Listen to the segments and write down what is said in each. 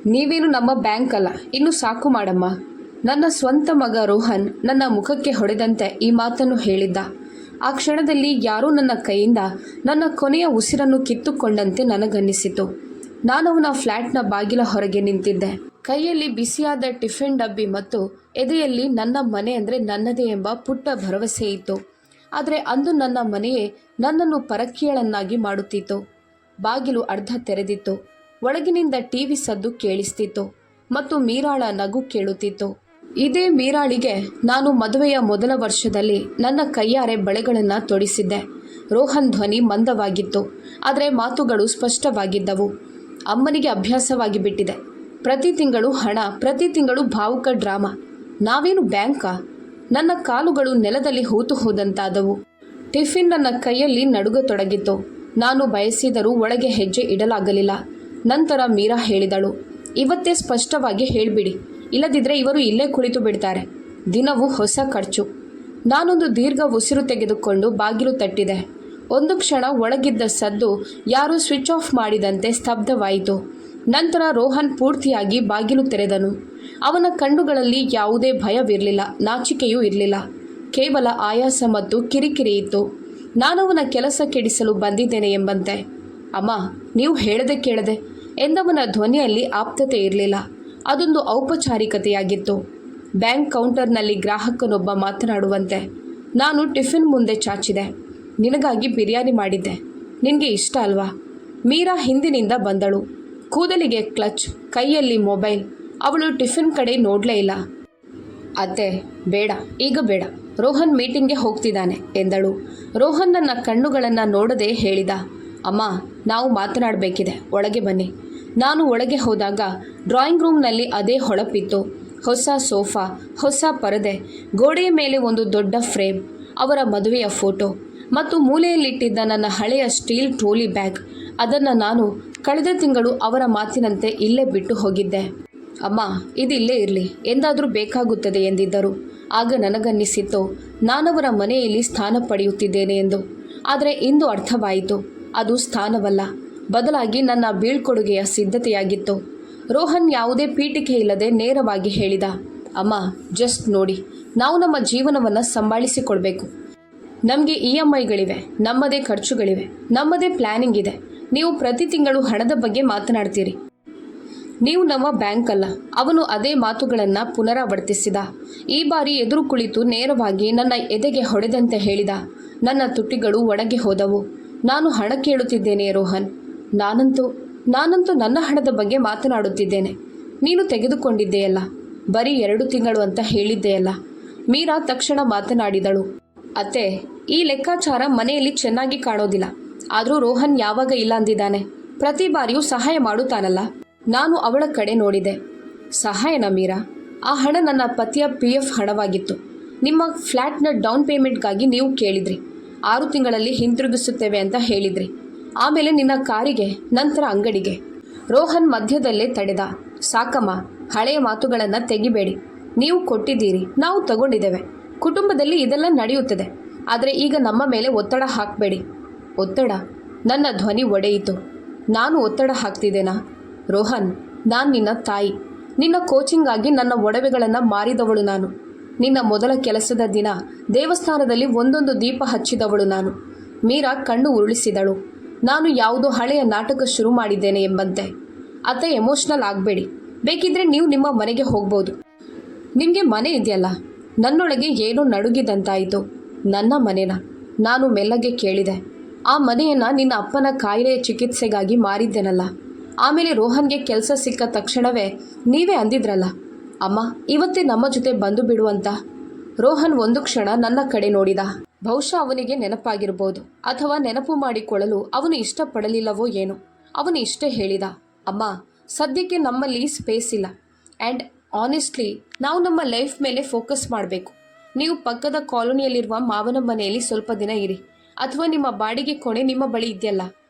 ನೀವೇನು ನಮ್ಮ ಬ್ಯಾಂಕ್ ಅಲ್ಲ, ಇನ್ನು ಸಾಕು ಮಾಡಮ್ಮ. ನನ್ನ ಸ್ವಂತ ಮಗ ರೋಹನ್ ನನ್ನ ಮುಖಕ್ಕೆ ಹೊಡೆದಂತೆ ಈ ಮಾತನ್ನು ಹೇಳಿದ್ದ. ಆ ಕ್ಷಣದಲ್ಲಿ ಯಾರೋ ನನ್ನ ಕೈಯಿಂದ ನನ್ನ ಕೊನೆಯ ಉಸಿರನ್ನು ಕಿತ್ತುಕೊಂಡಂತೆ ನನಗನ್ನಿಸಿತು. ನಾನವನ ಫ್ಲ್ಯಾಟ್ನ ಬಾಗಿಲ ಹೊರಗೆ ನಿಂತಿದ್ದೆ. ಕೈಯಲ್ಲಿ ಬಿಸಿಯಾದ ಟಿಫಿನ್ ಡಬ್ಬಿ ಮತ್ತು ಎದೆಯಲ್ಲಿ ನನ್ನ ಮನೆ ಅಂದರೆ ನನ್ನದೇ ಎಂಬ ಪುಟ್ಟ ಭರವಸೆ ಇತ್ತು. ಆದರೆ ಅಂದು ನನ್ನ ಮನೆಯೇ ನನ್ನನ್ನು ಪರಕೀಯಳನ್ನಾಗಿ ಮಾಡುತ್ತಿತ್ತು. ಬಾಗಿಲು ಅರ್ಧ ತೆರೆದಿತ್ತು. ಒಳಗಿನಿಂದ ಟಿವಿ ಸದ್ದು ಕೇಳಿಸ್ತಿತ್ತು ಮತ್ತು ಮೀರಾಳ ನಗು ಕೇಳುತ್ತಿತ್ತು. ಇದೇ ಮೀರಾಳಿಗೆ ನಾನು ಮದುವೆಯ ಮೊದಲ ವರ್ಷದಲ್ಲಿ ನನ್ನ ಕೈಯಾರೆ ಬಳೆಗಳನ್ನು ತೊಡಿಸಿದ್ದೆ. ರೋಹನ್ ಧ್ವನಿ ಮಂದವಾಗಿತ್ತು, ಆದರೆ ಮಾತುಗಳು ಸ್ಪಷ್ಟವಾಗಿದ್ದವು. ಅಮ್ಮನಿಗೆ ಅಭ್ಯಾಸವಾಗಿ ಬಿಟ್ಟಿದೆ. ಪ್ರತಿ ತಿಂಗಳು ಹಣ, ಪ್ರತಿ ತಿಂಗಳು ಭಾವುಕ ಡ್ರಾಮಾ. ನಾವೇನು ಬ್ಯಾಂಕಾ? ನನ್ನ ಕಾಲುಗಳು ನೆಲದಲ್ಲಿ ಹೂತು ಹೋದಂತಾದವು. ಟಿಫಿನ್ ನನ್ನ ಕೈಯಲ್ಲಿ ನಡುಗತೊಡಗಿತ್ತು. ನಾನು ಬಯಸಿದರೂ ಒಳಗೆ ಹೆಜ್ಜೆ ಇಡಲಾಗಲಿಲ್ಲ. ನಂತರ ಮೀರಾ ಹೇಳಿದಳು, ಇವತ್ತೇ ಸ್ಪಷ್ಟವಾಗಿ ಹೇಳಿಬಿಡಿ, ಇಲ್ಲದಿದ್ದರೆ ಇವರು ಇಲ್ಲೇ ಕುಳಿತು ಬಿಡ್ತಾರೆ. ದಿನವೂ ಹೊಸ ಖರ್ಚು. ನಾನೊಂದು ದೀರ್ಘ ಉಸಿರು ತೆಗೆದುಕೊಂಡು ಬಾಗಿಲು ತಟ್ಟಿದೆ. ಒಂದು ಕ್ಷಣ ಒಳಗಿದ್ದ ಸದ್ದು ಯಾರೂ ಸ್ವಿಚ್ ಆಫ್ ಮಾಡಿದಂತೆ ಸ್ತಬ್ಧವಾಯಿತು. ನಂತರ ರೋಹನ್ ಪೂರ್ತಿಯಾಗಿ ಬಾಗಿಲು ತೆರೆದನು. ಅವನ ಕಣ್ಣುಗಳಲ್ಲಿ ಯಾವುದೇ ಭಯವಿರಲಿಲ್ಲ, ನಾಚಿಕೆಯೂ ಇರಲಿಲ್ಲ. ಕೇವಲ ಆಯಾಸ ಮತ್ತು ಕಿರಿಕಿರಿ ಇತ್ತು. ನಾನವನ ಕೆಲಸ ಕೆಡಿಸಲು ಬಂದಿದ್ದೇನೆ ಎಂಬಂತೆ. ಅಮ್ಮ, ನೀವು ಹೇಳದೆ ಕೇಳದೆ ಎಂದವನ ಧ್ವನಿಯಲ್ಲಿ ಆಪ್ತತೆ ಇರಲಿಲ್ಲ. ಅದೊಂದು ಔಪಚಾರಿಕತೆಯಾಗಿತ್ತು. ಬ್ಯಾಂಕ್ ಕೌಂಟರ್ನಲ್ಲಿ ಗ್ರಾಹಕನೊಬ್ಬ ಮಾತನಾಡುವಂತೆ. ನಾನು ಟಿಫಿನ್ ಮುಂದೆ ಚಾಚಿದೆ. ನಿನಗಾಗಿ ಬಿರಿಯಾನಿ ಮಾಡಿದ್ದೆ, ನಿನಗೆ ಇಷ್ಟ ಅಲ್ವಾ? ಮೀರಾ ಹಿಂದಿನಿಂದ ಬಂದಳು. ಕೂದಲಿಗೆ ಕ್ಲಚ್, ಕೈಯಲ್ಲಿ ಮೊಬೈಲ್. ಅವಳು ಟಿಫಿನ್ ಕಡೆ ನೋಡಲೇ ಇಲ್ಲ. ಅತ್ತೆ, ಬೇಡ, ಈಗ ಬೇಡ, ರೋಹನ್ ಮೀಟಿಂಗ್ಗೆ ಹೋಗ್ತಿದ್ದಾನೆ ಎಂದಳು. ರೋಹನ್ ನನ್ನ ಕಣ್ಣುಗಳನ್ನು ನೋಡದೆ ಹೇಳಿದ, ಅಮ್ಮ, ನಾವು ಮಾತನಾಡಬೇಕಿದೆ, ಒಳಗೆ ಬನ್ನಿ. ನಾನು ಒಳಗೆ ಹೋದಾಗ ಡ್ರಾಯಿಂಗ್ ರೂಮ್ನಲ್ಲಿ ಅದೇ ಹೊಳಪಿತ್ತು. ಹೊಸ ಸೋಫಾ, ಹೊಸ ಪರದೆ, ಗೋಡೆಯ ಮೇಲೆ ಒಂದು ದೊಡ್ಡ ಫ್ರೇಮ್, ಅವರ ಮದುವೆಯ ಫೋಟೋ ಮತ್ತು ಮೂಲೆಯಲ್ಲಿಟ್ಟಿದ್ದ ನನ್ನ ಹಳೆಯ ಸ್ಟೀಲ್ ಟ್ರೋಲಿ ಬ್ಯಾಗ್. ಅದನ್ನು ನಾನು ಕಳೆದ ತಿಂಗಳು ಅವರ ಮಾತಿನಂತೆ ಇಲ್ಲೇ ಬಿಟ್ಟು ಹೋಗಿದ್ದೆ. ಅಮ್ಮ, ಇದಿಲ್ಲೇ ಇರಲಿ, ಎಂದಾದರೂ ಬೇಕಾಗುತ್ತದೆ ಎಂದಿದ್ದರು. ಆಗ ನನಗನ್ನಿಸಿತ್ತು ನಾನವರ ಮನೆಯಲ್ಲಿ ಸ್ಥಾನ ಪಡೆಯುತ್ತಿದ್ದೇನೆ ಎಂದು. ಆದರೆ ಇಂದು ಅರ್ಥವಾಯಿತು, ಅದು ಸ್ಥಾನವಲ್ಲ, ಬದಲಾಗಿ ನನ್ನ ಬೀಳ್ಕೊಡುಗೆಯ ಸಿದ್ಧತೆಯಾಗಿತ್ತು. ರೋಹನ್ ಯಾವುದೇ ಪೀಠಿಕೆ ಇಲ್ಲದೆ ನೇರವಾಗಿ ಹೇಳಿದ, ಅಮ್ಮ, ಜಸ್ಟ್ ನೋಡಿ, ನಾವು ನಮ್ಮ ಜೀವನವನ್ನು ಸಂಭಾಳಿಸಿಕೊಳ್ಬೇಕು. ನಮಗೆ EMIಗಳಿವೆ, ನಮ್ಮದೇ ಖರ್ಚುಗಳಿವೆ, ನಮ್ಮದೇ ಪ್ಲ್ಯಾನಿಂಗ್ ಇದೆ. ನೀವು ಪ್ರತಿ ತಿಂಗಳು ಹಣದ ಬಗ್ಗೆ ಮಾತನಾಡ್ತೀರಿ. ನೀವು ನಮ್ಮ ಬ್ಯಾಂಕ್ ಅಲ್ಲ. ಅವನು ಅದೇ ಮಾತುಗಳನ್ನು ಪುನರಾವರ್ತಿಸಿದ. ಈ ಬಾರಿ ಎದುರು ಕುಳಿತು ನೇರವಾಗಿ ನನ್ನ ಎದೆಗೆ ಹೊಡೆದಂತೆ ಹೇಳಿದ. ನನ್ನ ತುಟಿಗಳು ಒಣಗಿ ಹೋದವು. ನಾನು ಹಣ ಕೇಳುತ್ತಿದ್ದೇನೆ ರೋಹನ್. ನಾನಂತೂ ನನ್ನ ಹಣದ ಬಗ್ಗೆ ಮಾತನಾಡುತ್ತಿದ್ದೇನೆ. ನೀನು ತೆಗೆದುಕೊಂಡಿದ್ದೆಯಲ್ಲ, ಬರೀ 2 ತಿಂಗಳು ಅಂತ ಹೇಳಿದ್ದೆಯಲ್ಲ. ಮೀರಾ ತಕ್ಷಣ ಮಾತನಾಡಿದಳು, ಅತ್ತೆ, ಈ ಲೆಕ್ಕಾಚಾರ ಮನೆಯಲ್ಲಿ ಚೆನ್ನಾಗಿ ಕಾಣೋದಿಲ್ಲ. ಆದರೂ ರೋಹನ್ ಯಾವಾಗ ಇಲ್ಲ ಅಂದಿದ್ದಾನೆ? ಪ್ರತಿ ಬಾರಿಯೂ ಸಹಾಯ ಮಾಡುತ್ತಾನಲ್ಲ. ನಾನು ಅವಳ ಕಡೆ ನೋಡಿದೆ. ಸಹಾಯನ ಮೀರಾ? ಆ ಹಣ ನನ್ನ ಪತಿಯ PF ಹಣವಾಗಿತ್ತು. ನಿಮ್ಮ ಫ್ಲ್ಯಾಟ್ನ ಡೌನ್ ಪೇಮೆಂಟ್ಗಾಗಿ ನೀವು ಕೇಳಿದ್ರಿ. 6 ತಿಂಗಳಲ್ಲಿ ಹಿಂತಿರುಗಿಸುತ್ತೇವೆ ಅಂತ ಹೇಳಿದ್ರಿ. ಆಮೇಲೆ ನಿನ್ನ ಕಾರಿಗೆ, ನಂತರ ಅಂಗಡಿಗೆ. ರೋಹನ್ ಮಧ್ಯದಲ್ಲೇ ತಡೆದ. ಸಾಕಮ್ಮ, ಹಳೆಯ ಮಾತುಗಳನ್ನು ತೆಗಿಬೇಡಿ. ನೀವು ಕೊಟ್ಟಿದ್ದೀರಿ, ನಾವು ತಗೊಂಡಿದ್ದೇವೆ. ಕುಟುಂಬದಲ್ಲಿ ಇದೆಲ್ಲ ನಡೆಯುತ್ತದೆ. ಆದರೆ ಈಗ ನಮ್ಮ ಮೇಲೆ ಒತ್ತಡ ಹಾಕಬೇಡಿ. ಒತ್ತಡ? ನನ್ನ ಧ್ವನಿ ಒಡೆಯಿತು. ನಾನು ಒತ್ತಡ ಹಾಕ್ತಿದ್ದೇನಾ? ರೋಹನ್, ನಾನು ನಿನ್ನ ತಾಯಿ. ನಿನ್ನ ಕೋಚಿಂಗಾಗಿ ನನ್ನ ಒಡವೆಗಳನ್ನು ಮಾರಿದವಳು ನಾನು. ನಿನ್ನ ಮೊದಲ ಕೆಲಸದ ದಿನ ದೇವಸ್ಥಾನದಲ್ಲಿ ಒಂದೊಂದು ದೀಪ ಹಚ್ಚಿದವಳು ನಾನು. ಮೀರಾ ಕಣ್ಣು ಉರುಳಿಸಿದಳು. ನಾನು ಯಾವುದೋ ಹಳೆಯ ನಾಟಕ ಶುರು ಮಾಡಿದ್ದೇನೆ ಎಂಬಂತೆ. ಅತ್ತೆ, ಎಮೋಷ್ನಲ್ ಆಗಬೇಡಿ. ಬೇಕಿದ್ರೆ ನೀವು ನಿಮ್ಮ ಮನೆಗೆ ಹೋಗ್ಬೋದು. ನಿಮಗೆ ಮನೆ ಇದೆಯಲ್ಲ. ನನ್ನೊಳಗೆ ಏನೋ ನಡುಗಿದಂತಾಯಿತು. ನನ್ನ ಮನೆನ? ನಾನು ಮೆಲ್ಲಗೆ ಕೇಳಿದೆ. ಆ ಮನೆಯನ್ನು ನಿನ್ನ ಅಪ್ಪನ ಕಾಯಿಲೆಯ ಚಿಕಿತ್ಸೆಗಾಗಿ ಮಾರಿದ್ದೇನಲ್ಲ. ಆಮೇಲೆ ರೋಹನ್ಗೆ ಕೆಲಸ ಸಿಕ್ಕ ತಕ್ಷಣವೇ ನೀವೇ ಅಂದಿದ್ರಲ್ಲ, ಅಮ್ಮ, ಇವತ್ತೇ ನಮ್ಮ ಜೊತೆ ಬಂದು ಬಿಡುವಂತ. ರೋಹನ್ ಒಂದು ಕ್ಷಣ ನನ್ನ ಕಡೆ ನೋಡಿದ. ಬಹುಶಃ ಅವನಿಗೆ ನೆನಪಾಗಿರ್ಬೋದು, ಅಥವಾ ನೆನಪು ಮಾಡಿಕೊಳ್ಳಲು ಅವನು ಇಷ್ಟಪಡಲಿಲ್ಲವೋ ಏನೋ. ಅವನು ಇಷ್ಟೇ ಹೇಳಿದ, ಅಮ್ಮ, ಸದ್ಯಕ್ಕೆ ನಮ್ಮಲ್ಲಿ ಸ್ಪೇಸ್ ಇಲ್ಲ. ಆ್ಯಂಡ್ ಆನೆಸ್ಟ್ಲಿ ನಾವು ನಮ್ಮ ಲೈಫ್ ಮೇಲೆ ಫೋಕಸ್ ಮಾಡಬೇಕು. ನೀವು ಪಕ್ಕದ ಕಾಲೋನಿಯಲ್ಲಿರುವ ಮಾವನ ಮನೆಯಲ್ಲಿ ಸ್ವಲ್ಪ ದಿನ ಇರಿ, ಅಥವಾ ನಿಮ್ಮ ಬಾಡಿಗೆ ಕೋಣೆ ನಿಮ್ಮ ಬಳಿ ಇದೆಯಲ್ಲ.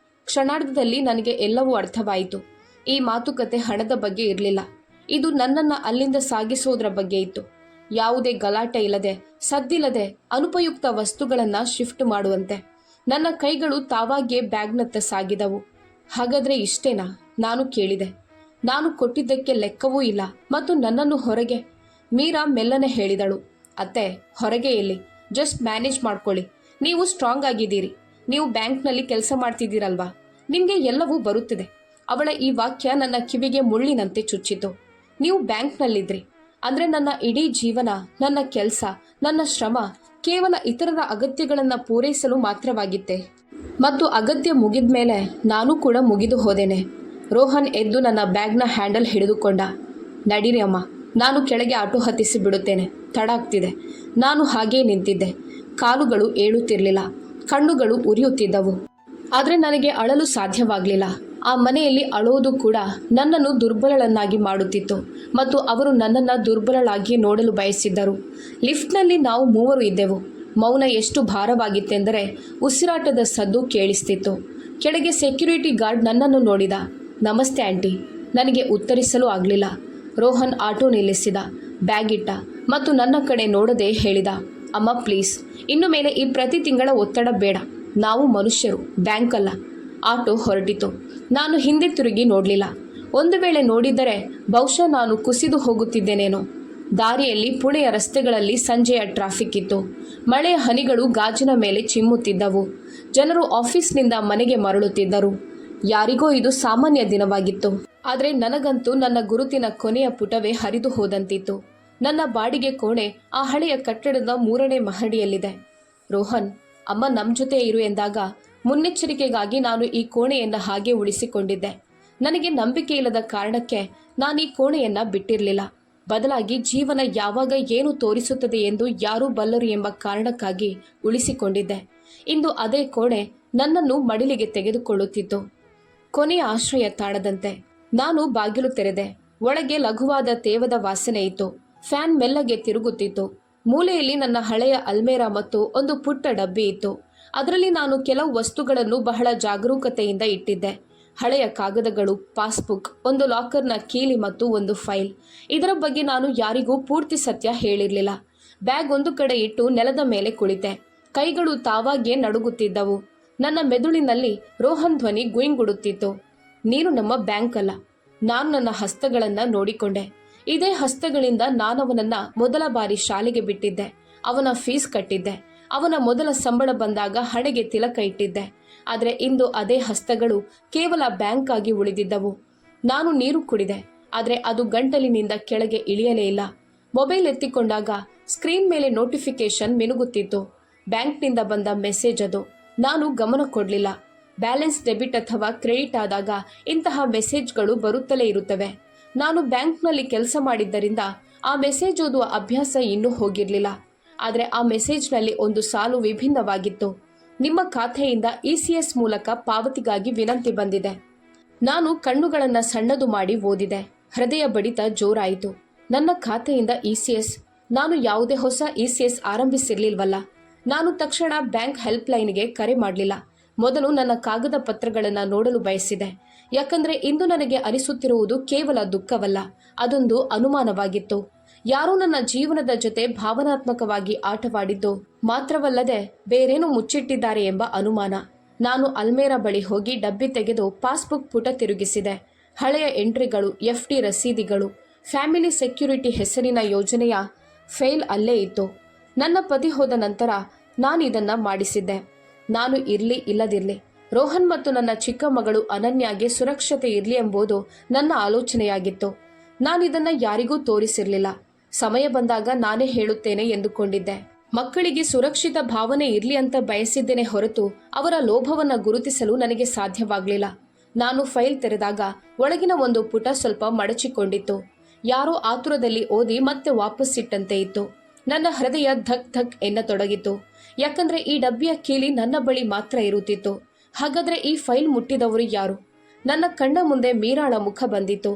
ಕ್ಷಣಾರ್ಧದಲ್ಲಿ ನನಗೆ ಎಲ್ಲವೂ ಅರ್ಥವಾಯಿತು. ಈ ಮಾತುಕತೆ ಹಣದ ಬಗ್ಗೆ ಇರಲಿಲ್ಲ. ಇದು ನನ್ನನ್ನು ಅಲ್ಲಿಂದ ಸಾಗಿಸೋದ್ರ ಬಗ್ಗೆ ಇತ್ತು. ಯಾವುದೇ ಗಲಾಟೆ ಇಲ್ಲದೆ, ಸದ್ದಿಲ್ಲದೆ ಅನುಪಯುಕ್ತ ವಸ್ತುಗಳನ್ನು ಶಿಫ್ಟ್ ಮಾಡುವಂತೆ. ನನ್ನ ಕೈಗಳು ತಾವಾಗಿಯೇ ಬ್ಯಾಗ್ನತ್ತ ಸಾಗಿದವು. ಹಾಗಾದರೆ ಇಷ್ಟೇನಾ? ನಾನು ಕೇಳಿದೆ. ನಾನು ಕೊಟ್ಟಿದ್ದಕ್ಕೆ ಲೆಕ್ಕವೂ ಇಲ್ಲ ಮತ್ತು ನನ್ನನ್ನು ಹೊರಗೆ. ಮೀರಾ ಮೆಲ್ಲನೆ ಹೇಳಿದಳು, ಅತ್ತೆ, ಹೊರಗೆ ಎಲ್ಲಿ, ಜಸ್ಟ್ ಮ್ಯಾನೇಜ್ ಮಾಡ್ಕೊಳ್ಳಿ. ನೀವು ಸ್ಟ್ರಾಂಗ್ ಆಗಿದ್ದೀರಿ. ನೀವು ಬ್ಯಾಂಕ್ನಲ್ಲಿ ಕೆಲಸ ಮಾಡ್ತಿದ್ದೀರಲ್ವಾ, ನಿಮಗೆ ಎಲ್ಲವೂ ಬರುತ್ತಿದೆ. ಅವಳ ಈ ವಾಕ್ಯ ನನ್ನ ಕಿವಿಗೆ ಮುಳ್ಳಿನಂತೆ ಚುಚ್ಚಿತು. ನೀವು ಬ್ಯಾಂಕ್ನಲ್ಲಿದ್ರಿ ಅಂದರೆ ನನ್ನ ಇಡೀ ಜೀವನ, ನನ್ನ ಕೆಲಸ, ನನ್ನ ಶ್ರಮ ಕೇವಲ ಇತರರ ಅಗತ್ಯಗಳನ್ನು ಪೂರೈಸಲು ಮಾತ್ರವಾಗಿತ್ತೆ. ಮತ್ತು ಅಗತ್ಯ ಮುಗಿದ ಮೇಲೆ ನಾನು ಕೂಡ ಮುಗಿದು ಹೋದೇನೆ. ರೋಹನ್ ಎದ್ದು ನನ್ನ ಬ್ಯಾಗ್ನ ಹ್ಯಾಂಡಲ್ ಹಿಡಿದುಕೊಂಡ. ನಡೀರಿ ಅಮ್ಮ, ನಾನು ಕೆಳಗೆ ಆಟೋ ಹತ್ತಿಸಿ ಬಿಡುತ್ತೇನೆ, ತಡ ಆಗ್ತಿದೆ. ನಾನು ಹಾಗೇ ನಿಂತಿದ್ದೆ. ಕಾಲುಗಳು ಏಳುತ್ತಿರಲಿಲ್ಲ, ಕಣ್ಣುಗಳು ಉರಿಯುತ್ತಿದ್ದವು. ಆದರೆ ನನಗೆ ಅಳಲು ಸಾಧ್ಯವಾಗಲಿಲ್ಲ. ಆ ಮನೆಯಲ್ಲಿ ಅಳೋದು ಕೂಡ ನನ್ನನ್ನು ದುರ್ಬಲಳನ್ನಾಗಿ ಮಾಡುತ್ತಿತ್ತು ಮತ್ತು ಅವರು ನನ್ನನ್ನು ದುರ್ಬಲಳಾಗಿ ನೋಡಲು ಬಯಸಿದ್ದರು. ಲಿಫ್ಟ್ನಲ್ಲಿ ನಾವು 3 ಇದ್ದೆವು. ಮೌನ ಎಷ್ಟು ಭಾರವಾಗಿತ್ತೆಂದರೆ ಉಸಿರಾಟದ ಸದ್ದು ಕೇಳಿಸ್ತಿತ್ತು. ಕೆಳಗೆ ಸೆಕ್ಯೂರಿಟಿ ಗಾರ್ಡ್ ನನ್ನನ್ನು ನೋಡಿದ. ನಮಸ್ತೆ ಆಂಟಿ. ನನಗೆ ಉತ್ತರಿಸಲು ಆಗಲಿಲ್ಲ. ರೋಹನ್ ಆಟೋ ನಿಲ್ಲಿಸಿದ, ಬ್ಯಾಗ್ ಇಟ್ಟ ಮತ್ತು ನನ್ನ ಕಡೆ ನೋಡದೆ ಹೇಳಿದ, ಅಮ್ಮ ಪ್ಲೀಸ್, ಇನ್ನು ಮೇಲೆ ಈ ಪ್ರತಿ ತಿಂಗಳ ಒತ್ತಡ ಬೇಡ. ನಾವು ಮನುಷ್ಯರು, ಬ್ಯಾಂಕ್ ಅಲ್ಲ. ಆಟೋ ಹೊರಟಿತು. ನಾನು ಹಿಂದೆ ತಿರುಗಿ ನೋಡಲಿಲ್ಲ. ಒಂದು ವೇಳೆ ನೋಡಿದ್ದರೆ ಬಹುಶಃ ನಾನು ಕುಸಿದು ಹೋಗುತ್ತಿದ್ದೇನೇನೋ. ದಾರಿಯಲ್ಲಿ ಪುಣೆಯ ರಸ್ತೆಗಳಲ್ಲಿ ಸಂಜೆಯ ಟ್ರಾಫಿಕ್ ಇತ್ತು. ಮಳೆಯ ಹನಿಗಳು ಗಾಜಿನ ಮೇಲೆ ಚಿಮ್ಮುತ್ತಿದ್ದವು. ಜನರು ಆಫೀಸ್ನಿಂದ ಮನೆಗೆ ಮರಳುತ್ತಿದ್ದರು. ಯಾರಿಗೋ ಇದು ಸಾಮಾನ್ಯ ದಿನವಾಗಿತ್ತು. ಆದರೆ ನನಗಂತೂ ನನ್ನ ಗುರುತಿನ ಕೊನೆಯ ಪುಟವೇ ಹರಿದು ಹೋದಂತಿತ್ತು. ನನ್ನ ಬಾಡಿಗೆ ಕೋಣೆ ಆ ಹಳೆಯ ಕಟ್ಟಡದ 3ನೇ ಮಹಡಿಯಲ್ಲಿದೆ. ರೋಹನ್, ಅಮ್ಮ ನಮ್ಮ ಜೊತೆ ಇರು ಎಂದಾಗ ಮುನ್ನೆಚ್ಚರಿಕೆಗಾಗಿ ನಾನು ಈ ಕೋಣೆಯನ್ನು ಹಾಗೆ ಉಳಿಸಿಕೊಂಡಿದ್ದೆ. ನನಗೆ ನಂಬಿಕೆ ಇಲ್ಲದ ಕಾರಣಕ್ಕೆ ನಾನು ಈ ಕೋಣೆಯನ್ನು ಬಿಟ್ಟಿರಲಿಲ್ಲ. ಬದಲಾಗಿ ಜೀವನ ಯಾವಾಗ ಏನು ತೋರಿಸುತ್ತದೆ ಎಂದು ಯಾರೂ ಬಲ್ಲರು ಎಂಬ ಕಾರಣಕ್ಕಾಗಿ ಉಳಿಸಿಕೊಂಡಿದ್ದೆ. ಇಂದು ಅದೇ ಕೋಣೆ ನನ್ನನ್ನು ಮಡಿಲಿಗೆ ತೆಗೆದುಕೊಳ್ಳುತ್ತಿತ್ತು, ಕೊನೆಯ ಆಶ್ರಯ ತಾಣದಂತೆ. ನಾನು ಬಾಗಿಲು ತೆರೆದೆ. ಒಳಗೆ ಲಘುವಾದ ತೇವದ ವಾಸನೆ ಇತ್ತು. ಫ್ಯಾನ್ ಮೆಲ್ಲಗೆ ತಿರುಗುತ್ತಿತ್ತು. ಮೂಲೆಯಲ್ಲಿ ನನ್ನ ಹಳೆಯ ಅಲ್ಮೇರಾ ಮತ್ತು ಒಂದು ಪುಟ್ಟ ಡಬ್ಬಿ ಇತ್ತು. ಅದರಲ್ಲಿ ನಾನು ಕೆಲವು ವಸ್ತುಗಳನ್ನು ಬಹಳ ಜಾಗರೂಕತೆಯಿಂದ ಇಟ್ಟಿದ್ದೆ. ಹಳೆಯ ಕಾಗದಗಳು, ಪಾಸ್ಬುಕ್, ಒಂದು ಲಾಕರ್ನ ಕೀಲಿ ಮತ್ತು ಒಂದು ಫೈಲ್. ಇದರ ಬಗ್ಗೆ ನಾನು ಯಾರಿಗೂ ಪೂರ್ತಿ ಸತ್ಯ ಹೇಳಿರಲಿಲ್ಲ. ಬ್ಯಾಗ್ ಒಂದು ಕಡೆ ಇಟ್ಟು ನೆಲದ ಮೇಲೆ ಕುಳಿತೆ. ಕೈಗಳು ತಾವಾಗಿಯೇ ನಡುಗುತ್ತಿದ್ದವು. ನನ್ನ ಮೆದುಳಿನಲ್ಲಿ ರೋಹನ್ ಧ್ವನಿ ಗುಯಿಂಗುಡುತ್ತಿತ್ತು. ನೀನು ನಮ್ಮ ಬ್ಯಾಂಕ್ ಅಲ್ಲ. ನಾನು ನನ್ನ ಹಸ್ತಗಳನ್ನು ನೋಡಿಕೊಂಡೆ. ಇದೇ ಹಸ್ತಗಳಿಂದ ನಾನವನನ್ನ ಮೊದಲ ಬಾರಿ ಶಾಲೆಗೆ ಬಿಟ್ಟಿದ್ದೆ. ಅವನ ಫೀಸ್ ಕಟ್ಟಿದ್ದೆ. ಅವನ ಮೊದಲ ಸಂಬಳ ಬಂದಾಗ ಹಣೆಗೆ ತಿಲಕ ಇಟ್ಟಿದ್ದೆ. ಆದರೆ ಇಂದು ಅದೇ ಹಸ್ತಗಳು ಕೇವಲ ಬ್ಯಾಂಕ್ ಆಗಿ ಉಳಿದಿದ್ದವು. ನಾನು ನೀರು ಕುಡಿದೆ, ಆದರೆ ಅದು ಗಂಟಲಿನಿಂದ ಕೆಳಗೆ ಇಳಿಯಲೇ ಇಲ್ಲ. ಮೊಬೈಲ್ ಎತ್ತಿಕೊಂಡಾಗ ಸ್ಕ್ರೀನ್ ಮೇಲೆ ನೋಟಿಫಿಕೇಶನ್ ಮಿನುಗುತ್ತಿತ್ತು. ಬ್ಯಾಂಕ್ನಿಂದ ಬಂದ ಮೆಸೇಜ್ ಅದು. ನಾನು ಗಮನ ಕೊಡಲಿಲ್ಲ. ಬ್ಯಾಲೆನ್ಸ್ ಡೆಬಿಟ್ ಅಥವಾ ಕ್ರೆಡಿಟ್ ಆದಾಗ ಇಂತಹ ಮೆಸೇಜ್ಗಳು ಬರುತ್ತಲೇ ಇರುತ್ತವೆ. ನಾನು ಬ್ಯಾಂಕ್ನಲ್ಲಿ ಕೆಲಸ ಮಾಡಿದ್ದರಿಂದ ಆ ಮೆಸೇಜ್ ಓದುವ ಅಭ್ಯಾಸ ಇನ್ನೂ ಹೋಗಿರಲಿಲ್ಲ. ಆದರೆ ಆ ಮೆಸೇಜ್ನಲ್ಲಿ ಒಂದು ಸಾಲು ವಿಭಿನ್ನವಾಗಿತ್ತು. ನಿಮ್ಮ ಖಾತೆಯಿಂದ ECS ಮೂಲಕ ಪಾವತಿಗಾಗಿ ವಿನಂತಿ ಬಂದಿದೆ. ನಾನು ಕಣ್ಣುಗಳನ್ನು ಸಣ್ಣದು ಮಾಡಿ ಓದಿದೆ. ಹೃದಯ ಬಡಿತ ಜೋರಾಯಿತು. ನನ್ನ ಖಾತೆಯಿಂದ ECS? ನಾನು ಯಾವುದೇ ಹೊಸ ECS ಆರಂಭಿಸಿರ್ಲಿಲ್ವಲ್ಲ. ನಾನು ತಕ್ಷಣ ಬ್ಯಾಂಕ್ ಹೆಲ್ಪ್ಲೈನ್ಗೆ ಕರೆ ಮಾಡಲಿಲ್ಲ. ಮೊದಲು ನನ್ನ ಕಾಗದ ಪತ್ರಗಳನ್ನು ನೋಡಲು ಬಯಸಿದೆ. ಯಾಕಂದರೆ ಇಂದು ನನಗೆ ಅನಿಸುತ್ತಿರುವುದು ಕೇವಲ ದುಃಖವಲ್ಲ, ಅದೊಂದು ಅನುಮಾನವಾಗಿತ್ತು. ಯಾರೋ ನನ್ನ ಜೀವನದ ಜೊತೆ ಭಾವನಾತ್ಮಕವಾಗಿ ಆಟವಾಡಿದ್ದು ಮಾತ್ರವಲ್ಲದೆ ಬೇರೇನೂ ಮುಚ್ಚಿಟ್ಟಿದ್ದಾರೆ ಎಂಬ ಅನುಮಾನ. ನಾನು ಅಲ್ಮೇರಾ ಬಳಿ ಹೋಗಿ ಡಬ್ಬಿ ತೆಗೆದು ಪಾಸ್ಬುಕ್ ಪುಟ ತಿರುಗಿಸಿದೆ. ಹಳೆಯ ಎಂಟ್ರಿಗಳು, FD ರಸೀದಿಗಳು, ಫ್ಯಾಮಿಲಿ ಸೆಕ್ಯೂರಿಟಿ ಹೆಸರಿನ ಯೋಜನೆಯ ಫೈಲ್ ಅಲ್ಲೇ ಇತ್ತು. ನನ್ನ ಪತಿ ಹೋದ ನಂತರ ನಾನು ಇದನ್ನು ಮಾಡಿಸಿದ್ದೆ. ನಾನು ಇರಲಿ ಇಲ್ಲದಿರಲಿ, ರೋಹನ್ ಮತ್ತು ನನ್ನ ಚಿಕ್ಕ ಮಗಳು ಅನನ್ಯಾಗೆ ಸುರಕ್ಷತೆ ಇರಲಿ ಎಂಬುದು ನನ್ನ ಆಲೋಚನೆಯಾಗಿತ್ತು. ನಾನಿದನ್ನು ಯಾರಿಗೂ ತೋರಿಸಿರಲಿಲ್ಲ. ಸಮಯ ಬಂದಾಗ ನಾನೇ ಹೇಳುತ್ತೇನೆ ಎಂದುಕೊಂಡಿದ್ದೆ. ಮಕ್ಕಳಿಗೆ ಸುರಕ್ಷಿತ ಭಾವನೆ ಇರಲಿ ಅಂತ ಬಯಸಿದ್ದೇನೆ ಹೊರತು ಅವರ ಲೋಭವನ್ನು ಗುರುತಿಸಲು ನನಗೆ ಸಾಧ್ಯವಾಗಲಿಲ್ಲ. ನಾನು ಫೈಲ್ ತೆರೆದಾಗ ಒಳಗಿನ ಒಂದು ಪುಟ ಸ್ವಲ್ಪ ಮಡಚಿಕೊಂಡಿತ್ತು. ಯಾರೋ ಆತುರದಲ್ಲಿ ಓದಿ ಮತ್ತೆ ವಾಪಸ್ಸಿಟ್ಟಂತೆ ಇತ್ತು. ನನ್ನ ಹೃದಯ ಧಕ್ ಧಕ್ ಎನ್ನತೊಡಗಿತು. ಯಾಕಂದ್ರೆ ಈ ಡಬ್ಬಿಯ ಕೀಲಿ ನನ್ನ ಬಳಿ ಮಾತ್ರ ಇರುತ್ತಿತ್ತು. ಹಾಗಾದ್ರೆ ಈ ಫೈಲ್ ಮುಟ್ಟಿದವರು ಯಾರು? ನನ್ನ ಕಣ್ಣ ಮುಂದೆ ಮೀರಾಳ ಮುಖ ಬಂದಿತ್ತು.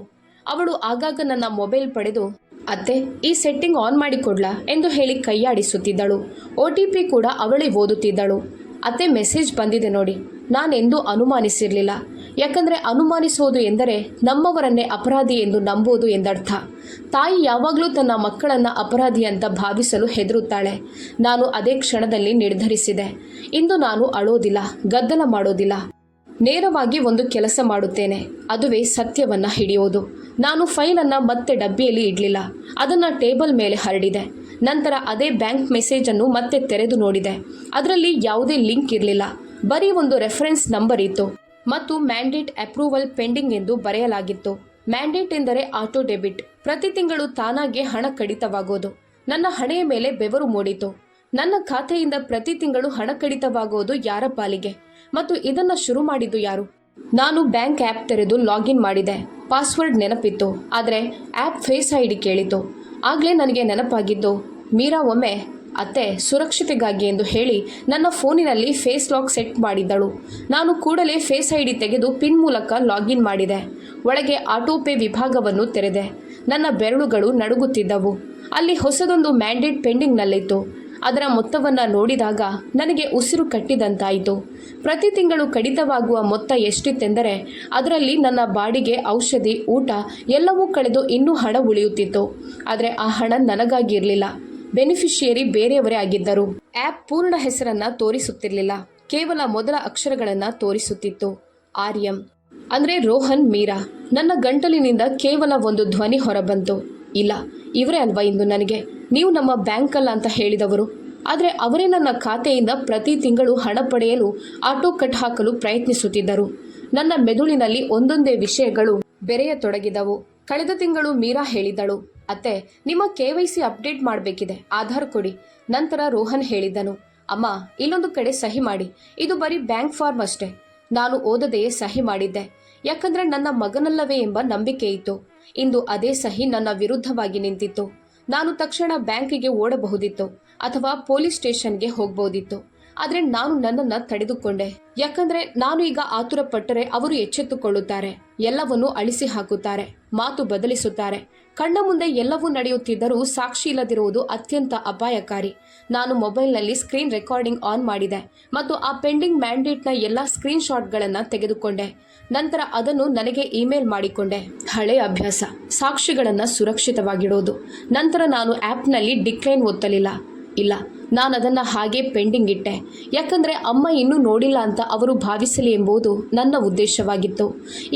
ಅವಳು ಆಗಾಗ ನನ್ನ ಮೊಬೈಲ್ ಪಡೆದು, ಅತ್ತೆ, ಈ ಸೆಟ್ಟಿಂಗ್ ಆನ್ ಮಾಡಿಕೊಡ್ಲಾ ಎಂದು ಹೇಳಿ ಕೈಯಾಡಿಸುತ್ತಿದ್ದಳು. OTP ಕೂಡ ಅವಳೇ ಓದುತ್ತಿದ್ದಳು. ಅತ್ತೆ, ಮೆಸೇಜ್ ಬಂದಿದೆ ನೋಡಿ. ನಾನೆಂದೂ ಅನುಮಾನಿಸಿರಲಿಲ್ಲ. ಯಾಕಂದರೆ ಅನುಮಾನಿಸೋದು ಎಂದರೆ ನಮ್ಮವರನ್ನೇ ಅಪರಾಧಿ ಎಂದು ನಂಬೋದು ಎಂದರ್ಥ. ತಾಯಿ ಯಾವಾಗಲೂ ತನ್ನ ಮಕ್ಕಳನ್ನು ಅಪರಾಧಿ ಅಂತ ಭಾವಿಸಲು ಹೆದರುತ್ತಾಳೆ. ನಾನು ಅದೇ ಕ್ಷಣದಲ್ಲಿ ನಿರ್ಧರಿಸಿದೆ, ಇಂದು ನಾನು ಅಳೋದಿಲ್ಲ, ಗದ್ದಲ ಮಾಡೋದಿಲ್ಲ. ನೇರವಾಗಿ ಒಂದು ಕೆಲಸ ಮಾಡುತ್ತೇನೆ, ಅದುವೇ ಸತ್ಯವನ್ನು ಹಿಡಿಯೋದು. ನಾನು ಫೈಲನ್ನು ಮತ್ತೆ ಡಬ್ಬಿಯಲ್ಲಿ ಇಡಲಿಲ್ಲ, ಅದನ್ನು ಟೇಬಲ್ ಮೇಲೆ ಹರಡಿದೆ. ನಂತರ ಅದೇ ಬ್ಯಾಂಕ್ ಮೆಸೇಜನ್ನು ಮತ್ತೆ ತೆರೆದು ನೋಡಿದೆ. ಅದರಲ್ಲಿ ಯಾವುದೇ ಲಿಂಕ್ ಇರಲಿಲ್ಲ, ಬರೀ ಒಂದು ರೆಫರೆನ್ಸ್ ನಂಬರ್ ಇತ್ತು ಮತ್ತು ಮ್ಯಾಂಡೇಟ್ ಅಪ್ರೂವಲ್ ಪೆಂಡಿಂಗ್ ಎಂದು ಬರೆಯಲಾಗಿತ್ತು. ಮ್ಯಾಂಡೇಟ್ ಎಂದರೆ ಆಟೋ ಡೆಬಿಟ್, ಪ್ರತಿ ತಿಂಗಳು ತಾನಾಗೆ ಹಣ ಕಡಿತವಾಗೋದು. ನನ್ನ ಹಣೆಯ ಮೇಲೆ ಬೆವರು ಮೂಡಿತು. ನನ್ನ ಖಾತೆಯಿಂದ ಪ್ರತಿ ತಿಂಗಳು ಹಣ ಕಡಿತವಾಗೋದು ಯಾರ ಪಾಲಿಗೆ ಮತ್ತು ಇದನ್ನು ಶುರು ಮಾಡಿದ್ದು ಯಾರು? ನಾನು ಬ್ಯಾಂಕ್ ಆ್ಯಪ್ ತೆರೆದು ಲಾಗಿನ್ ಮಾಡಿದೆ. ಪಾಸ್ವರ್ಡ್ ನೆನಪಿತ್ತು, ಆದರೆ ಆ್ಯಪ್ ಫೇಸ್ ಐ ಡಿ ಕೇಳಿತು. ಆಗಲೇ ನನಗೆ ನೆನಪಾಗಿದ್ದು, ಮೀರಾ ಒಮ್ಮೆ ಅತ್ತೆ ಸುರಕ್ಷತೆಗಾಗಿ ಎಂದು ಹೇಳಿ ನನ್ನ ಫೋನಿನಲ್ಲಿ ಫೇಸ್ ಲಾಕ್ ಸೆಟ್ ಮಾಡಿದ್ದಳು. ನಾನು ಕೂಡಲೇ ಫೇಸ್ ಐ ಡಿ ತೆಗೆದು ಪಿನ್ ಮೂಲಕ ಲಾಗಿನ್ ಮಾಡಿದೆ. ಒಳಗೆ ಆಟೋಪೇ ವಿಭಾಗವನ್ನು ತೆರೆದೆ. ನನ್ನ ಬೆರಳುಗಳು ನಡುಗುತ್ತಿದ್ದವು. ಅಲ್ಲಿ ಹೊಸದೊಂದು ಮ್ಯಾಂಡೇಟ್ ಪೆಂಡಿಂಗ್ನಲ್ಲಿತ್ತು. ಅದರ ಮೊತ್ತವನ್ನು ನೋಡಿದಾಗ ನನಗೆ ಉಸಿರು ಕಟ್ಟಿದಂತಾಯಿತು. ಪ್ರತಿ ತಿಂಗಳು ಕಡಿತವಾಗುವ ಮೊತ್ತ ಎಷ್ಟಿತ್ತೆಂದರೆ ಅದರಲ್ಲಿ ನನ್ನ ಬಾಡಿಗೆ, ಔಷಧಿ, ಊಟ ಎಲ್ಲವೂ ಕಳೆದು ಇನ್ನೂ ಹಣ ಉಳಿಯುತ್ತಿತ್ತು. ಆದರೆ ಆ ಹಣ ನನಗಾಗಿರಲಿಲ್ಲ, ಬೆನಿಫಿಷಿಯರಿ ಬೇರೆಯವರೇ ಆಗಿದ್ದರು. ಆ್ಯಪ್ ಪೂರ್ಣ ಹೆಸರನ್ನು ತೋರಿಸುತ್ತಿರಲಿಲ್ಲ, ಕೇವಲ ಮೊದಲ ಅಕ್ಷರಗಳನ್ನು ತೋರಿಸುತ್ತಿತ್ತು. ಆರ್ಯಂ ಅಂದರೆ ರೋಹನ್ ಮೀರಾ. ನನ್ನ ಗಂಟಲಿನಿಂದ ಕೇವಲ ಒಂದು ಧ್ವನಿ ಹೊರಬಂತು, ಇಲ್ಲ, ಇವರೇ ಅಲ್ವಾ ಇಂದು ನನಗೆ ನೀವು ನಮ್ಮ ಬ್ಯಾಂಕಲ್ಲ ಅಂತ ಹೇಳಿದವರು. ಆದರೆ ಅವರೇ ನನ್ನ ಖಾತೆಯಿಂದ ಪ್ರತಿ ತಿಂಗಳು ಹಣ ಪಡೆಯಲು ಆಟೋ ಕಟ್ ಹಾಕಲು ಪ್ರಯತ್ನಿಸುತ್ತಿದ್ದರು. ನನ್ನ ಮೆದುಳಿನಲ್ಲಿ ಒಂದೊಂದೇ ವಿಷಯಗಳು ಬೆರೆಯತೊಡಗಿದವು. ಕಳೆದ ತಿಂಗಳು ಮೀರಾ ಹೇಳಿದಳು, ಅತ್ತೆ ನಿಮ್ಮ KYC ಅಪ್ಡೇಟ್ ಮಾಡಬೇಕಿದೆ, ಆಧಾರ್ ಕೊಡಿ. ನಂತರ ರೋಹನ್ ಹೇಳಿದ್ದನು, ಅಮ್ಮ ಇಲ್ಲೊಂದು ಕಡೆ ಸಹಿ ಮಾಡಿ, ಇದು ಬರೀ ಬ್ಯಾಂಕ್ ಫಾರ್ಮ್ ಅಷ್ಟೇ. ನಾನು ಓದದೆಯೇ ಸಹಿ ಮಾಡಿದ್ದೆ, ಯಾಕಂದರೆ ನನ್ನ ಮಗನಲ್ಲವೇ ಎಂಬ ನಂಬಿಕೆ ಇತ್ತು. ಇಂದು ಅದೇ ಸಹಿ ನನ್ನ ವಿರುದ್ಧವಾಗಿ ನಿಂತಿತ್ತು. ನಾನು ತಕ್ಷಣ ಬ್ಯಾಂಕಿಗೆ ಓಡಬಹುದಿತ್ತು ಅಥವಾ ಪೊಲೀಸ್ ಸ್ಟೇಷನ್ಗೆ ಹೋಗಬಹುದಿತ್ತು. ಆದರೆ ನಾನು ನನ್ನನ್ನು ತಡೆದುಕೊಂಡೆ, ಯಾಕಂದ್ರೆ ನಾನು ಈಗ ಆತುರ ಪಟ್ಟರೆ ಅವರು ಎಚ್ಚೆತ್ತುಕೊಳ್ಳುತ್ತಾರೆ, ಎಲ್ಲವನ್ನೂ ಅಳಿಸಿ ಹಾಕುತ್ತಾರೆ, ಮಾತು ಬದಲಿಸುತ್ತಾರೆ. ಕಣ್ಣ ಮುಂದೆ ಎಲ್ಲವೂ ನಡೆಯುತ್ತಿದ್ದರೂ ಸಾಕ್ಷಿ ಇಲ್ಲದಿರುವುದು ಅತ್ಯಂತ ಅಪಾಯಕಾರಿ. ನಾನು ಮೊಬೈಲ್ನಲ್ಲಿ ಸ್ಕ್ರೀನ್ ರೆಕಾರ್ಡಿಂಗ್ ಆನ್ ಮಾಡಿದೆ ಮತ್ತು ಆ ಪೆಂಡಿಂಗ್ ಮ್ಯಾಂಡೇಟ್ನ ಎಲ್ಲ ಸ್ಕ್ರೀನ್ ಶಾಟ್ಗಳನ್ನು ತೆಗೆದುಕೊಂಡೆ. ನಂತರ ಅದನ್ನು ನನಗೆ ಇಮೇಲ್ ಮಾಡಿಕೊಂಡೆ. ಹಳೆಯ ಅಭ್ಯಾಸ, ಸಾಕ್ಷಿಗಳನ್ನು ಸುರಕ್ಷಿತವಾಗಿಡೋದು. ನಂತರ ನಾನು ಆ್ಯಪ್ನಲ್ಲಿ ಡಿಕ್ಲೈನ್ ಒತ್ತಲಿಲ್ಲ. ಇಲ್ಲ, ನಾನು ಅದನ್ನು ಹಾಗೆ ಪೆಂಡಿಂಗ್ ಇಟ್ಟೆ, ಯಾಕಂದರೆ ಅಮ್ಮ ಇನ್ನೂ ನೋಡಿಲ್ಲ ಅಂತ ಅವರು ಭಾವಿಸಲಿ ಎಂಬುದು ನನ್ನ ಉದ್ದೇಶವಾಗಿತ್ತು.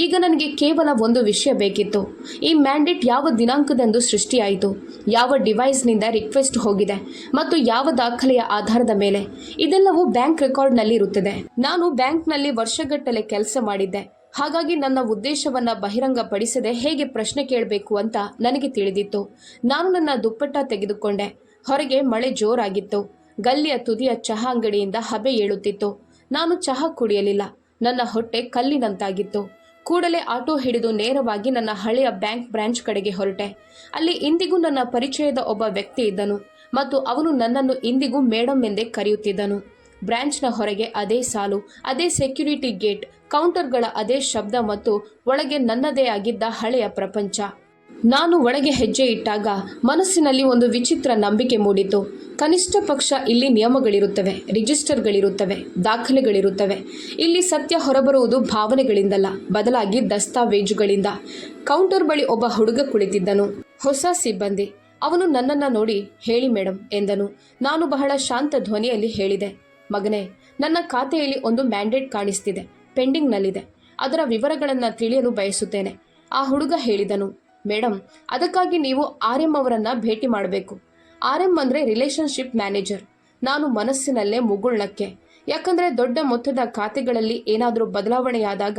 ಈಗ ನನಗೆ ಕೇವಲ ಒಂದು ವಿಷಯ ಬೇಕಿತ್ತು, ಈ ಮ್ಯಾಂಡೇಟ್ ಯಾವ ದಿನಾಂಕದಂದು ಸೃಷ್ಟಿಯಾಯಿತು, ಯಾವ ಡಿವೈಸ್ನಿಂದ ರಿಕ್ವೆಸ್ಟ್ ಹೋಗಿದೆ ಮತ್ತು ಯಾವ ದಾಖಲೆಯ ಆಧಾರದ ಮೇಲೆ. ಇದೆಲ್ಲವೂ ಬ್ಯಾಂಕ್ ರೆಕಾರ್ಡ್ನಲ್ಲಿ ಇರುತ್ತದೆ. ನಾನು ಬ್ಯಾಂಕ್ನಲ್ಲಿ ವರ್ಷಗಟ್ಟಲೆ ಕೆಲಸ ಮಾಡಿದ್ದೆ, ಹಾಗಾಗಿ ನನ್ನ ಉದ್ದೇಶವನ್ನು ಬಹಿರಂಗಪಡಿಸದೆ ಹೇಗೆ ಪ್ರಶ್ನೆ ಕೇಳಬೇಕು ಅಂತ ನನಗೆ ತಿಳಿದಿತ್ತು. ನಾನು ನನ್ನ ದುಪ್ಪಟ್ಟ ತೆಗೆದುಕೊಂಡೆ. ಹೊರಗೆ ಮಳೆ ಜೋರಾಗಿತ್ತು. ಗಲ್ಲಿಯ ತುದಿಯ ಚಹಾ ಅಂಗಡಿಯಿಂದ ಹಬೆ ಏಳುತ್ತಿತ್ತು. ನಾನು ಚಹಾ ಕುಡಿಯಲಿಲ್ಲ, ನನ್ನ ಹೊಟ್ಟೆ ಕಲ್ಲಿನಂತಾಗಿತ್ತು. ಕೂಡಲೇ ಆಟೋ ಹಿಡಿದು ನೇರವಾಗಿ ನನ್ನ ಹಳೆಯ ಬ್ಯಾಂಕ್ ಬ್ರಾಂಚ್ ಕಡೆಗೆ ಹೊರಟೆ. ಅಲ್ಲಿ ಇಂದಿಗೂ ನನ್ನ ಪರಿಚಯದ ಒಬ್ಬ ವ್ಯಕ್ತಿ ಇದ್ದನು ಮತ್ತು ಅವನು ನನ್ನನ್ನು ಇಂದಿಗೂ ಮೇಡಮ್ ಎಂದೇ ಕರೆಯುತ್ತಿದ್ದನು. ಬ್ರಾಂಚ್ನ ಹೊರಗೆ ಅದೇ ಸಾಲು, ಅದೇ ಸೆಕ್ಯೂರಿಟಿ ಗೇಟ್, ಕೌಂಟರ್ಗಳ ಅದೇ ಶಬ್ದ ಮತ್ತು ಒಳಗೆ ನನ್ನದೇ ಆಗಿದ್ದ ಹಳೆಯ ಪ್ರಪಂಚ. ನಾನು ಒಳಗೆ ಹೆಜ್ಜೆ ಇಟ್ಟಾಗ ಮನಸ್ಸಿನಲ್ಲಿ ಒಂದು ವಿಚಿತ್ರ ನಂಬಿಕೆ ಮೂಡಿತು. ಕನಿಷ್ಠ ಪಕ್ಷ ಇಲ್ಲಿ ನಿಯಮಗಳಿರುತ್ತವೆ, ರಿಜಿಸ್ಟರ್ಗಳಿರುತ್ತವೆ, ದಾಖಲೆಗಳಿರುತ್ತವೆ. ಇಲ್ಲಿ ಸತ್ಯ ಹೊರಬರುವುದು ಭಾವನೆಗಳಿಂದಲ್ಲ, ಬದಲಾಗಿ ದಸ್ತಾವೇಜುಗಳಿಂದ. ಕೌಂಟರ್ ಬಳಿ ಒಬ್ಬ ಹುಡುಗ ಕುಳಿತಿದ್ದನು, ಹೊಸ ಸಿಬ್ಬಂದಿ. ಅವನು ನನ್ನನ್ನು ನೋಡಿ, ಹೇಳಿ ಮೇಡಮ್ ಎಂದನು. ನಾನು ಬಹಳ ಶಾಂತ ಧ್ವನಿಯಲ್ಲಿ ಹೇಳಿದೆ, ಮಗನೇ, ನನ್ನ ಖಾತೆಯಲ್ಲಿ ಒಂದು ಮ್ಯಾಂಡೇಟ್ ಕಾಣಿಸ್ತಿದೆ, ಪೆಂಡಿಂಗ್ನಲ್ಲಿದೆ, ಅದರ ವಿವರಗಳನ್ನು ತಿಳಿಯಲು ಬಯಸುತ್ತೇನೆ. ಆ ಹುಡುಗ ಹೇಳಿದನು, ಮೇಡಮ್, ಅದಕ್ಕಾಗಿ ನೀವು ಆರ್ಯಂ ಅವರನ್ನು ಭೇಟಿ ಮಾಡಬೇಕು. ಆರ್ಯಂ ಅಂದರೆ ರಿಲೇಷನ್ಶಿಪ್ ಮ್ಯಾನೇಜರ್. ನಾನು ಮನಸ್ಸಿನಲ್ಲೇ ಮುಗುಳ್ನಕ್ಕೆ, ಯಾಕಂದರೆ ದೊಡ್ಡ ಮೊತ್ತದ ಖಾತೆಗಳಲ್ಲಿ ಏನಾದರೂ ಬದಲಾವಣೆಯಾದಾಗ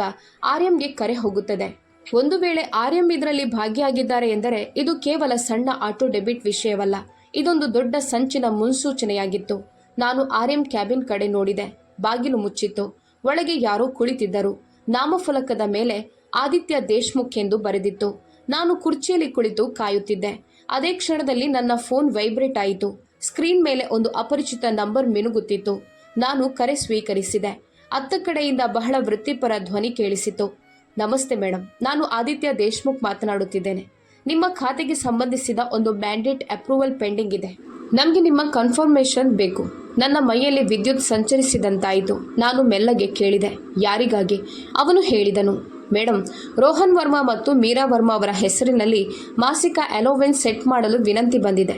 ಆರ್ಯಂಗೆ ಕರೆ ಹೋಗುತ್ತದೆ. ಒಂದು ವೇಳೆ ಆರ್ಯಂ ಇದರಲ್ಲಿ ಭಾಗಿಯಾಗಿದ್ದಾರೆ ಎಂದರೆ ಇದು ಕೇವಲ ಸಣ್ಣ ಆಟೋ ಡೆಬಿಟ್ ವಿಷಯವಲ್ಲ, ಇದೊಂದು ದೊಡ್ಡ ಸಂಚಿನ ಮುನ್ಸೂಚನೆಯಾಗಿತ್ತು. ನಾನು ಆರ್ಯಂ ಕ್ಯಾಬಿನ್ ಕಡೆ ನೋಡಿದೆ. ಬಾಗಿಲು ಮುಚ್ಚಿತ್ತು. ಒಳಗೆ ಯಾರೋ ಕುಳಿತಿದ್ದರು. ನಾಮಫಲಕದ ಮೇಲೆ ಆದಿತ್ಯ ದೇಶ್ಮುಖ್ ಎಂದು ಬರೆದಿತ್ತು. ನಾನು ಕುರ್ಚಿಯಲ್ಲಿ ಕುಳಿತು ಕಾಯುತ್ತಿದ್ದೆ. ಅದೇ ಕ್ಷಣದಲ್ಲಿ ನನ್ನ ಫೋನ್ ವೈಬ್ರೇಟ್ ಆಯಿತು. ಸ್ಕ್ರೀನ್ ಮೇಲೆ ಒಂದು ಅಪರಿಚಿತ ನಂಬರ್ ಮಿನುಗುತ್ತಿತ್ತು. ನಾನು ಕರೆ ಸ್ವೀಕರಿಸಿದೆ. ಅತ್ತ ಕಡೆಯಿಂದ ಬಹಳ ವೃತ್ತಿಪರ ಧ್ವನಿ ಕೇಳಿಸಿತು. ನಮಸ್ತೆ ಮೇಡಮ್, ನಾನು ಆದಿತ್ಯ ದೇಶ್ಮುಖ್ ಮಾತನಾಡುತ್ತಿದ್ದೇನೆ. ನಿಮ್ಮ ಖಾತೆಗೆ ಸಂಬಂಧಿಸಿದ ಒಂದು ಮ್ಯಾಂಡೇಟ್ ಅಪ್ರೂವಲ್ ಪೆಂಡಿಂಗ್ ಇದೆ. ನಮಗೆ ನಿಮ್ಮ ಕನ್ಫರ್ಮೇಷನ್ ಬೇಕು. ನನ್ನ ಮೈಯಲ್ಲಿ ವಿದ್ಯುತ್ ಸಂಚರಿಸಿದಂತಾಯಿತು. ನಾನು ಮೆಲ್ಲಗೆ ಕೇಳಿದೆ, ಯಾರಿಗಾಗಿ? ಅವನು ಹೇಳಿದನು, ಮೇಡಮ್, ರೋಹನ್ ವರ್ಮಾ ಮತ್ತು ಮೀರಾ ವರ್ಮಾ ಅವರ ಹೆಸರಿನಲ್ಲಿ ಮಾಸಿಕ ಅಲೋವೆನ್ಸ್ ಸೆಟ್ ಮಾಡಲು ವಿನಂತಿ ಬಂದಿದೆ.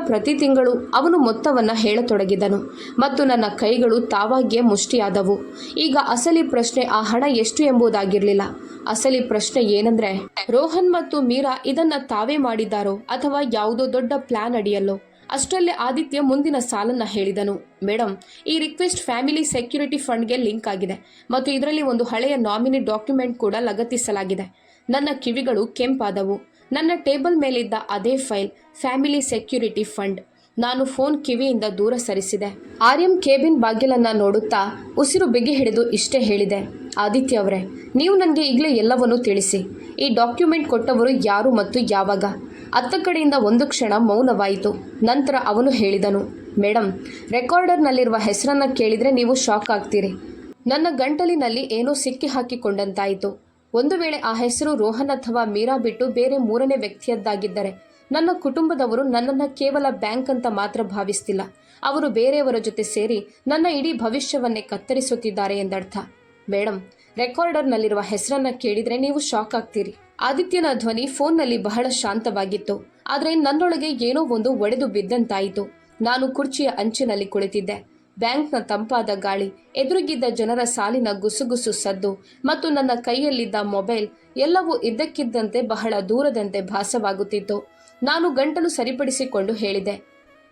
ಪ್ರತಿ ತಿಂಗಳು ಅವನು ಮೊತ್ತವನ್ನು ಹೇಳತೊಡಗಿದನು ಮತ್ತು ನನ್ನ ಕೈಗಳು ತಾವಾಗಿಯೇ ಮುಷ್ಟಿಯಾದವು. ಈಗ ಅಸಲಿ ಪ್ರಶ್ನೆ ಆ ಹಣ ಎಷ್ಟು ಎಂಬುದಾಗಿರಲಿಲ್ಲ. ಅಸಲಿ ಪ್ರಶ್ನೆ ಏನಂದ್ರೆ, ರೋಹನ್ ಮತ್ತು ಮೀರಾ ಇದನ್ನ ತಾವೇ ಮಾಡಿದ್ದಾರೋ ಅಥವಾ ಯಾವುದೋ ದೊಡ್ಡ ಪ್ಲಾನ್ ಅಡಿಯಲ್ಲೋ? ಅಷ್ಟರಲ್ಲೇ ಆದಿತ್ಯ ಮುಂದಿನ ಸಾಲನ್ನ ಹೇಳಿದನು. ಮೇಡಮ್, ಈ ರಿಕ್ವೆಸ್ಟ್ ಫ್ಯಾಮಿಲಿ ಸೆಕ್ಯೂರಿಟಿ ಫಂಡ್ಗೆ ಲಿಂಕ್ ಆಗಿದೆ ಮತ್ತು ಇದರಲ್ಲಿ ಒಂದು ಹಳೆಯ ನಾಮಿನಿ ಡಾಕ್ಯುಮೆಂಟ್ ಕೂಡ ಲಗತ್ತಿಸಲಾಗಿದೆ. ನನ್ನ ಕಿವಿಗಳು ಕೆಂಪಾದವು. ನನ್ನ ಟೇಬಲ್ ಮೇಲಿದ್ದ ಅದೇ ಫೈಲ್, ಫ್ಯಾಮಿಲಿ ಸೆಕ್ಯೂರಿಟಿ ಫಂಡ್. ನಾನು ಫೋನ್ ಕಿವಿಯಿಂದ ದೂರ ಸರಿಸಿದೆ. ಆರ್ಯಂ ಕೇಬಿನ್ ಬಾಗಿಲನ್ನ ನೋಡುತ್ತಾ ಉಸಿರು ಬಿಗಿ ಹಿಡಿದು ಇಷ್ಟೇ ಹೇಳಿದೆ. ಆದಿತ್ಯ ಅವರೇ, ನೀವು ನನಗೆ ಈಗಲೇ ಎಲ್ಲವನ್ನೂ ತಿಳಿಸಿ. ಈ ಡಾಕ್ಯುಮೆಂಟ್ ಕೊಟ್ಟವರು ಯಾರು ಮತ್ತು ಯಾವಾಗ? ಅತ್ತ ಕಡೆಯಿಂದ ಒಂದು ಕ್ಷಣ ಮೌನವಾಯಿತು. ನಂತರ ಅವನು ಹೇಳಿದನು, ಮೇಡಮ್, ರೆಕಾರ್ಡರ್ನಲ್ಲಿರುವ ಹೆಸರನ್ನು ಕೇಳಿದರೆ ನೀವು ಶಾಕ್ ಆಗ್ತೀರಿ. ನನ್ನ ಗಂಟಲಿನಲ್ಲಿ ಏನೋ ಸಿಕ್ಕಿ ಹಾಕಿಕೊಂಡಂತಾಯಿತು. ಒಂದು ವೇಳೆ ಆ ಹೆಸರು ರೋಹನ್ ಅಥವಾ ಮೀರಾ ಬಿಟ್ಟು ಬೇರೆ ಮೂರನೇ ವ್ಯಕ್ತಿಯದ್ದಾಗಿದ್ದರೆ, ನನ್ನ ಕುಟುಂಬದವರು ನನ್ನನ್ನು ಕೇವಲ ಬ್ಯಾಂಕ್ ಅಂತ ಮಾತ್ರ ಭಾವಿಸ್ತಿಲ್ಲ. ಅವರು ಬೇರೆಯವರ ಜೊತೆ ಸೇರಿ ನನ್ನ ಇಡೀ ಭವಿಷ್ಯವನ್ನೇ ಕತ್ತರಿಸುತ್ತಿದ್ದಾರೆ ಎಂದರ್ಥ. ಮೇಡಮ್, ರೆಕಾರ್ಡರ್ನಲ್ಲಿರುವ ಹೆಸರನ್ನ ಕೇಳಿದರೆ ನೀವು ಶಾಕ್ ಆಗ್ತೀರಿ. ಆದಿತ್ಯನ ಧ್ವನಿ ಫೋನ್ನಲ್ಲಿ ಬಹಳ ಶಾಂತವಾಗಿತ್ತು. ಆದರೆ ನನ್ನೊಳಗೆ ಏನೋ ಒಂದು ಒಡೆದು ಬಿದ್ದಂತಾಯಿತು. ನಾನು ಕುರ್ಚಿಯ ಅಂಚಿನಲ್ಲಿ ಕುಳಿತಿದ್ದೆ. ಬ್ಯಾಂಕ್ನ ತಂಪಾದ ಗಾಳಿ, ಎದುರಿಗಿದ್ದ ಜನರ ಸಾಲಿನ ಗುಸುಗುಸು ಸದ್ದು ಮತ್ತು ನನ್ನ ಕೈಯಲ್ಲಿದ್ದ ಮೊಬೈಲ್ ಎಲ್ಲವೂ ಇದ್ದಕ್ಕಿದ್ದಂತೆ ಬಹಳ ದೂರದಂತೆ ಭಾಸವಾಗುತ್ತಿತ್ತು. ನಾನು ಗಂಟಲು ಸರಿಪಡಿಸಿಕೊಂಡು ಹೇಳಿದೆ,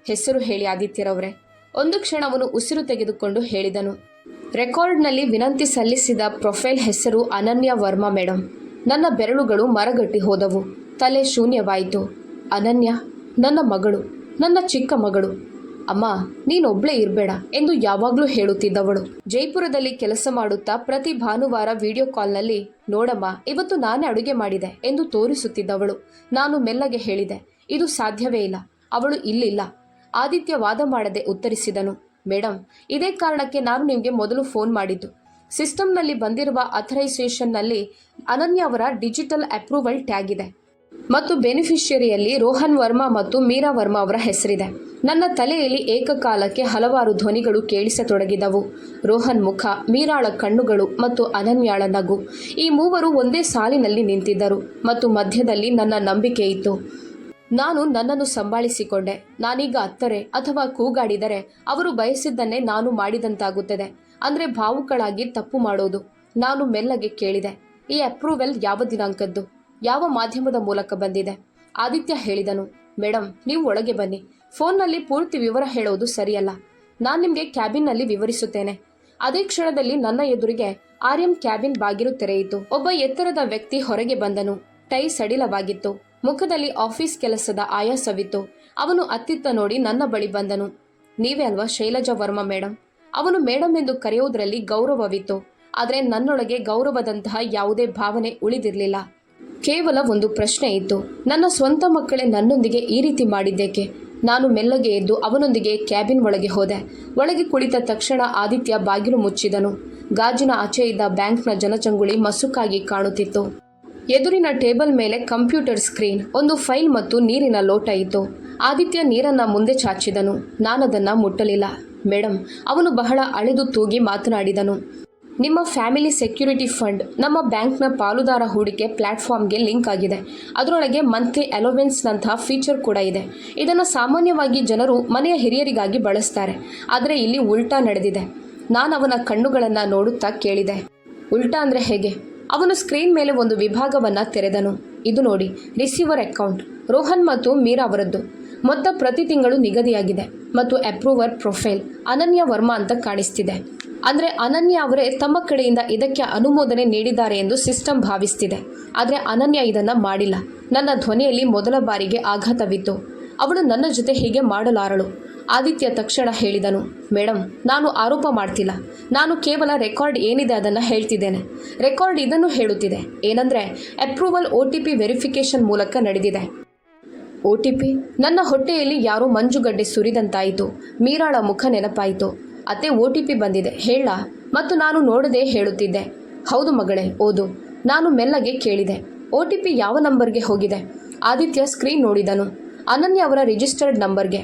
ಹೆಸರು ಹೇಳಿ ಆದಿತ್ಯರವರೇ. ಒಂದು ಕ್ಷಣ ಅವನು ಉಸಿರು ತೆಗೆದುಕೊಂಡು ಹೇಳಿದನು, ರೆಕಾರ್ಡ್ನಲ್ಲಿ ವಿನಂತಿ ಸಲ್ಲಿಸಿದ ಪ್ರೊಫೈಲ್ ಹೆಸರು ಅನನ್ಯ ವರ್ಮಾ ಮೇಡಮ್. ನನ್ನ ಬೆರಳುಗಳು ಮರಗಟ್ಟಿ ಹೋದವು. ತಲೆ ಶೂನ್ಯವಾಯಿತು. ಅನನ್ಯ ನನ್ನ ಮಗಳು, ನನ್ನ ಚಿಕ್ಕ ಮಗಳು. ಅಮ್ಮ, ನೀನೊಬ್ಳೇ ಇರಬೇಡ ಎಂದು ಯಾವಾಗಲೂ ಹೇಳುತ್ತಿದ್ದವಳು. ಜೈಪುರದಲ್ಲಿ ಕೆಲಸ ಮಾಡುತ್ತಾ ಪ್ರತಿ ಭಾನುವಾರ ವಿಡಿಯೋ ಕಾಲ್ನಲ್ಲಿ, ನೋಡಮ್ಮ, ಇವತ್ತು ನಾನೇ ಅಡುಗೆ ಮಾಡಿದೆ ಎಂದು ತೋರಿಸುತ್ತಿದ್ದವಳು. ನಾನು ಮೆಲ್ಲಗೆ ಹೇಳಿದೆ, ಇದು ಸಾಧ್ಯವೇ ಇಲ್ಲ, ಅವಳು ಇಲ್ಲಿಲ್ಲ. ಆದಿತ್ಯ ವಾದ ಮಾಡದೆ ಉತ್ತರಿಸಿದನು, ಮೇಡಮ್, ಇದೇ ಕಾರಣಕ್ಕೆ ನಾನು ನಿಮಗೆ ಮೊದಲು ಫೋನ್ ಮಾಡಿದ್ದು. ಸಿಸ್ಟಮ್ನಲ್ಲಿ ಬಂದಿರುವ ಅಥರೈಸೇಷನ್ನಲ್ಲಿ ಅನನ್ಯ ಅವರ ಡಿಜಿಟಲ್ ಅಪ್ರೂವಲ್ ಟ್ಯಾಗ್ ಇದೆ ಮತ್ತು ಬೆನಿಫಿಷಿಯರಿಯಲ್ಲಿ ರೋಹನ್ ವರ್ಮಾ ಮತ್ತು ಮೀರಾ ವರ್ಮಾ ಅವರ ಹೆಸರಿದೆ. ನನ್ನ ತಲೆಯಲ್ಲಿ ಏಕಕಾಲಕ್ಕೆ ಹಲವಾರು ಧ್ವನಿಗಳು ಕೇಳಿಸತೊಡಗಿದವು. ರೋಹನ್ ಮುಖ, ಮೀರಾಳ ಕಣ್ಣುಗಳು ಮತ್ತು ಅನನ್ಯಾಳ ನಗು. ಈ ಮೂವರು ಒಂದೇ ಸಾಲಿನಲ್ಲಿ ನಿಂತಿದ್ದರು ಮತ್ತು ಮಧ್ಯದಲ್ಲಿ ನನ್ನ ನಂಬಿಕೆ ಇತ್ತು. ನಾನು ನನ್ನನ್ನು ಸಂಭಾಳಿಸಿಕೊಂಡೆ. ನಾನೀಗ ಅತ್ತರೆ ಅಥವಾ ಕೂಗಾಡಿದರೆ ಅವರು ಬಯಸಿದ್ದನ್ನೇ ನಾನು ಮಾಡಿದಂತಾಗುತ್ತದೆ. ಅಂದರೆ ಭಾವುಕಳಾಗಿ ತಪ್ಪು ಮಾಡೋದು. ನಾನು ಮೆಲ್ಲಗೆ ಕೇಳಿದೆ, ಈ ಅಪ್ರೂವಲ್ ಯಾವ ದಿನಾಂಕದ್ದು? ಯಾವ ಮಾಧ್ಯಮದ ಮೂಲಕ ಬಂದಿದೆ? ಆದಿತ್ಯ ಹೇಳಿದನು, ಮೇಡಮ್, ನೀವು ಒಳಗೆ ಬನ್ನಿ. ಫೋನ್ನಲ್ಲಿ ಪೂರ್ತಿ ವಿವರ ಹೇಳೋದು ಸರಿಯಲ್ಲ. ನಾನು ನಿಮಗೆ ಕ್ಯಾಬಿನ್ನಲ್ಲಿ ವಿವರಿಸುತ್ತೇನೆ. ಅದೇ ಕ್ಷಣದಲ್ಲಿ ನನ್ನ ಎದುರಿಗೆ ಆರ್ಯಂ ಕ್ಯಾಬಿನ್ ಬಾಗಿಲು ತೆರೆಯಿತು. ಒಬ್ಬ ಎತ್ತರದ ವ್ಯಕ್ತಿ ಹೊರಗೆ ಬಂದನು. ಟೈ ಸಡಿಲವಾಗಿತ್ತು. ಮುಖದಲ್ಲಿ ಆಫೀಸ್ ಕೆಲಸದ ಆಯಾಸವಿತ್ತು. ಅವನು ಅತ್ತಿತ್ತ ನೋಡಿ ನನ್ನ ಬಳಿ ಬಂದನು. ನೀವೇ ಅಲ್ವಾ ಶೈಲಜಾ ವರ್ಮಾ ಮೇಡಮ್? ಅವನು ಮೇಡಮ್ ಎಂದು ಕರೆಯುವುದರಲ್ಲಿ ಗೌರವವಿತ್ತು. ಆದರೆ ನನ್ನೊಳಗೆ ಗೌರವದಂತಹ ಯಾವುದೇ ಭಾವನೆ ಉಳಿದಿರಲಿಲ್ಲ. ಕೇವಲ ಒಂದು ಪ್ರಶ್ನೆ ಇತ್ತು, ನನ್ನ ಸ್ವಂತ ಮಕ್ಕಳೇ ನನ್ನೊಂದಿಗೆ ಈ ರೀತಿ ಮಾಡಿದ್ದೇಕೆ? ನಾನು ಮೆಲ್ಲಗೆ ಎದ್ದು ಅವನೊಂದಿಗೆ ಕ್ಯಾಬಿನ್ ಒಳಗೆ ಹೋದೆ. ಒಳಗೆ ಕುಳಿತ ತಕ್ಷಣ ಆದಿತ್ಯ ಬಾಗಿಲು ಮುಚ್ಚಿದನು. ಗಾಜಿನ ಆಚೆ ಇದ್ದ ಬ್ಯಾಂಕ್ನ ಜನಚಂಗುಳಿ ಮಸುಕಾಗಿ ಕಾಣುತ್ತಿತ್ತು. ಎದುರಿನ ಟೇಬಲ್ ಮೇಲೆ ಕಂಪ್ಯೂಟರ್ ಸ್ಕ್ರೀನ್, ಒಂದು ಫೈಲ್ ಮತ್ತು ನೀರಿನ ಲೋಟ ಇತ್ತು. ಆದಿತ್ಯ ನೀರನ್ನ ಮುಂದೆ ಚಾಚಿದನು. ನಾನದನ್ನು ಮುಟ್ಟಲಿಲ್ಲ. ಮೇಡಮ್, ಅವನು ಬಹಳ ಅಳೆದು ತೂಗಿ ಮಾತನಾಡಿದನು. ನಿಮ್ಮ ಫ್ಯಾಮಿಲಿ ಸೆಕ್ಯೂರಿಟಿ ಫಂಡ್ ನಮ್ಮ ಬ್ಯಾಂಕ್ನ ಪಾಲುದಾರ ಹೂಡಿಕೆ ಪ್ಲಾಟ್ಫಾರ್ಮ್ಗೆ ಲಿಂಕ್ ಆಗಿದೆ. ಅದರೊಳಗೆ ಮಂತ್ಲಿ ಅಲೋವೆನ್ಸ್ನಂತಹ ಫೀಚರ್ ಕೂಡ ಇದೆ. ಇದನ್ನು ಸಾಮಾನ್ಯವಾಗಿ ಜನರು ಮನೆಯ ಹಿರಿಯರಿಗಾಗಿ ಬಳಸ್ತಾರೆ. ಆದರೆ ಇಲ್ಲಿ ಉಲ್ಟಾ ನಡೆದಿದೆ. ನಾನು ಅವನ ಕಣ್ಣುಗಳನ್ನು ನೋಡುತ್ತಾ ಕೇಳಿದೆ, ಉಲ್ಟಾ ಅಂದರೆ ಹೇಗೆ? ಅವನು ಸ್ಕ್ರೀನ್ ಮೇಲೆ ಒಂದು ವಿಭಾಗವನ್ನು ತೆರೆದನು. ಇದು ನೋಡಿ, ರಿಸೀವರ್ ಅಕೌಂಟ್ ರೋಹನ್ ಮತ್ತು ಮೀರಾ ಅವರದ್ದು. ಮೊತ್ತ ಪ್ರತಿ ತಿಂಗಳು ನಿಗದಿಯಾಗಿದೆ ಮತ್ತು ಅಪ್ರೂವರ್ ಪ್ರೊಫೈಲ್ ಅನನ್ಯ ವರ್ಮಾ ಅಂತ ಕಾಣಿಸ್ತಿದೆ. ಅಂದರೆ ಅನನ್ಯ ಅವರೇ ತಮ್ಮ ಕಡೆಯಿಂದ ಇದಕ್ಕೆ ಅನುಮೋದನೆ ನೀಡಿದ್ದಾರೆ ಎಂದು ಸಿಸ್ಟಮ್ ಭಾವಿಸ್ತಿದೆ. ಆದರೆ ಅನನ್ಯ ಇದನ್ನು ಮಾಡಿಲ್ಲ. ನನ್ನ ಧ್ವನಿಯಲ್ಲಿ ಮೊದಲ ಬಾರಿಗೆ ಆಘಾತವಿತ್ತು. ಅವಳು ನನ್ನ ಜೊತೆ ಹೀಗೆ ಮಾಡಲಾರಳು. ಆದಿತ್ಯ ತಕ್ಷಣ ಹೇಳಿದನು, ಮೇಡಮ್, ನಾನು ಆರೋಪ ಮಾಡ್ತಿಲ್ಲ. ನಾನು ಕೇವಲ ರೆಕಾರ್ಡ್ ಏನಿದೆ ಅದನ್ನು ಹೇಳ್ತಿದ್ದೇನೆ. ರೆಕಾರ್ಡ್ ಇದನ್ನು ಹೇಳುತ್ತಿದೆ, ಏನಂದರೆ ಅಪ್ರೂವಲ್ OTP ವೆರಿಫಿಕೇಷನ್ ಮೂಲಕ ನಡೆದಿದೆ. OTP? ನನ್ನ ಹೊಟ್ಟೆಯಲ್ಲಿ ಯಾರೋ ಮಂಜುಗಡ್ಡೆ ಸುರಿದಂತಾಯಿತು. ಮೀರಾಳ ಮುಖ ನೆನಪಾಯಿತು. ಅತ್ತೆ, OTP ಬಂದಿದೆ ಹೇಳ? ಮತ್ತು ನಾನು ನೋಡದೆ ಹೇಳುತ್ತಿದ್ದೆ, ಹೌದು ಮಗಳೇ, ಓದು. ನಾನು ಮೆಲ್ಲಗೆ ಕೇಳಿದೆ, OTP ಯಾವ ನಂಬರ್ಗೆ ಹೋಗಿದೆ? ಆದಿತ್ಯ ಸ್ಕ್ರೀನ್ ನೋಡಿದನು. ಅನನ್ಯ ಅವರ ರಿಜಿಸ್ಟರ್ಡ್ ನಂಬರ್ಗೆ.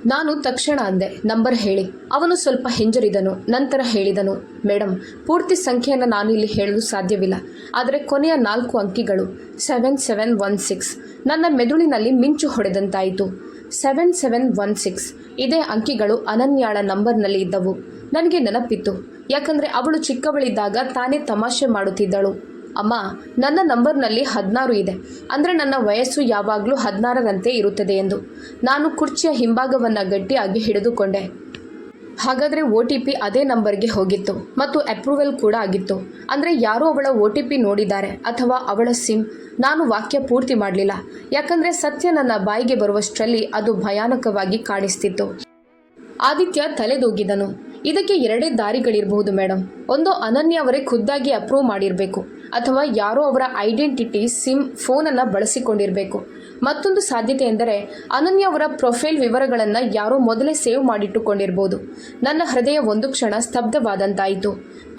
ನಾನು ತಕ್ಷಣ ಅಂದೆ, ನಂಬರ್ ಹೇಳಿ. ಅವನು ಸ್ವಲ್ಪ ಹಿಂಜರಿದನು. ನಂತರ ಹೇಳಿದನು, ಮೇಡಮ್, ಪೂರ್ತಿ ಸಂಖ್ಯೆಯನ್ನು ನಾನು ಇಲ್ಲಿ ಹೇಳಲು ಸಾಧ್ಯವಿಲ್ಲ, ಆದರೆ ಕೊನೆಯ 4 ಅಂಕಿಗಳು 7716. ನನ್ನ ಮೆದುಳಿನಲ್ಲಿ ಮಿಂಚು ಹೊಡೆದಂತಾಯಿತು. 7716 ಇದೇ ಅಂಕಿಗಳು ಅನನ್ಯಾಳ ನಂಬರ್ನಲ್ಲಿ ಇದ್ದವು. ನನಗೆ ನೆನಪಿತ್ತು, ಯಾಕಂದರೆ ಅವಳು ಚಿಕ್ಕವಳಿದ್ದಾಗ ತಾನೇ ತಮಾಷೆ ಮಾಡುತ್ತಿದ್ದಳು. ಅಮ್ಮ, ನನ್ನ ನಂಬರ್ನಲ್ಲಿ 16 ಇದೆ, ಅಂದರೆ ನನ್ನ ವಯಸ್ಸು ಯಾವಾಗಲೂ 16ರಂತೆ ಇರುತ್ತದೆ ಎಂದು. ನಾನು ಕುರ್ಚಿಯ ಹಿಂಭಾಗವನ್ನು ಗಟ್ಟಿಯಾಗಿ ಹಿಡಿದುಕೊಂಡೆ. ಹಾಗಾದರೆ OTP ಅದೇ ನಂಬರ್ಗೆ ಹೋಗಿತ್ತು ಮತ್ತು ಅಪ್ರೂವಲ್ ಕೂಡ ಆಗಿತ್ತು. ಅಂದರೆ ಯಾರೋ ಅವಳ OTP ನೋಡಿದ್ದಾರೆ ಅಥವಾ ಅವಳ ಸಿಮ್. ನಾನು ವಾಕ್ಯ ಪೂರ್ತಿ ಮಾಡಲಿಲ್ಲ, ಯಾಕಂದರೆ ಸತ್ಯ ನನ್ನ ಬಾಯಿಗೆ ಬರುವಷ್ಟರಲ್ಲಿ ಅದು ಭಯಾನಕವಾಗಿ ಕಾಣಿಸ್ತಿತ್ತು. ಆದಿತ್ಯ ತಲೆದೂಗಿದನು. ಇದಕ್ಕೆ 2 ದಾರಿಗಳಿರಬಹುದು ಮೇಡಮ್. ಒಂದು, ಅನನ್ಯ ಅವರೇ ಖುದ್ದಾಗಿ ಅಪ್ರೂವ್ ಮಾಡಿರಬೇಕು, ಅಥವಾ ಯಾರೋ ಅವರ ಐಡೆಂಟಿಟಿ, ಸಿಮ್, ಫೋನನ್ನು ಬಳಸಿಕೊಂಡಿರಬೇಕು. ಮತ್ತೊಂದು ಸಾಧ್ಯತೆ ಎಂದರೆ ಅನನ್ಯ ಅವರ ಪ್ರೊಫೈಲ್ ವಿವರಗಳನ್ನು ಯಾರೋ ಮೊದಲೇ ಸೇವ್ ಮಾಡಿಟ್ಟುಕೊಂಡಿರ್ಬೋದು. ನನ್ನ ಹೃದಯ ಒಂದು ಕ್ಷಣ ಸ್ತಬ್ಧವಾದಂತಾಯಿತು.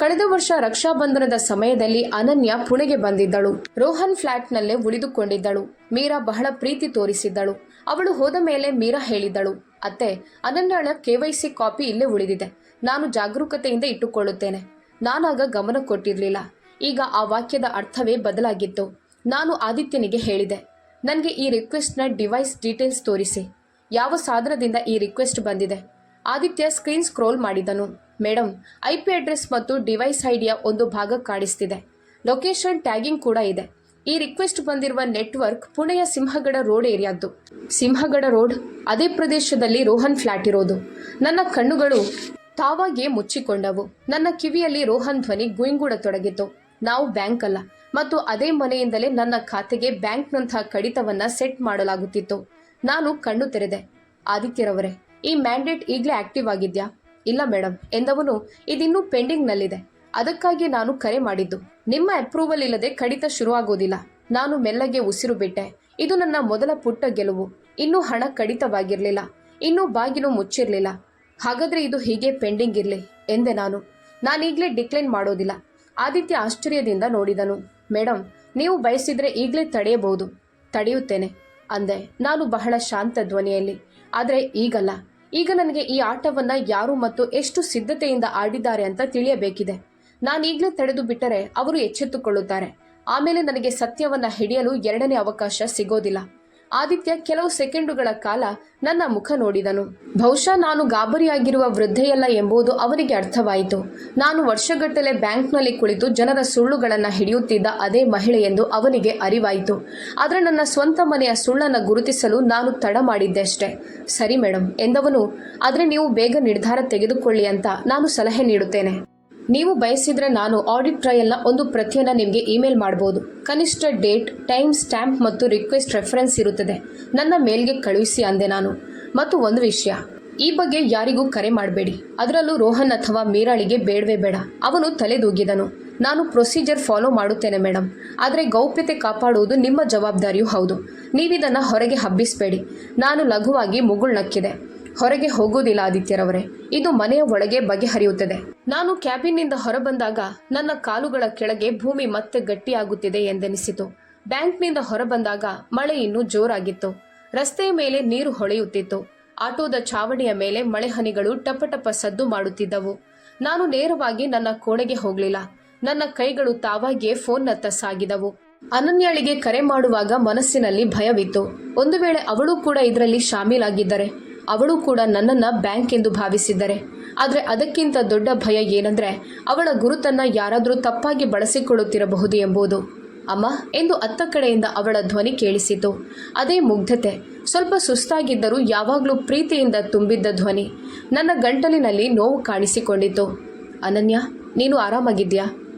ಕಳೆದ ವರ್ಷ ರಕ್ಷಾಬಂಧನದ ಸಮಯದಲ್ಲಿ ಅನನ್ಯ ಪುಣೆಗೆ ಬಂದಿದ್ದಳು. ರೋಹನ್ ಫ್ಲ್ಯಾಟ್ನಲ್ಲೇ ಉಳಿದುಕೊಂಡಿದ್ದಳು. ಮೀರಾ ಬಹಳ ಪ್ರೀತಿ ತೋರಿಸಿದ್ದಳು. ಅವಳು ಹೋದ ಮೇಲೆ ಮೀರಾ ಹೇಳಿದ್ದಳು, ಅತ್ತೆ, ಅನನ್ಯಳ KYC ಕಾಪಿ ಇಲ್ಲೇ ಉಳಿದಿದೆ, ನಾನು ಜಾಗರೂಕತೆಯಿಂದ ಇಟ್ಟುಕೊಳ್ಳುತ್ತೇನೆ. ನಾನಾಗ ಗಮನ ಕೊಟ್ಟಿರಲಿಲ್ಲ. ಈಗ ಆ ವಾಕ್ಯದ ಅರ್ಥವೇ ಬದಲಾಗಿತ್ತು. ನಾನು ಆದಿತ್ಯನಿಗೆ ಹೇಳಿದೆ, ನನಗೆ ಈ ರಿಕ್ವೆಸ್ಟ್ನ ಡಿವೈಸ್ ಡೀಟೇಲ್ಸ್ ತೋರಿಸಿ. ಯಾವ ಸಾಧನದಿಂದ ಈ ರಿಕ್ವೆಸ್ಟ್ ಬಂದಿದೆ? ಆದಿತ್ಯ ಸ್ಕ್ರೀನ್ ಸ್ಕ್ರೋಲ್ ಮಾಡಿದನು. ಮೇಡಮ್, IP ಅಡ್ರೆಸ್ ಮತ್ತು ಡಿವೈಸ್ ಐಡಿಯ ಒಂದು ಭಾಗ ಕಾಣಿಸ್ತಿದೆ. ಲೊಕೇಶನ್ ಟ್ಯಾಗಿಂಗ್ ಕೂಡ ಇದೆ. ಈ ರಿಕ್ವೆಸ್ಟ್ ಬಂದಿರುವ ನೆಟ್ವರ್ಕ್ ಪುಣೆಯ ಸಿಂಹಗಡ ರೋಡ್ ಏರಿಯಾದ್ದು. ಸಿಂಹಗಡ ರೋಡ್? ಅದೇ ಪ್ರದೇಶದಲ್ಲಿ ರೋಹನ್ ಫ್ಲ್ಯಾಟ್ ಇರೋದು. ನನ್ನ ಕಣ್ಣುಗಳು ತಾವಾಗಿಯೇ ಮುಚ್ಚಿಕೊಂಡವು. ನನ್ನ ಕಿವಿಯಲ್ಲಿ ರೋಹನ್ ಧ್ವನಿ ಗುಯಿಂಗೂಡತೊಡಗಿತು. ನಾವು ಬ್ಯಾಂಕ್ ಅಲ್ಲ, ಮತ್ತು ಅದೇ ಮನೆಯಿಂದಲೇ ನನ್ನ ಖಾತೆಗೆ ಬ್ಯಾಂಕ್ನಂತಹ ಕಡಿತವನ್ನ ಸೆಟ್ ಮಾಡಲಾಗುತ್ತಿತ್ತು. ನಾನು ಕಣ್ಣು ತೆರೆದೆ. ಆದಿತ್ಯರವರೇ, ಈ ಮ್ಯಾಂಡೇಟ್ ಈಗಲೇ ಆಕ್ಟಿವ್ ಆಗಿದ್ಯಾ? ಇಲ್ಲ ಮೇಡಮ್ ಎಂದವನು, ಇದಿನ್ನೂ ಪೆಂಡಿಂಗ್ನಲ್ಲಿದೆ. ಅದಕ್ಕಾಗಿ ನಾನು ಕರೆ ಮಾಡಿದ್ದು. ನಿಮ್ಮ ಅಪ್ರೂವಲ್ ಇಲ್ಲದೆ ಕಡಿತ ಶುರುವಾಗೋದಿಲ್ಲ. ನಾನು ಮೆಲ್ಲಗೆ ಉಸಿರು ಬಿಟ್ಟೆ. ಇದು ನನ್ನ ಮೊದಲ ಪುಟ್ಟ ಗೆಲುವು. ಇನ್ನೂ ಹಣ ಕಡಿತವಾಗಿರಲಿಲ್ಲ, ಇನ್ನೂ ಬಾಗಿಲು ಮುಚ್ಚಿರಲಿಲ್ಲ. ಹಾಗಾದರೆ ಇದು ಹೀಗೆ ಪೆಂಡಿಂಗ್ ಇರಲಿ ಎಂದೆ ನಾನು. ನಾನೀಗಲೇ ಡಿಕ್ಲೈನ್ ಮಾಡೋದಿಲ್ಲ. ಆದಿತ್ಯ ಆಶ್ಚರ್ಯದಿಂದ ನೋಡಿದನು. ಮೇಡಮ್, ನೀವು ಬಯಸಿದ್ರೆ ಈಗಲೇ ತಡೆಯಬಹುದು. ತಡೆಯುತ್ತೇನೆ ಅಂದೆ ನಾನು ಬಹಳ ಶಾಂತ ಧ್ವನಿಯಲ್ಲಿ. ಆದರೆ ಈಗಲ್ಲ. ಈಗ ನನಗೆ ಈ ಆಟವನ್ನು ಯಾರು ಮತ್ತು ಎಷ್ಟು ಸಿದ್ಧತೆಯಿಂದ ಆಡಿದ್ದಾರೆ ಅಂತ ತಿಳಿಯಬೇಕಿದೆ. ನಾನೀಗಲೇ ತಡೆದು ಬಿಟ್ಟರೆ ಅವರು ಎಚ್ಚೆತ್ತುಕೊಳ್ಳುತ್ತಾರೆ. ಆಮೇಲೆ ನನಗೆ ಸತ್ಯವನ್ನ ಹಿಡಿಯಲು 2ನೇ ಅವಕಾಶ ಸಿಗೋದಿಲ್ಲ. ಆದಿತ್ಯ ಕೆಲವು ಸೆಕೆಂಡುಗಳ ಕಾಲ ನನ್ನ ಮುಖ ನೋಡಿದನು. ಬಹುಶಃ ನಾನು ಗಾಬರಿಯಾಗಿರುವ ವೃದ್ಧೆಯಲ್ಲ ಎಂಬುದು ಅವನಿಗೆ ಅರ್ಥವಾಯಿತು. ನಾನು ವರ್ಷಗಟ್ಟಲೆ ಬ್ಯಾಂಕ್ನಲ್ಲಿ ಕುಳಿತು ಜನರ ಸುಳ್ಳುಗಳನ್ನು ಹಿಡಿಯುತ್ತಿದ್ದ ಅದೇ ಮಹಿಳೆ ಎಂದು ಅವನಿಗೆ ಅರಿವಾಯಿತು. ಆದರೆ ನನ್ನ ಸ್ವಂತ ಮನೆಯ ಸುಳ್ಳನ್ನು ಗುರುತಿಸಲು ನಾನು ತಡ ಮಾಡಿದ್ದೆ ಅಷ್ಟೇ. ಸರಿ ಮೇಡಮ್ ಎಂದವನು, ಆದರೆ ನೀವು ಬೇಗ ನಿರ್ಧಾರ ತೆಗೆದುಕೊಳ್ಳಿ ಅಂತ ನಾನು ಸಲಹೆ ನೀಡುತ್ತೇನೆ. ನೀವು ಬಯಸಿದ್ರೆ ನಾನು ಆಡಿಟ್ ಟ್ರಯಲ್ನ ಒಂದು ಪ್ರತಿಯನ್ನು ನಿಮಗೆ ಇಮೇಲ್ ಮಾಡಬಹುದು. ಕನಿಷ್ಠ ಡೇಟ್, ಟೈಮ್ ಸ್ಟ್ಯಾಂಪ್ ಮತ್ತು ರಿಕ್ವೆಸ್ಟ್ ರೆಫರೆನ್ಸ್ ಇರುತ್ತದೆ. ನನ್ನ ಮೇಲ್ಗೆ ಕಳುಹಿಸಿ ಅಂದೆ ನಾನು. ಮತ್ತು ಒಂದು ವಿಷಯ, ಈ ಬಗ್ಗೆ ಯಾರಿಗೂ ಕರೆ ಮಾಡಬೇಡಿ, ಅದರಲ್ಲೂ ರೋಹನ್ ಅಥವಾ ಮೀರಾಳಿಗೆ ಬೇಡವೇ ಬೇಡ. ಅವನು ತಲೆದೂಗಿದನು. ನಾನು ಪ್ರೊಸೀಜರ್ ಫಾಲೋ ಮಾಡುತ್ತೇನೆ ಮೇಡಮ್, ಆದರೆ ಗೌಪ್ಯತೆ ಕಾಪಾಡುವುದು ನಿಮ್ಮ ಜವಾಬ್ದಾರಿಯೂ ಹೌದು. ನೀವಿದನ್ನು ಹೊರಗೆ ಹಬ್ಬಿಸಬೇಡಿ. ನಾನು ಲಘುವಾಗಿ ಮುಗುಳ್ನಕ್ಕಿದೆ. ಹೊರಗೆ ಹೋಗೋದಿಲ್ಲ ಆದಿತ್ಯರವರೇ, ಇದು ಮನೆಯ ಒಳಗೆ ಬಗೆಹರಿಯುತ್ತದೆ. ನಾನು ಕ್ಯಾಬಿನ್ನಿಂದ ಹೊರಬಂದಾಗ ನನ್ನ ಕಾಲುಗಳ ಕೆಳಗೆ ಭೂಮಿ ಮತ್ತೆ ಗಟ್ಟಿಯಾಗುತ್ತಿದೆ ಎಂದೆನಿಸಿತು. ಬ್ಯಾಂಕ್ನಿಂದ ಹೊರಬಂದಾಗ ಮಳೆ ಇನ್ನೂ ಜೋರಾಗಿತ್ತು. ರಸ್ತೆಯ ಮೇಲೆ ನೀರು ಹೊಳೆಯುತ್ತಿತ್ತು. ಆಟೋದ ಚಾವಣಿಯ ಮೇಲೆ ಮಳೆ ಹನಿಗಳು ಟಪಟಪ ಸದ್ದು ಮಾಡುತ್ತಿದ್ದವು. ನಾನು ನೇರವಾಗಿ ನನ್ನ ಕೋಣೆಗೆ ಹೋಗಲಿಲ್ಲ. ನನ್ನ ಕೈಗಳು ತಾವಾಗಿಯೇ ಫೋನ್ನತ್ತ ಸಾಗಿದವು. ಅನನ್ಯಾಳಿಗೆ ಕರೆ ಮಾಡುವಾಗ ಮನಸ್ಸಿನಲ್ಲಿ ಭಯವಿತ್ತು. ಒಂದು ವೇಳೆ ಅವಳು ಕೂಡ ಇದರಲ್ಲಿ ಶಾಮೀಲಾಗಿದ್ದರೆ, ಅವಳು ಕೂಡ ನನ್ನನ್ನು ಬ್ಯಾಂಕ್ ಎಂದು ಭಾವಿಸಿದ್ದರೆ. ಆದರೆ ಅದಕ್ಕಿಂತ ದೊಡ್ಡ ಭಯ ಏನಂದ್ರೆ, ಅವಳ ಗುರುತನ್ನು ಯಾರಾದರೂ ತಪ್ಪಾಗಿ ಬಳಸಿಕೊಳ್ಳುತ್ತಿರಬಹುದು ಎಂಬುದು. ಅಮ್ಮ ಎಂದು ಅತ್ತ ಕಡೆಯಿಂದ ಅವಳ ಧ್ವನಿ ಕೇಳಿಸಿತು. ಅದೇ ಮುಗ್ಧತೆ, ಸ್ವಲ್ಪ ಸುಸ್ತಾಗಿದ್ದರೂ ಯಾವಾಗಲೂ ಪ್ರೀತಿಯಿಂದ ತುಂಬಿದ್ದ ಧ್ವನಿ. ನನ್ನ ಗಂಟಲಿನಲ್ಲಿ ನೋವು ಕಾಣಿಸಿಕೊಂಡಿತು. ಅನನ್ಯ, ನೀನು ಆರಾಮಾಗಿದ್ಯಾ?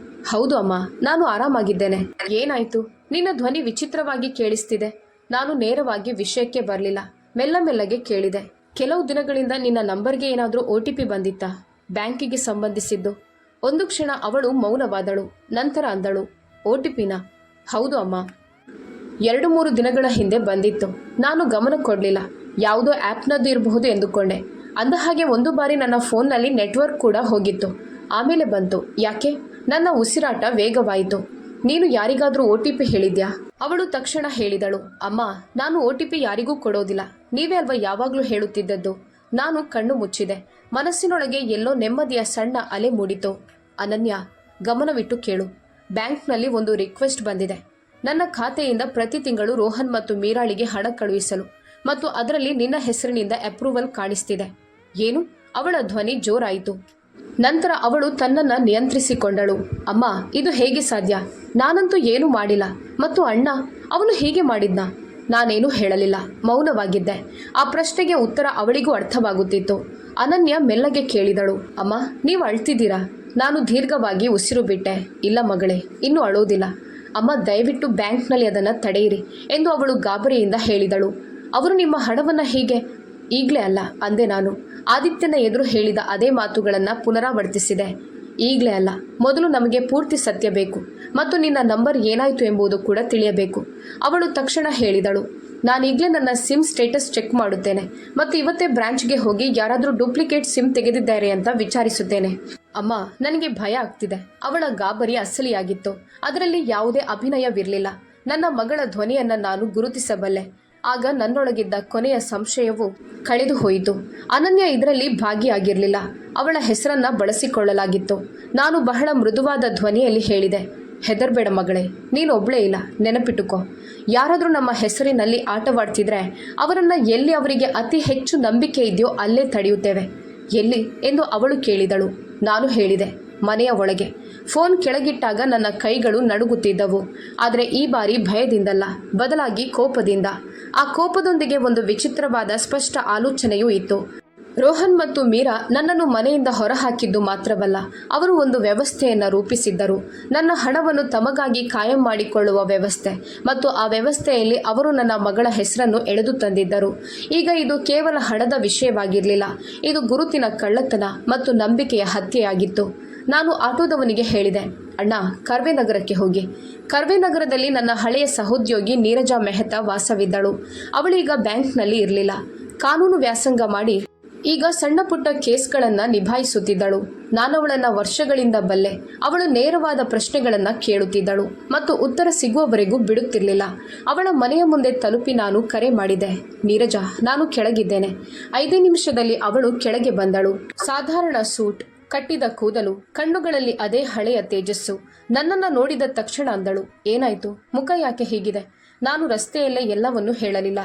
ಹೌದು ಅಮ್ಮ, ನಾನು ಆರಾಮಾಗಿದ್ದೇನೆ. ಏನಾಯ್ತು? ನಿನ್ನ ಧ್ವನಿ ವಿಚಿತ್ರವಾಗಿ ಕೇಳಿಸ್ತಿದೆ. ನಾನು ನೇರವಾಗಿ ವಿಷಯಕ್ಕೆ ಬರಲಿಲ್ಲ. ಮೆಲ್ಲಗೆ ಕೇಳಿದೆ. ಕೆಲವು ದಿನಗಳಿಂದ ನಿನ್ನ ನಂಬರ್ಗೆ ಏನಾದರೂ OTP ಬಂದಿತ್ತಾ? ಬ್ಯಾಂಕಿಗೆ ಸಂಬಂಧಿಸಿದ್ದು. ಒಂದು ಕ್ಷಣ ಅವಳು ಮೌನವಾದಳು. ನಂತರ ಅಂದಳು, OTPನಾ? ಹೌದು ಅಮ್ಮ, 2-3 ದಿನಗಳ ಹಿಂದೆ ಬಂದಿತ್ತು. ನಾನು ಗಮನ ಕೊಡಲಿಲ್ಲ. ಯಾವುದೋ ಆ್ಯಪ್ನದ್ದು ಇರಬಹುದು ಎಂದುಕೊಂಡೆ. ಅಂದ ಹಾಗೆ ಒಂದು ಬಾರಿ ನನ್ನ ಫೋನ್ನಲ್ಲಿ ನೆಟ್ವರ್ಕ್ ಕೂಡ ಹೋಗಿತ್ತು. ಆಮೇಲೆ ಬಂತು. ಯಾಕೆ? ನನ್ನ ಉಸಿರಾಟ ವೇಗವಾಯಿತು. ನೀನು ಯಾರಿಗಾದರೂ OTP ಹೇಳಿದ್ಯಾ? ಅವಳು ತಕ್ಷಣ ಹೇಳಿದಳು, ಅಮ್ಮ, ನಾನು OTP ಯಾರಿಗೂ ಕೊಡೋದಿಲ್ಲ. ನೀವೇ ಅಲ್ವಾ ಯಾವಾಗಲೂ ಹೇಳುತ್ತಿದ್ದದ್ದು. ನಾನು ಕಣ್ಣು ಮುಚ್ಚಿದೆ. ಮನಸ್ಸಿನೊಳಗೆ ಎಲ್ಲೋ ನೆಮ್ಮದಿಯ ಸಣ್ಣ ಅಲೆ ಮೂಡಿತು. ಅನನ್ಯ, ಗಮನವಿಟ್ಟು ಕೇಳು. ಬ್ಯಾಂಕ್ನಲ್ಲಿ ಒಂದು ರಿಕ್ವೆಸ್ಟ್ ಬಂದಿದೆ. ನನ್ನ ಖಾತೆಯಿಂದ ಪ್ರತಿ ತಿಂಗಳು ರೋಹನ್ ಮತ್ತು ಮೀರಾಳಿಗೆ ಹಣ ಕಳುಹಿಸಲು, ಮತ್ತು ಅದರಲ್ಲಿ ನಿನ್ನ ಹೆಸರಿನಿಂದ ಅಪ್ರೂವಲ್ ಕಾಣಿಸ್ತಿದೆ. ಏನು? ಅವಳ ಧ್ವನಿ ಜೋರಾಯಿತು. ನಂತರ ಅವಳು ತನ್ನನ್ನು ನಿಯಂತ್ರಿಸಿಕೊಂಡಳು. ಅಮ್ಮ, ಇದು ಹೇಗೆ ಸಾಧ್ಯ? ನಾನಂತೂ ಏನೂ ಮಾಡಿಲ್ಲ. ಮತ್ತು ಅಣ್ಣ, ಅವನು ಹೀಗೆ ಮಾಡಿದ್ನಾ? ನಾನೇನೂ ಹೇಳಲಿಲ್ಲ, ಮೌನವಾಗಿದ್ದೆ. ಆ ಪ್ರಶ್ನೆಗೆ ಉತ್ತರ ಅವಳಿಗೂ ಅರ್ಥವಾಗುತ್ತಿತ್ತು. ಅನನ್ಯ ಮೆಲ್ಲಗೆ ಕೇಳಿದಳು, ಅಮ್ಮ, ನೀವು ಅಳ್ತಿದ್ದೀರಾ? ನಾನು ದೀರ್ಘವಾಗಿ ಉಸಿರು ಬಿಟ್ಟೆ. ಇಲ್ಲ ಮಗಳೇ, ಇನ್ನೂ ಅಳೋದಿಲ್ಲ. ಅಮ್ಮ, ದಯವಿಟ್ಟು ಬ್ಯಾಂಕ್ನಲ್ಲಿ ಅದನ್ನು ತಡೆಯಿರಿ ಎಂದು ಅವಳು ಗಾಬರಿಯಿಂದ ಹೇಳಿದಳು. ಅವರು ನಿಮ್ಮ ಹಣವನ್ನು ಹೀಗೆ... ಈಗಲೇ ಅಲ್ಲ ಅಂದೆ ನಾನು. ಆದಿತ್ಯನ ಎದುರು ಹೇಳಿದ ಅದೇ ಮಾತುಗಳನ್ನು ಪುನರಾವರ್ತಿಸಿದೆ. ಈಗಲೇ ಅಲ್ಲ, ಮೊದಲು ನಮಗೆ ಪೂರ್ತಿ ಸತ್ಯ ಬೇಕು, ಮತ್ತು ನಿನ್ನ ನಂಬರ್ ಏನಾಯಿತು ಎಂಬುದು ಕೂಡ ತಿಳಿಯಬೇಕು. ಅವಳು ತಕ್ಷಣ ಹೇಳಿದಳು, ನಾನೀಗಲೇ ನನ್ನ ಸಿಮ್ ಸ್ಟೇಟಸ್ ಚೆಕ್ ಮಾಡುತ್ತೇನೆ, ಮತ್ತು ಇವತ್ತೇ ಬ್ರಾಂಚ್ಗೆ ಹೋಗಿ ಯಾರಾದರೂ ಡೂಪ್ಲಿಕೇಟ್ ಸಿಮ್ ತೆಗೆದಿದ್ದಾರೆ ಅಂತ ವಿಚಾರಿಸುತ್ತೇನೆ. ಅಮ್ಮ, ನನಗೆ ಭಯ ಆಗ್ತಿದೆ. ಅವಳ ಗಾಬರಿ ಅಸಲಿಯಾಗಿತ್ತು. ಅದರಲ್ಲಿ ಯಾವುದೇ ಅಭಿನಯವಿರಲಿಲ್ಲ. ನನ್ನ ಮಗಳ ಧ್ವನಿಯನ್ನು ನಾನು ಗುರುತಿಸಬಲ್ಲೆ. ಆಗ ನನ್ನೊಳಗಿದ್ದ ಕೊನೆಯ ಸಂಶಯವು ಕಳೆದು ಹೋಯಿತು. ಅನನ್ಯ ಇದರಲ್ಲಿ ಭಾಗಿಯಾಗಿರಲಿಲ್ಲ. ಅವಳ ಹೆಸರನ್ನ ಬಳಸಿಕೊಳ್ಳಲಾಗಿತ್ತು. ನಾನು ಬಹಳ ಮೃದುವಾದ ಧ್ವನಿಯಲ್ಲಿ ಹೇಳಿದೆ, ಹೆದರ್ಬೇಡ ಮಗಳೇ, ನೀನು ಒಬ್ಳೇ ಇಲ್ಲ, ನೆನಪಿಟ್ಟುಕೋ. ಯಾರಾದರೂ ನಮ್ಮ ಹೆಸರಿನಲ್ಲಿ ಆಟವಾಡ್ತಿದ್ರೆ ಅವರನ್ನು ಎಲ್ಲಿ ಅವರಿಗೆ ಅತಿ ಹೆಚ್ಚು ನಂಬಿಕೆ ಇದೆಯೋ ಅಲ್ಲೇ ತಡೆಯುತ್ತೇವೆ. ಎಲ್ಲಿ ಎಂದು ಅವಳು ಕೇಳಿದಳು. ನಾನು ಹೇಳಿದೆ, ಮನೆಯ ಒಳಗೆ. ಫೋನ್ ಕೆಳಗಿಟ್ಟಾಗ ನನ್ನ ಕೈಗಳು ನಡುಗುತ್ತಿದ್ದವು. ಆದರೆ ಈ ಬಾರಿ ಭಯದಿಂದಲ್ಲ, ಬದಲಾಗಿ ಕೋಪದಿಂದ. ಆ ಕೋಪದೊಂದಿಗೆ ಒಂದು ವಿಚಿತ್ರವಾದ ಸ್ಪಷ್ಟ ಆಲೋಚನೆಯೂ ಇತ್ತು. ರೋಹನ್ ಮತ್ತು ಮೀರಾ ನನ್ನನ್ನು ಮನೆಯಿಂದ ಹೊರಹಾಕಿದ್ದು ಮಾತ್ರವಲ್ಲ, ಅವರು ಒಂದು ವ್ಯವಸ್ಥೆಯನ್ನು ರೂಪಿಸಿದ್ದರು. ನನ್ನ ಹಣವನ್ನು ತಮಗಾಗಿ ಕಾಯಂ ಮಾಡಿಕೊಳ್ಳುವ ವ್ಯವಸ್ಥೆ, ಮತ್ತು ಆ ವ್ಯವಸ್ಥೆಯಲ್ಲಿ ಅವರು ನನ್ನ ಮಗಳ ಹೆಸರನ್ನು ಎಳೆದು ತಂದಿದ್ದರು. ಈಗ ಇದು ಕೇವಲ ಹಣದ ವಿಷಯವಾಗಿರಲಿಲ್ಲ, ಇದು ಗುರುತಿನ ಕಳ್ಳತನ ಮತ್ತು ನಂಬಿಕೆಯ ಹತ್ಯೆಯಾಗಿತ್ತು. ನಾನು ಆಟೋದವನಿಗೆ ಹೇಳಿದೆ, ಅಣ್ಣ, ಕರ್ವೆ ನಗರಕ್ಕೆ ಹೋಗಿ. ಕರ್ವೆ ನಗರದಲ್ಲಿ ನನ್ನ ಹಳೆಯ ಸಹೋದ್ಯೋಗಿ ನೀರಜಾ ಮೆಹ್ತಾ ವಾಸವಿದ್ದಳು. ಅವಳೀಗ ಬ್ಯಾಂಕ್ನಲ್ಲಿ ಇರಲಿಲ್ಲ. ಕಾನೂನು ವ್ಯಾಸಂಗ ಮಾಡಿ ಈಗ ಸಣ್ಣ ಪುಟ್ಟ ಕೇಸ್ಗಳನ್ನು ನಿಭಾಯಿಸುತ್ತಿದ್ದಳು. ನಾನವಳನ್ನು ವರ್ಷಗಳಿಂದ ಬಲ್ಲೆ. ಅವಳು ನೇರವಾದ ಪ್ರಶ್ನೆಗಳನ್ನು ಕೇಳುತ್ತಿದ್ದಳು ಮತ್ತು ಉತ್ತರ ಸಿಗುವವರೆಗೂ ಬಿಡುತ್ತಿರಲಿಲ್ಲ. ಅವಳ ಮನೆಯ ಮುಂದೆ ತಲುಪಿ ನಾನು ಕರೆ ಮಾಡಿದೆ, ನೀರಜಾ, ನಾನು ಕೆಳಗಿದ್ದೇನೆ. 5 ನಿಮಿಷದಲ್ಲಿ ಅವಳು ಕೆಳಗೆ ಬಂದಳು. ಸಾಧಾರಣ ಸೂಟ್, ಕಟ್ಟಿದ ಕೂದಲು, ಕಣ್ಣುಗಳಲ್ಲಿ ಅದೇ ಹಳೆಯ ತೇಜಸ್ಸು. ನನ್ನನ್ನು ನೋಡಿದ ತಕ್ಷಣ ಅಂದಳು, ಏನಾಯ್ತು? ಮುಖ ಯಾಕೆ ಹೀಗಿದೆ? ನಾನು ರಸ್ತೆಯಲ್ಲೇ ಎಲ್ಲವನ್ನೂ ಹೇಳಲಿಲ್ಲ.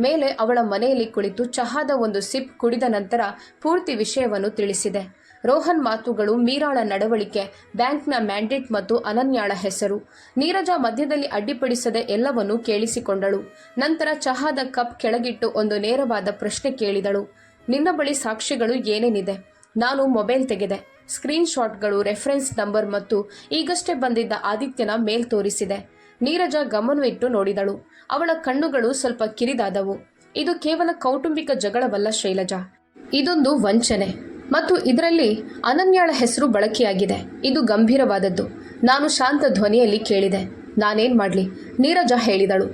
ಮೇಲೆ ಅವಳ ಮನೆಯಲ್ಲಿ ಕುಳಿತು ಚಹಾದ ಒಂದು ಸಿಪ್ ಕುಡಿದ ನಂತರ ಪೂರ್ತಿ ವಿಷಯವನ್ನು ತಿಳಿಸಿದೆ. ರೋಹನ್ ಮಾತುಗಳು, ಮೀರಾಳ ನಡವಳಿಕೆ, ಬ್ಯಾಂಕ್ನ ಮ್ಯಾಂಡೇಟ್ ಮತ್ತು ಅನನ್ಯಾಳ ಹೆಸರು. ನೀರಜಾ ಮಧ್ಯದಲ್ಲಿ ಅಡ್ಡಿಪಡಿಸದೆ ಎಲ್ಲವನ್ನೂ ಕೇಳಿಸಿಕೊಂಡಳು. ನಂತರ ಚಹಾದ ಕಪ್ ಕೆಳಗಿಟ್ಟು ಒಂದು ನೇರವಾದ ಪ್ರಶ್ನೆ ಕೇಳಿದಳು, ನಿನ್ನ ಬಳಿ ಸಾಕ್ಷಿಗಳು ಏನೇನಿದೆ? ನಾನು ಮೊಬೈಲ್ ತೆಗೆದೆ. ಸ್ಕ್ರೀನ್ ಶಾಟ್ಗಳು, ರೆಫರೆನ್ಸ್ ನಂಬರ್ ಮತ್ತು ಈಗಷ್ಟೇ ಬಂದಿದ್ದ ಆದಿತ್ಯನ ಮೇಲ್ ತೋರಿಸಿದೆ. ನೀರಜಾ ಗಮನವಿಟ್ಟು ನೋಡಿದಳು. ಅವಳ ಕಣ್ಣುಗಳು ಸ್ವಲ್ಪ ಕಿರಿದಾದವು. ಇದು ಕೇವಲ ಕೌಟುಂಬಿಕ ಜಗಳವಲ್ಲ ಶೈಲಜಾ, ಇದೊಂದು ವಂಚನೆ, ಮತ್ತು ಇದರಲ್ಲಿ ಅನನ್ಯಾಳ ಹೆಸರು ಬಳಕೆಯಾಗಿದೆ. ಇದು ಗಂಭೀರವಾದದ್ದು. ನಾನು ಶಾಂತ ಧ್ವನಿಯಲ್ಲಿ ಕೇಳಿದೆ, ನಾನೇನ್ ಮಾಡಲಿ? ನೀರಜಾ ಹೇಳಿದಳು,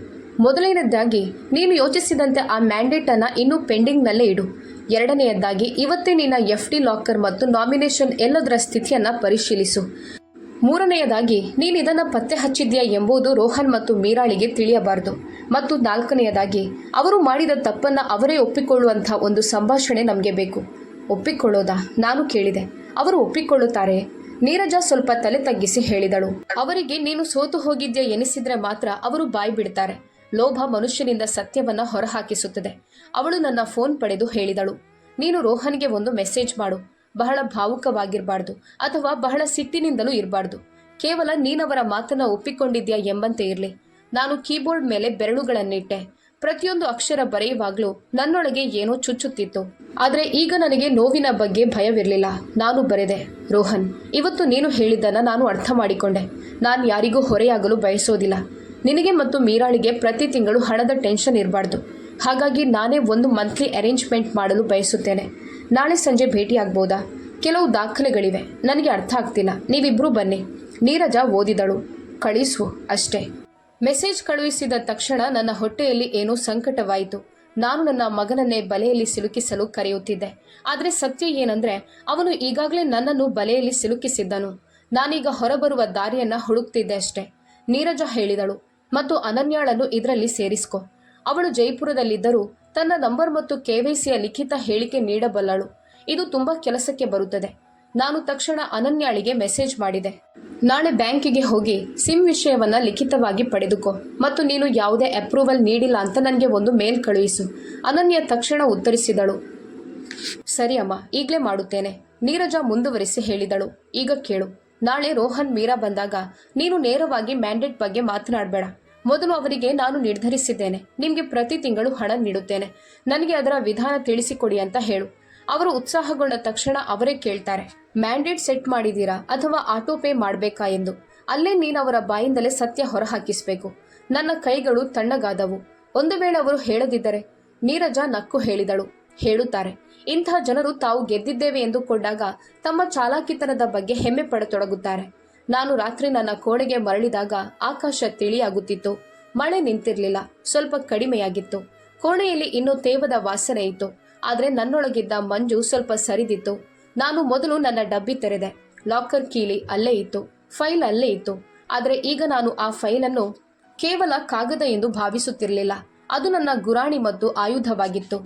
ಮೊದಲನೇದಾಗಿ ನೀನು ಯೋಚಿಸಿದಂತೆ ಆ ಮ್ಯಾಂಡೇಟನ್ನು ಇನ್ನೂ ಪೆಂಡಿಂಗ್ನಲ್ಲೇ ಇಡು. ಎರಡನೆಯದಾಗಿ ಇವತ್ತೇ ನಿನ್ನ FD ಲಾಕರ್ ಮತ್ತು ನಾಮಿನೇಷನ್ ಎಲ್ಲದರ ಸ್ಥಿತಿಯನ್ನು ಪರಿಶೀಲಿಸು. ಮೂರನೆಯದಾಗಿ ನೀನು ಇದನ್ನು ಪತ್ತೆ ಹಚ್ಚಿದ್ಯಾ ಎಂಬುದು ರೋಹನ್ ಮತ್ತು ಮೀರಾಳಿಗೆ ತಿಳಿಯಬಾರದು. ಮತ್ತು ನಾಲ್ಕನೆಯದಾಗಿ ಅವರು ಮಾಡಿದ ತಪ್ಪನ್ನು ಅವರೇ ಒಪ್ಪಿಕೊಳ್ಳುವಂಥ ಒಂದು ಸಂಭಾಷಣೆ ನಮಗೆ ಬೇಕು. ಒಪ್ಪಿಕೊಳ್ಳೋದಾ? ನಾನು ಕೇಳಿದೆ. ಅವರು ಒಪ್ಪಿಕೊಳ್ಳುತ್ತಾರೆ? ನೀರಜಾ ಸ್ವಲ್ಪ ತಲೆ ತಗ್ಗಿಸಿ ಹೇಳಿದಳು, ಅವರಿಗೆ ನೀನು ಸೋತು ಹೋಗಿದ್ಯಾ ಎನಿಸಿದ್ರೆ ಮಾತ್ರ ಅವರು ಬಾಯಿ ಬಿಡ್ತಾರೆ. ಲೋಭ ಮನುಷ್ಯನಿಂದ ಸತ್ಯವನ್ನ ಹೊರಹಾಕಿಸುತ್ತದೆ. ಅವಳು ನನ್ನ ಫೋನ್ ಪಡೆದು ಹೇಳಿದಳು, ನೀನು ರೋಹನ್ಗೆ ಒಂದು ಮೆಸೇಜ್ ಮಾಡು. ಬಹಳ ಭಾವುಕವಾಗಿರಬಾರ್ದು ಅಥವಾ ಬಹಳ ಸಿಟ್ಟಿನಿಂದಲೂ ಇರಬಾರ್ದು. ಕೇವಲ ನೀನವರ ಮಾತನ್ನ ಒಪ್ಪಿಕೊಂಡಿದ್ಯಾ ಎಂಬಂತೆ ಇರಲಿ. ನಾನು ಕೀಬೋರ್ಡ್ ಮೇಲೆ ಬೆರಳುಗಳನ್ನಿಟ್ಟೆ. ಪ್ರತಿಯೊಂದು ಅಕ್ಷರ ಬರೆಯುವಾಗಲೂ ನನ್ನೊಳಗೆ ಏನೋ ಚುಚ್ಚುತ್ತಿತ್ತು. ಆದರೆ ಈಗ ನನಗೆ ನೋವಿನ ಬಗ್ಗೆ ಭಯವಿರಲಿಲ್ಲ. ನಾನು ಬರೆದೆ, ರೋಹನ್, ಇವತ್ತು ನೀನು ಹೇಳಿದ್ದನ್ನು ನಾನು ಅರ್ಥ ಮಾಡಿಕೊಂಡೆ. ನಾನು ಯಾರಿಗೂ ಹೊರೆಯಾಗಲು ಬಯಸೋದಿಲ್ಲ. ನಿನಗೆ ಮತ್ತು ಮೀರಾಳಿಗೆ ಪ್ರತಿ ತಿಂಗಳು ಹಣದ ಟೆನ್ಷನ್ ಇರಬಾರ್ದು. ಹಾಗಾಗಿ ನಾನೇ ಒಂದು ಮಂತ್ಲಿ ಅರೇಂಜ್ಮೆಂಟ್ ಮಾಡಲು ಬಯಸುತ್ತೇನೆ. ನಾಳೆ ಸಂಜೆ ಭೇಟಿಯಾಗ್ಬೋದಾ? ಕೆಲವು ದಾಖಲೆಗಳಿವೆ, ನನಗೆ ಅರ್ಥ ಆಗ್ತಿಲ್ಲ. ನೀವಿಬ್ಬರೂ ಬನ್ನಿ. ನೀರಜಾ ಓದಿದಳು, ಕಳಿಸು ಅಷ್ಟೇ. ಮೆಸೇಜ್ ಕಳುಹಿಸಿದ ತಕ್ಷಣ ನನ್ನ ಹೊಟ್ಟೆಯಲ್ಲಿ ಏನೋ ಸಂಕಟವಾಯಿತು. ನಾನು ನನ್ನ ಮಗನನ್ನೇ ಬಲೆಯಲ್ಲಿ ಸಿಲುಕಿಸಲು ಕರೆಯುತ್ತಿದ್ದೆ. ಆದರೆ ಸತ್ಯ ಏನಂದ್ರೆ, ಅವನು ಈಗಾಗಲೇ ನನ್ನನ್ನು ಬಲೆಯಲ್ಲಿ ಸಿಲುಕಿಸಿದ್ದನು. ನಾನೀಗ ಹೊರಬರುವ ದಾರಿಯನ್ನ ಹುಡುಕ್ತಿದ್ದೆ ಅಷ್ಟೇ. ನೀರಜಾ ಹೇಳಿದಳು, ಮತ್ತು ಅನನ್ಯಾಳನ್ನು ಇದರಲ್ಲಿ ಸೇರಿಸ್ಕೊ. ಅವಳು ಜೈಪುರದಲ್ಲಿದ್ದರೂ ತನ್ನ ನಂಬರ್ ಮತ್ತು KYCಯ ಲಿಖಿತ ಹೇಳಿಕೆ ನೀಡಬಲ್ಲಳು. ಇದು ತುಂಬಾ ಕೆಲಸಕ್ಕೆ ಬರುತ್ತದೆ. ನಾನು ತಕ್ಷಣ ಅನನ್ಯಾಳಿಗೆ ಮೆಸೇಜ್ ಮಾಡಿದೆ. ನಾಳೆ ಬ್ಯಾಂಕಿಗೆ ಹೋಗಿ ಸಿಮ್ ವಿಷಯವನ್ನ ಲಿಖಿತವಾಗಿ ಪಡೆದುಕೋ ಮತ್ತು ನೀನು ಯಾವುದೇ ಅಪ್ರೂವಲ್ ನೀಡಿಲ್ಲ ಅಂತ ನನಗೆ ಒಂದು ಮೇಲ್ ಕಳುಹಿಸು. ಅನನ್ಯ ತಕ್ಷಣ ಉತ್ತರಿಸಿದಳು. ಸರಿ ಅಮ್ಮ, ಈಗಲೇ ಮಾಡುತ್ತೇನೆ. ನೀರಜಾ ಮುಂದುವರಿಸಿ ಹೇಳಿದಳು. ಈಗ ಕೇಳು, ನಾಳೆ ರೋಹನ್ ಮೀರಾ ಬಂದಾಗ ನೀನು ನೇರವಾಗಿ ಮ್ಯಾಂಡೇಟ್ ಬಗ್ಗೆ ಮಾತನಾಡಬೇಡ. ಮೊದಲು ಅವರಿಗೆ ನಾನು ನಿರ್ಧರಿಸಿದ್ದೇನೆ, ನಿಮಗೆ ಪ್ರತಿ ತಿಂಗಳು ಹಣ ನೀಡುತ್ತೇನೆ, ನನಗೆ ಅದರ ವಿಧಾನ ತಿಳಿಸಿಕೊಡಿ ಅಂತ ಹೇಳು. ಅವರು ಉತ್ಸಾಹಗೊಂಡ ತಕ್ಷಣ ಅವರೇ ಕೇಳ್ತಾರೆ, ಮ್ಯಾಂಡೇಟ್ ಸೆಟ್ ಮಾಡಿದೀರಾ ಅಥವಾ ಆಟೋ ಪೇ ಮಾಡಬೇಕಾ ಎಂದು. ಅಲ್ಲೇ ನೀನು ಅವರ ಬಾಯಿಂದಲೇ ಸತ್ಯ ಹೊರಹಾಕಿಸಬೇಕು. ನನ್ನ ಕೈಗಳು ತಣ್ಣಗಾದವು. ಒಂದು ವೇಳೆ ಅವರು ಹೇಳದಿದ್ದರೆ? ನೀರಜಾ ನಕ್ಕು ಹೇಳಿದಳು. ಹೇಳುತ್ತಾರೆ. ಇಂತಹ ಜನರು ತಾವು ಗೆದ್ದಿದ್ದೇವೆ ಎಂದುಕೊಂಡಾಗ ತಮ್ಮ ಚಾಲಾಕಿತನದ ಬಗ್ಗೆ ಹೆಮ್ಮೆ ಪಡತೊಡಗುತ್ತಾರೆ. ನಾನು ರಾತ್ರಿ ನನ್ನ ಕೋಣೆಗೆ ಮರಳಿದಾಗ ಆಕಾಶ ತಿಳಿಯಾಗುತ್ತಿತ್ತು. ಮಳೆ ನಿಂತಿರಲಿಲ್ಲ, ಸ್ವಲ್ಪ ಕಡಿಮೆಯಾಗಿತ್ತು. ಕೋಣೆಯಲ್ಲಿ ಇನ್ನೂ ತೇವದ ವಾಸನೆ ಇತ್ತು. ಆದರೆ ನನ್ನೊಳಗಿದ್ದ ಮಂಜು ಸ್ವಲ್ಪ ಸರಿದಿತ್ತು. ನಾನು ಮೊದಲು ನನ್ನ ಡಬ್ಬಿ ತೆರೆದೆ. ಲಾಕರ್ ಕೀಲಿ ಅಲ್ಲೇ ಇತ್ತು, ಫೈಲ್ ಅಲ್ಲೇ ಇತ್ತು. ಆದರೆ ಈಗ ನಾನು ಆ ಫೈಲನ್ನು ಕೇವಲ ಕಾಗದ ಎಂದು ಭಾವಿಸುತ್ತಿರಲಿಲ್ಲ. ಅದು ನನ್ನ ಗುರಾಣಿ ಮತ್ತು ಆಯುಧವಾಗಿತ್ತು.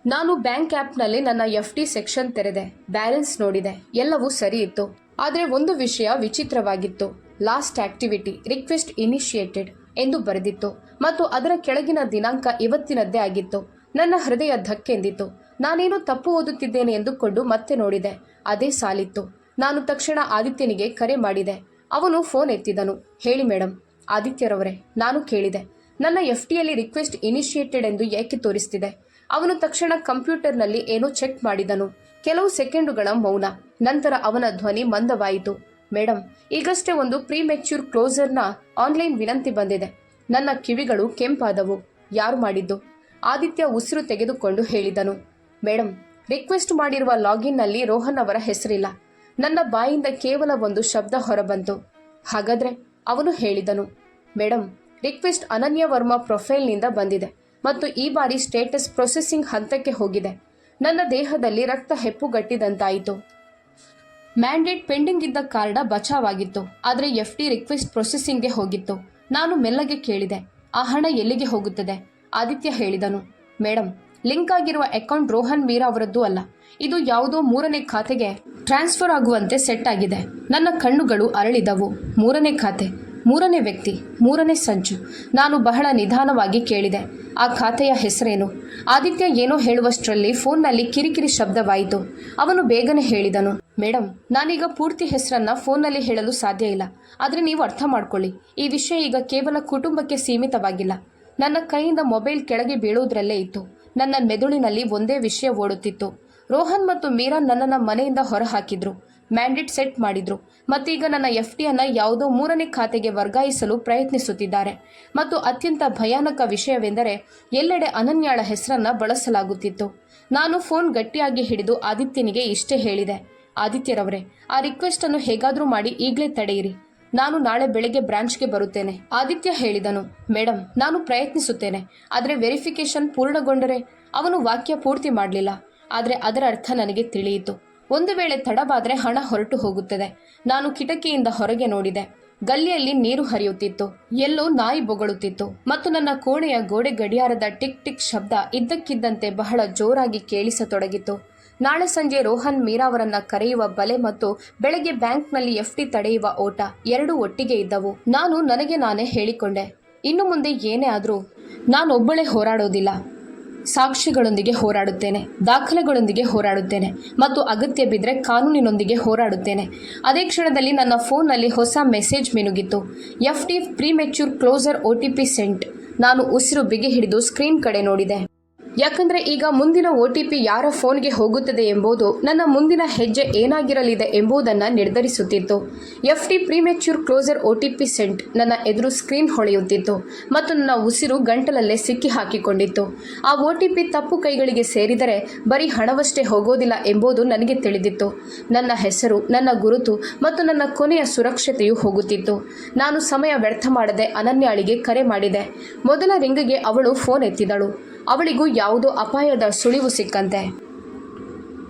ನಾನು ಬ್ಯಾಂಕ್ ಆ್ಯಪ್ನಲ್ಲಿ ನನ್ನ FD ಸೆಕ್ಷನ್ ತೆರೆದೆ, ಬ್ಯಾಲೆನ್ಸ್ ನೋಡಿದೆ, ಎಲ್ಲವೂ ಸರಿ ಇತ್ತು. ಆದರೆ ಒಂದು ವಿಷಯ ವಿಚಿತ್ರವಾಗಿತ್ತು. ಲಾಸ್ಟ್ ಆಕ್ಟಿವಿಟಿ ರಿಕ್ವೆಸ್ಟ್ ಇನಿಷಿಯೇಟೆಡ್ ಎಂದು ಬರೆದಿತ್ತು ಮತ್ತು ಅದರ ಕೆಳಗಿನ ದಿನಾಂಕ ಇವತ್ತಿನದ್ದೇ ಆಗಿತ್ತು. ನನ್ನ ಹೃದಯ ಧಕ್ಕೆಂದಿತು. ನಾನೇನು ತಪ್ಪು ಓದುತ್ತಿದ್ದೇನೆ ಎಂದುಕೊಂಡು ಮತ್ತೆ ನೋಡಿದೆ. ಅದೇ ಸಾಲಿತ್ತು. ನಾನು ತಕ್ಷಣ ಆದಿತ್ಯನಿಗೆ ಕರೆ ಮಾಡಿದೆ. ಅವನು ಫೋನ್ ಎತ್ತಿದನು. ಹೇಳಿ ಮೇಡಮ್. ಆದಿತ್ಯರವರೇ, ನಾನು ಕೇಳಿದೆ, ನನ್ನ FDಯಲ್ಲಿ ರಿಕ್ವೆಸ್ಟ್ ಇನಿಷಿಯೇಟೆಡ್ ಎಂದು ಏಕೆ ತೋರಿಸ್ತಿದೆ? ಅವನು ತಕ್ಷಣ ಕಂಪ್ಯೂಟರ್ನಲ್ಲಿ ಏನೋ ಚೆಕ್ ಮಾಡಿದನು. ಕೆಲವು ಸೆಕೆಂಡುಗಳ ಮೌನ. ನಂತರ ಅವನ ಧ್ವನಿ ಮಂದವಾಯಿತು. ಮೇಡಮ್, ಈಗಷ್ಟೇ ಒಂದು ಪ್ರೀಮೆಚ್ಯೂರ್ ಕ್ಲೋಸರ್ನ ಆನ್ಲೈನ್ ವಿನಂತಿ ಬಂದಿದೆ. ನನ್ನ ಕಿವಿಗಳು ಕೆಂಪಾದವು. ಯಾರು ಮಾಡಿದ್ದು? ಆದಿತ್ಯ ಉಸಿರು ತೆಗೆದುಕೊಂಡು ಹೇಳಿದನು. ಮೇಡಮ್, ರಿಕ್ವೆಸ್ಟ್ ಮಾಡಿರುವ ಲಾಗಿನ್ನಲ್ಲಿ ರೋಹನ್ ಅವರ ಹೆಸರಿಲ್ಲ. ನನ್ನ ಬಾಯಿಂದ ಕೇವಲ ಒಂದು ಶಬ್ದ ಹೊರಬಂತು. ಹಾಗಾದ್ರೆ? ಅವನು ಹೇಳಿದನು. ಮೇಡಮ್, ರಿಕ್ವೆಸ್ಟ್ ಅನನ್ಯ ವರ್ಮಾ ಪ್ರೊಫೈಲ್ನಿಂದ ಬಂದಿದೆ ಮತ್ತು ಈ ಬಾರಿ ಸ್ಟೇಟಸ್ ಪ್ರೊಸೆಸಿಂಗ್ ಹಂತಕ್ಕೆ ಹೋಗಿದೆ. ನನ್ನ ದೇಹದಲ್ಲಿ ರಕ್ತ ಹೆಪ್ಪುಗಟ್ಟಿದಂತಾಯಿತು. ಮ್ಯಾಂಡೇಟ್ ಪೆಂಡಿಂಗ್ ಇದ್ದ ಕಾರ್ಡ ಬಚಾವಾಗಿತ್ತು, ಆದರೆ FD ರಿಕ್ವೆಸ್ಟ್ ಪ್ರೊಸೆಸಿಂಗ್ಗೆ ಹೋಗಿತ್ತು. ನಾನು ಮೆಲ್ಲಗೆ ಕೇಳಿದೆ, ಆ ಹಣ ಎಲ್ಲಿಗೆ ಹೋಗುತ್ತದೆ? ಆದಿತ್ಯ ಹೇಳಿದನು. ಮೇಡಮ್, ಲಿಂಕ್ ಆಗಿರುವ ಅಕೌಂಟ್ ರೋಹನ್ ಮೀರಾ ಅವರದ್ದು ಅಲ್ಲ. ಇದು ಯಾವುದೋ 3ನೇ ಖಾತೆಗೆ ಟ್ರಾನ್ಸ್ಫರ್ ಆಗುವಂತೆ ಸೆಟ್ ಆಗಿದೆ. ನನ್ನ ಕಣ್ಣುಗಳು ಅರಳಿದವು. 3ನೇ ಖಾತೆ, 3ನೇ ವ್ಯಕ್ತಿ, 3ನೇ ಸಂಚು. ನಾನು ಬಹಳ ನಿಧಾನವಾಗಿ ಕೇಳಿದೆ, ಆ ಖಾತೆಯ ಹೆಸರೇನು? ಆದಿತ್ಯ ಏನೋ ಹೇಳುವಷ್ಟರಲ್ಲಿ ಫೋನ್ನಲ್ಲಿ ಕಿರಿಕಿರಿ ಶಬ್ದವಾಯಿತು. ಅವನು ಬೇಗನೆ ಹೇಳಿದನು. ಮೇಡಮ್, ನಾನೀಗ ಪೂರ್ತಿ ಹೆಸರನ್ನ ಫೋನ್ನಲ್ಲಿ ಹೇಳಲು ಸಾಧ್ಯ ಇಲ್ಲ. ಆದರೆ ನೀವು ಅರ್ಥ ಮಾಡ್ಕೊಳ್ಳಿ, ಈ ವಿಷಯ ಈಗ ಕೇವಲ ಕುಟುಂಬಕ್ಕೆ ಸೀಮಿತವಾಗಿಲ್ಲ. ನನ್ನ ಕೈಯಿಂದ ಮೊಬೈಲ್ ಕೆಳಗೆ ಬೀಳುವುದರಲ್ಲೇ ಇತ್ತು. ನನ್ನ ಮೆದುಳಿನಲ್ಲಿ ಒಂದೇ ವಿಷಯ ಓಡುತ್ತಿತ್ತು. ರೋಹನ್ ಮತ್ತು ಮೀರಾ ನನ್ನನ್ನು ಮನೆಯಿಂದ ಹೊರಹಾಕಿದ್ರು, ಮ್ಯಾಂಡೇಟ್ ಸೆಟ್ ಮಾಡಿದ್ರು, ಮತ್ತೀಗ ನನ್ನ FDಯನ್ನು ಯಾವುದೋ 3ನೇ ಖಾತೆಗೆ ವರ್ಗಾಯಿಸಲು ಪ್ರಯತ್ನಿಸುತ್ತಿದ್ದಾರೆ. ಮತ್ತು ಅತ್ಯಂತ ಭಯಾನಕ ವಿಷಯವೆಂದರೆ ಎಲ್ಲೆಡೆ ಅನನ್ಯಾಳ ಹೆಸರನ್ನ ಬಳಸಲಾಗುತ್ತಿತ್ತು. ನಾನು ಫೋನ್ ಗಟ್ಟಿಯಾಗಿ ಹಿಡಿದು ಆದಿತ್ಯನಿಗೆ ಇಷ್ಟೇ ಹೇಳಿದೆ. ಆದಿತ್ಯರವರೇ, ಆ ರಿಕ್ವೆಸ್ಟನ್ನು ಹೇಗಾದರೂ ಮಾಡಿ ಈಗಲೇ ತಡೆಯಿರಿ. ನಾನು ನಾಳೆ ಬೆಳಗ್ಗೆ ಬ್ರಾಂಚ್ಗೆ ಬರುತ್ತೇನೆ. ಆದಿತ್ಯ ಹೇಳಿದನು. ಮೇಡಮ್, ನಾನು ಪ್ರಯತ್ನಿಸುತ್ತೇನೆ, ಆದರೆ ವೆರಿಫಿಕೇಶನ್ ಪೂರ್ಣಗೊಂಡರೆ? ಅವನು ವಾಕ್ಯ ಪೂರ್ತಿ ಮಾಡಲಿಲ್ಲ. ಆದರೆ ಅದರ ಅರ್ಥ ನನಗೆ ತಿಳಿಯಿತು. ಒಂದು ವೇಳೆ ತಡವಾದರೆ ಹಣ ಹೊರಟು ಹೋಗುತ್ತದೆ. ನಾನು ಕಿಟಕಿಯಿಂದ ಹೊರಗೆ ನೋಡಿದೆ. ಗಲ್ಲಿಯಲ್ಲಿ ನೀರು ಹರಿಯುತ್ತಿತ್ತು. ಎಲ್ಲೋ ನಾಯಿ ಬೊಗಳುತ್ತಿತ್ತು ಮತ್ತು ನನ್ನ ಕೋಣೆಯ ಗೋಡೆ ಗಡಿಯಾರದ ಟಿಕ್ ಟಿಕ್ ಶಬ್ದ ಇದ್ದಕ್ಕಿದ್ದಂತೆ ಬಹಳ ಜೋರಾಗಿ ಕೇಳಿಸತೊಡಗಿತು. ನಾಳೆ ಸಂಜೆ ರೋಹನ್ ಮೀರಾ ಅವರನ್ನ ಕರೆಯುವ ಬಲೆ ಮತ್ತು ಬೆಳಗ್ಗೆ ಬ್ಯಾಂಕ್ನಲ್ಲಿ FD ತಡೆಯುವ ಓಟ ಎರಡೂ ಒಟ್ಟಿಗೆ ಇದ್ದವು. ನಾನು ನನಗೆ ನಾನೇ ಹೇಳಿಕೊಂಡೆ, ಇನ್ನು ಮುಂದೆ ಏನೇ ಆದರೂ ನಾನೊಬ್ಬಳೇ ಹೋರಾಡೋದಿಲ್ಲ. ಸಾಕ್ಷಿಗಳೊಂದಿಗೆ ಹೋರಾಡುತ್ತೇನೆ, ದಾಖಲೆಗಳೊಂದಿಗೆ ಹೋರಾಡುತ್ತೇನೆ ಮತ್ತು ಅಗತ್ಯ ಬಿದ್ದರೆ ಕಾನೂನಿನೊಂದಿಗೆ ಹೋರಾಡುತ್ತೇನೆ. ಅದೇ ಕ್ಷಣದಲ್ಲಿ ನನ್ನ ಫೋನ್ನಲ್ಲಿ ಹೊಸ ಮೆಸೇಜ್ ಮಿನುಗಿತ್ತು. FD premature closure OTP sent. ನಾನು ಉಸಿರು ಬಿಗಿ ಹಿಡಿದು ಸ್ಕ್ರೀನ್ ಕಡೆ ನೋಡಿದೆ. ಯಾಕಂದರೆ ಈಗ ಮುಂದಿನ OTP ಯಾರ ಫೋನ್ಗೆ ಹೋಗುತ್ತದೆ ಎಂಬುದು ನನ್ನ ಮುಂದಿನ ಹೆಜ್ಜೆ ಏನಾಗಿರಲಿದೆ ಎಂಬುದನ್ನು ನಿರ್ಧರಿಸುತ್ತಿತ್ತು. FD premature closure OTP sent. ನನ್ನ ಎದುರು ಸ್ಕ್ರೀನ್ ಹೊಳೆಯುತ್ತಿತ್ತು ಮತ್ತು ನನ್ನ ಉಸಿರು ಗಂಟಲಲ್ಲೇ ಸಿಕ್ಕಿ ಹಾಕಿಕೊಂಡಿತ್ತು. ಆ OTP ತಪ್ಪು ಕೈಗಳಿಗೆ ಸೇರಿದರೆ ಬರೀ ಹಣವಷ್ಟೇ ಹೋಗೋದಿಲ್ಲ ಎಂಬುದು ನನಗೆ ತಿಳಿದಿತ್ತು. ನನ್ನ ಹೆಸರು, ನನ್ನ ಗುರುತು ಮತ್ತು ನನ್ನ ಕೊನೆಯ ಸುರಕ್ಷತೆಯು ಹೋಗುತ್ತಿತ್ತು. ನಾನು ಸಮಯ ವ್ಯರ್ಥ ಮಾಡದೆ ಅನನ್ಯಾಳಿಗೆ ಕರೆ ಮಾಡಿದೆ. ಮೊದಲ ರಿಂಗ್ಗೆ ಅವಳು ಫೋನ್ ಎತ್ತಿದಳು. ಅವಳಿಗೂ ಯಾವುದೋ ಅಪಾಯದ ಸುಳಿವು ಸಿಕ್ಕಂತೆ.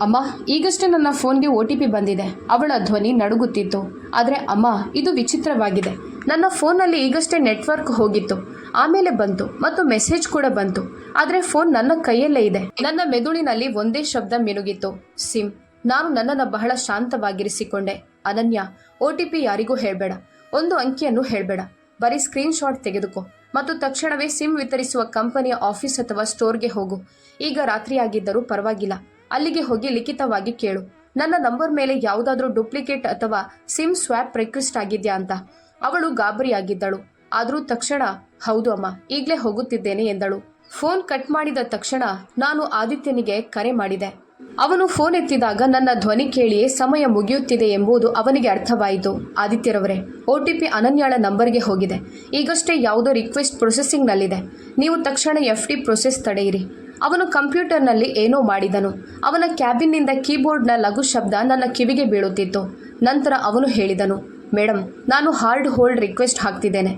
ಅಮ್ಮ, ಈಗಷ್ಟೇ ನನ್ನ ಫೋನ್ಗೆ OTP ಬಂದಿದೆ. ಅವಳ ಧ್ವನಿ ನಡುಗುತ್ತಿತ್ತು. ಆದರೆ ಅಮ್ಮ, ಇದು ವಿಚಿತ್ರವಾಗಿದೆ. ನನ್ನ ಫೋನ್ನಲ್ಲಿ ಈಗಷ್ಟೇ ನೆಟ್ವರ್ಕ್ ಹೋಗಿತ್ತು, ಆಮೇಲೆ ಬಂತು ಮತ್ತು ಮೆಸೇಜ್ ಕೂಡ ಬಂತು. ಆದರೆ ಫೋನ್ ನನ್ನ ಕೈಯಲ್ಲೇ ಇದೆ. ನನ್ನ ಮೆದುಳಿನಲ್ಲಿ ಒಂದೇ ಶಬ್ದ ಮಿನುಗಿತ್ತು, ಸಿಮ್. ನಾನು ನನ್ನನ್ನು ಬಹಳ ಶಾಂತವಾಗಿರಿಸಿಕೊಂಡೆ. ಅನನ್ಯ, OTP ಯಾರಿಗೂ ಹೇಳಬೇಡ, ಒಂದು ಅಂಕಿಯನ್ನು ಹೇಳಬೇಡ, ಬರೀ ಸ್ಕ್ರೀನ್ ಶಾಟ್ ತೆಗೆದುಕೋ ಮತ್ತು ತಕ್ಷಣವೇ ಸಿಮ್ ವಿತರಿಸುವ ಕಂಪನಿಯ ಆಫೀಸ್ ಅಥವಾ ಸ್ಟೋರ್ಗೆ ಹೋಗು. ಈಗ ರಾತ್ರಿಯಾಗಿದ್ದರೂ ಪರವಾಗಿಲ್ಲ, ಅಲ್ಲಿಗೆ ಹೋಗಿ ಲಿಖಿತವಾಗಿ ಕೇಳು, ನನ್ನ ನಂಬರ್ ಮೇಲೆ ಯಾವುದಾದ್ರೂ ಡೂಪ್ಲಿಕೇಟ್ ಅಥವಾ ಸಿಮ್ ಸ್ವ್ಯಾಪ್ ರಿಕ್ವೆಸ್ಟ್ ಆಗಿದ್ಯಾ ಅಂತ. ಅವಳು ಗಾಬರಿಯಾಗಿದ್ದಳು. ಆದರೂ ತಕ್ಷಣ ಹೌದು ಅಮ್ಮ, ಈಗಲೇ ಹೋಗುತ್ತಿದ್ದೇನೆ ಎಂದಳು. ಫೋನ್ ಕಟ್ ಮಾಡಿದ ತಕ್ಷಣ ನಾನು ಆದಿತ್ಯನಿಗೆ ಕರೆ ಮಾಡಿದೆ. ಅವನು ಫೋನ್ ಎತ್ತಿದಾಗ ನನ್ನ ಧ್ವನಿ ಕೇಳಿಯೇ ಸಮಯ ಮುಗಿಯುತ್ತಿದೆ ಎಂಬುದು ಅವನಿಗೆ ಅರ್ಥವಾಯಿತು. ಆದಿತ್ಯರವರೇ, OTP ಅನನ್ಯಾಳ ನಂಬರ್ಗೆ ಹೋಗಿದೆ. ಈಗಷ್ಟೇ ಯಾವುದೋ ರಿಕ್ವೆಸ್ಟ್ ಪ್ರೊಸೆಸಿಂಗ್ನಲ್ಲಿದೆ. ನೀವು ತಕ್ಷಣ FD ಪ್ರೊಸೆಸ್ ತಡೆಯಿರಿ. ಅವನು ಕಂಪ್ಯೂಟರ್ನಲ್ಲಿ ಏನೋ ಮಾಡಿದನು. ಅವನ ಕ್ಯಾಬಿನ್ನಿಂದ ಕೀಬೋರ್ಡ್ನ ಲಘು ಶಬ್ದ ನನ್ನ ಕಿವಿಗೆ ಬೀಳುತ್ತಿತ್ತು. ನಂತರ ಅವನು ಹೇಳಿದನು, ಮೇಡಮ್, ನಾನು ಹಾರ್ಡ್ ಹೋಲ್ಡ್ ರಿಕ್ವೆಸ್ಟ್ ಹಾಕ್ತಿದ್ದೇನೆ.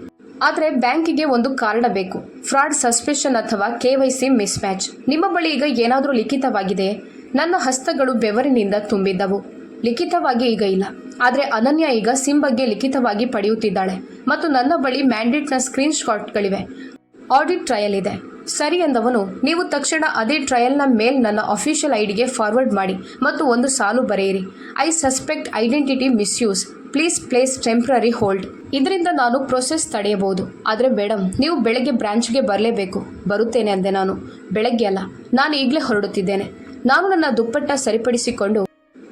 ಆದರೆ ಬ್ಯಾಂಕಿಗೆ ಒಂದು ಕಾರಣ ಬೇಕು, ಫ್ರಾಡ್ ಸಸ್ಪೆಷನ್ ಅಥವಾ KYC ಮಿಸ್ಮ್ಯಾಚ್. ನಿಮ್ಮ ಬಳಿ ಈಗ ಏನಾದರೂ ಲಿಖಿತವಾಗಿದೆಯೇ? ನನ್ನ ಹಸ್ತಗಳು ಬೆವರಿನಿಂದ ತುಂಬಿದ್ದವು. ಲಿಖಿತವಾಗಿ ಈಗ ಇಲ್ಲ, ಆದರೆ ಅನನ್ಯ ಈಗ ಸಿಮ್ ಬಗ್ಗೆ ಲಿಖಿತವಾಗಿ ಪಡೆಯುತ್ತಿದ್ದಾಳೆ ಮತ್ತು ನನ್ನ ಬಳಿ ಮ್ಯಾಂಡೇಟ್ನ ಸ್ಕ್ರೀನ್ ಶಾಟ್ಗಳಿವೆ. ಆಡಿಟ್ ಟ್ರಯಲ್ ಇದೆ. ಸರಿ ಎಂದವನು, ನೀವು ತಕ್ಷಣ ಅದೇ ಟ್ರಯಲ್ನ ಮೇಲ್ ನನ್ನ ಅಫಿಷಿಯಲ್ ಐಡಿಗೆ ಫಾರ್ವರ್ಡ್ ಮಾಡಿ ಮತ್ತು ಒಂದು ಸಾಲು ಬರೆಯಿರಿ, I suspect identity misuse, please place temporary hold. ಇದರಿಂದ ನಾನು ಪ್ರೊಸೆಸ್ ತಡೆಯಬಹುದು. ಆದರೆ ಮೇಡಮ್, ನೀವು ಬೆಳಗ್ಗೆ ಬ್ರಾಂಚ್ಗೆ ಬರಲೇಬೇಕು. ಬರುತ್ತೇನೆ ಅಂದೆ ನಾನು. ಬೆಳಗ್ಗೆ ಅಲ್ಲ, ನಾನು ಈಗಲೇ ಹೊರಡುತ್ತಿದ್ದೇನೆ. ನಾನು ನನ್ನ ದುಪ್ಪಟ್ಟ ಸರಿಪಡಿಸಿಕೊಂಡು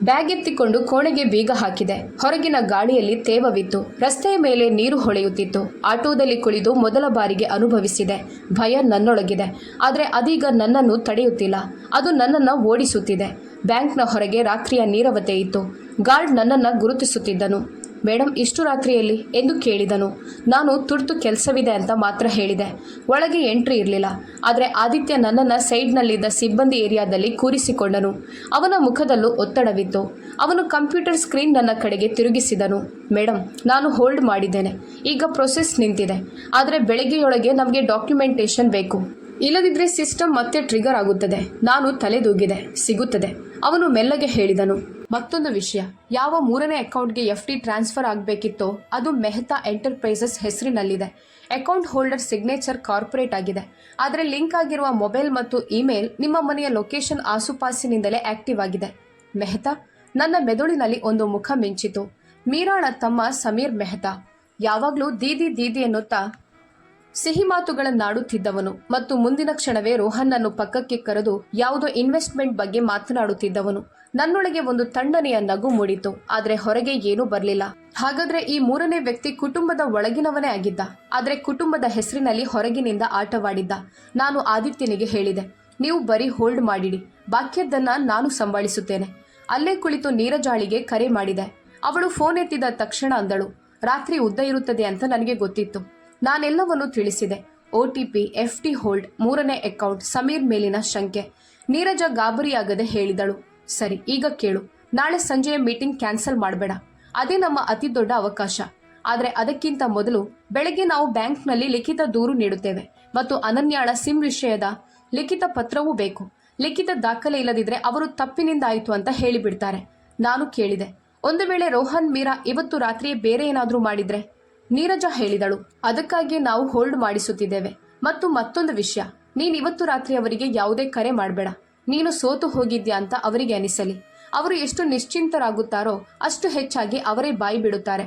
ಬ್ಯಾಗ್ ಎತ್ತಿಕೊಂಡು ಕೋಣೆಗೆ ಬೀಗ ಹಾಕಿದೆ. ಹೊರಗಿನ ಗಾಳಿಯಲ್ಲಿ ತೇವವಿತ್ತು. ರಸ್ತೆಯ ಮೇಲೆ ನೀರು ಹೊಳೆಯುತ್ತಿತ್ತು. ಆಟೋದಲ್ಲಿ ಕುಳಿದು ಮೊದಲ ಬಾರಿಗೆ ಅನುಭವಿಸಿದೆ. ಭಯ ನನ್ನೊಳಗಿದೆ, ಆದರೆ ಅದೀಗ ನನ್ನನ್ನು ತಡೆಯುತ್ತಿಲ್ಲ. ಅದು ನನ್ನನ್ನು ಓಡಿಸುತ್ತಿದೆ. ಬ್ಯಾಂಕ್ನ ಹೊರಗೆ ರಾತ್ರಿಯ ನೀರವತೆ ಇತ್ತು. ಗಾರ್ಡ್ ನನ್ನನ್ನು ಗುರುತಿಸುತ್ತಿದ್ದನು. ಮೇಡಮ್, ಇಷ್ಟು ರಾತ್ರಿಯಲ್ಲಿ ಎಂದು ಕೇಳಿದನು. ನಾನು ತುರ್ತು ಕೆಲಸವಿದೆ ಅಂತ ಮಾತ್ರ ಹೇಳಿದೆ. ಒಳಗೆ ಎಂಟ್ರಿ ಇರಲಿಲ್ಲ. ಆದರೆ ಆದಿತ್ಯ ನನ್ನನ್ನು ಸೈಡ್ನಲ್ಲಿದ್ದ ಸಿಬ್ಬಂದಿ ಏರಿಯಾದಲ್ಲಿ ಕೂರಿಸಿಕೊಂಡನು. ಅವನ ಮುಖದಲ್ಲೂ ಒತ್ತಡವಿತ್ತು. ಅವನು ಕಂಪ್ಯೂಟರ್ ಸ್ಕ್ರೀನ್ ನನ್ನ ಕಡೆಗೆ ತಿರುಗಿಸಿದನು. ಮೇಡಮ್, ನಾನು ಹೋಲ್ಡ್ ಮಾಡಿದ್ದೇನೆ. ಈಗ ಪ್ರೊಸೆಸ್ ನಿಂತಿದೆ. ಆದರೆ ಬೆಳಗ್ಗೆಯೊಳಗೆ ನಮಗೆ ಡಾಕ್ಯುಮೆಂಟೇಷನ್ ಬೇಕು. ಇಲ್ಲದಿದ್ದರೆ ಸಿಸ್ಟಮ್ ಮತ್ತೆ ಟ್ರಿಗರ್ ಆಗುತ್ತದೆ. ನಾನು ತಲೆದೂಗಿದೆ. ಸಿಗುತ್ತದೆ, ಅವನು ಮೆಲ್ಲಗೆ ಹೇಳಿದನು. ಮತ್ತೊಂದು ವಿಷಯ, ಯಾವ 3ನೇ ಅಕೌಂಟ್ಗೆ FD ಟ್ರಾನ್ಸ್ಫರ್ ಆಗಬೇಕಿತ್ತೋ ಅದು ಮೆಹ್ತಾ ಎಂಟರ್ಪ್ರೈಸಸ್ ಹೆಸರಿನಲ್ಲಿದೆ. ಅಕೌಂಟ್ ಹೋಲ್ಡರ್ ಸಿಗ್ನೇಚರ್ ಕಾರ್ಪೊರೇಟ್ ಆಗಿದೆ. ಆದರೆ ಲಿಂಕ್ ಆಗಿರುವ ಮೊಬೈಲ್ ಮತ್ತು ಇಮೇಲ್ ನಿಮ್ಮ ಮನೆಯ ಲೊಕೇಶನ್ ಆಸುಪಾಸಿನಿಂದಲೇ ಆಕ್ಟಿವ್ ಆಗಿದೆ. ಮೆಹ್ತಾ, ನನ್ನ ಮೆದುಳಿನಲ್ಲಿ ಒಂದು ಮುಖ ಮಿಂಚಿತು. ಮೀರಾಳ ತಮ್ಮ ಸಮೀರ್ ಮೆಹ್ತಾ. ಯಾವಾಗಲೂ ದೀದಿ ದೀದಿ ಎನ್ನುತ್ತಾ ಸಿಹಿ ಮಾತುಗಳನ್ನಾಡುತ್ತಿದ್ದವನು ಮತ್ತು ಮುಂದಿನ ಕ್ಷಣವೇ ರೋಹನ್ನನ್ನು ಪಕ್ಕಕ್ಕೆ ಕರೆದು ಯಾವುದೋ ಇನ್ವೆಸ್ಟ್ಮೆಂಟ್ ಬಗ್ಗೆ ಮಾತನಾಡುತ್ತಿದ್ದವನು. ನನ್ನೊಳಗೆ ಒಂದು ತಣ್ಣನೆಯ ನಗು ಮೂಡಿತು, ಆದರೆ ಹೊರಗೆ ಏನೂ ಬರಲಿಲ್ಲ. ಹಾಗಾದ್ರೆ ಈ 3ನೇ ವ್ಯಕ್ತಿ ಕುಟುಂಬದ ಒಳಗಿನವನೇ ಆಗಿದ್ದ, ಆದರೆ ಕುಟುಂಬದ ಹೆಸರಿನಲ್ಲಿ ಹೊರಗಿನಿಂದ ಆಟವಾಡಿದ್ದ. ನಾನು ಆದಿತ್ಯನಿಗೆ ಹೇಳಿದೆ, ನೀವು ಬರೀ ಹೋಲ್ಡ್ ಮಾಡಿಡಿ, ಬಾಕ್ಯದ್ದನ್ನ ನಾನು ಸಂಭಾಳಿಸುತ್ತೇನೆ. ಅಲ್ಲೇ ಕುಳಿತು ನೀರಜಾಳಿಗೆ ಕರೆ ಮಾಡಿದೆ. ಅವಳು ಫೋನ್ ಎತ್ತಿದ ತಕ್ಷಣ ಅಂದಳು, ರಾತ್ರಿ ಉದ್ದ ಇರುತ್ತದೆ ಅಂತ ನನಗೆ ಗೊತ್ತಿತ್ತು. ನಾನೆಲ್ಲವನ್ನೂ ತಿಳಿಸಿದೆ. OTP, FD ಹೋಲ್ಡ್, 3ನೇ ಅಕೌಂಟ್, ಸಮೀರ್ ಮೇಲಿನ ಶಂಕೆ. ನೀರಜ ಗಾಬರಿಯಾಗದೆ ಹೇಳಿದಳು, ಸರಿ, ಈಗ ಕೇಳು. ನಾಳೆ ಸಂಜೆಯ ಮೀಟಿಂಗ್ ಕ್ಯಾನ್ಸಲ್ ಮಾಡಬೇಡ. ಅದೇ ನಮ್ಮ ಅತಿ ದೊಡ್ಡ ಅವಕಾಶ. ಆದರೆ ಅದಕ್ಕಿಂತ ಮೊದಲು ಬೆಳಗ್ಗೆ ನಾವು ಬ್ಯಾಂಕ್ನಲ್ಲಿ ಲಿಖಿತ ದೂರು ನೀಡುತ್ತೇವೆ ಮತ್ತು ಅನನ್ಯಾಳ ಸಿಮ್ ವಿಷಯದ ಲಿಖಿತ ಪತ್ರವೂ ಬೇಕು. ಲಿಖಿತ ದಾಖಲೆ ಇಲ್ಲದಿದ್ದರೆ ಅವರು ತಪ್ಪಿನಿಂದ ಆಯಿತು ಅಂತ ಹೇಳಿಬಿಡ್ತಾರೆ. ನಾನು ಕೇಳಿದೆ, ಒಂದು ವೇಳೆ ರೋಹನ್ ಮೀರಾ ಇವತ್ತು ರಾತ್ರಿಯೇ ಬೇರೆ ಏನಾದರೂ ಮಾಡಿದ್ರೆ? ನೀರಜ ಹೇಳಿದಳು, ಅದಕ್ಕಾಗಿ ನಾವು ಹೋಲ್ಡ್ ಮಾಡಿಸುತ್ತಿದ್ದೇವೆ. ಮತ್ತು ಮತ್ತೊಂದು ವಿಷಯ, ನೀನು ಇವತ್ತು ರಾತ್ರಿ ಅವರಿಗೆ ಯಾವುದೇ ಕರೆ ಮಾಡಬೇಡ. ನೀನು ಸೋತು ಹೋಗಿದ್ಯಾ ಅಂತ ಅವರಿಗೆ ಅನಿಸಲಿ. ಅವರು ಎಷ್ಟು ನಿಶ್ಚಿಂತರಾಗುತ್ತಾರೋ ಅಷ್ಟು ಹೆಚ್ಚಾಗಿ ಅವರೇ ಬಾಯಿ ಬಿಡುತ್ತಾರೆ.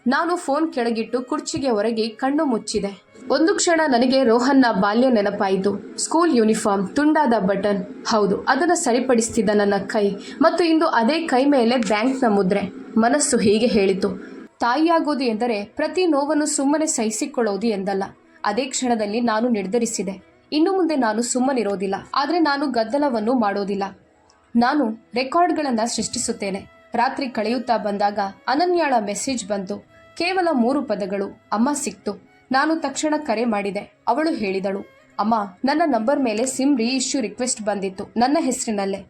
ನಾನು ಫೋನ್ ಕೆಳಗಿಟ್ಟು ಕುರ್ಚಿಗೆ ಹೊರಗೆ ಕಣ್ಣು ಮುಚ್ಚಿದೆ. ಒಂದು ಕ್ಷಣ ನನಗೆ ರೋಹನ್ನ ಬಾಲ್ಯ ನೆನಪಾಯಿತು. ಸ್ಕೂಲ್ ಯೂನಿಫಾರ್ಮ್, ತುಂಡಾದ ಬಟನ್, ಹೌದು, ಅದನ್ನು ಸರಿಪಡಿಸ್ತಿದ್ದ ನನ್ನ ಕೈ, ಮತ್ತು ಇಂದು ಅದೇ ಕೈ ಮೇಲೆ ಬ್ಯಾಂಕ್ನ ಮುದ್ರೆ. ಮನಸ್ಸು ಹೀಗೆ ಹೇಳಿತು, ತಾಯಿಯಾಗೋದು ಎಂದರೆ ಪ್ರತಿ ನೋವನ್ನು ಸುಮ್ಮನೆ ಸಹಿಸಿಕೊಳ್ಳೋದು ಎಂದಲ್ಲ. ಅದೇ ಕ್ಷಣದಲ್ಲಿ ನಾನು ನಿರ್ಧರಿಸಿದೆ, ಇನ್ನು ಮುಂದೆ ನಾನು ಸುಮ್ಮನಿರೋದಿಲ್ಲ. ಆದರೆ ನಾನು ಗದ್ದಲವನ್ನು ಮಾಡೋದಿಲ್ಲ. ನಾನು ರೆಕಾರ್ಡ್ಗಳನ್ನು ಸೃಷ್ಟಿಸುತ್ತೇನೆ. ರಾತ್ರಿ ಕಳೆಯುತ್ತಾ ಬಂದಾಗ ಅನನ್ಯಾಳ ಮೆಸೇಜ್ ಬಂತು. ಕೇವಲ 3 ಪದಗಳು, ಅಮ್ಮ ಸಿಕ್ತು. ನಾನು ತಕ್ಷಣ ಕರೆ ಮಾಡಿದೆ. ಅವಳು ಹೇಳಿದಳು, ಅಮ್ಮ, ನನ್ನ ನಂಬರ್ ಮೇಲೆ ಸಿಮ್ ರೀಇಶ್ಯೂ ರಿಕ್ವೆಸ್ಟ್ ಬಂದಿತ್ತು, ನನ್ನ ಹೆಸರಿನಲ್ಲೇ.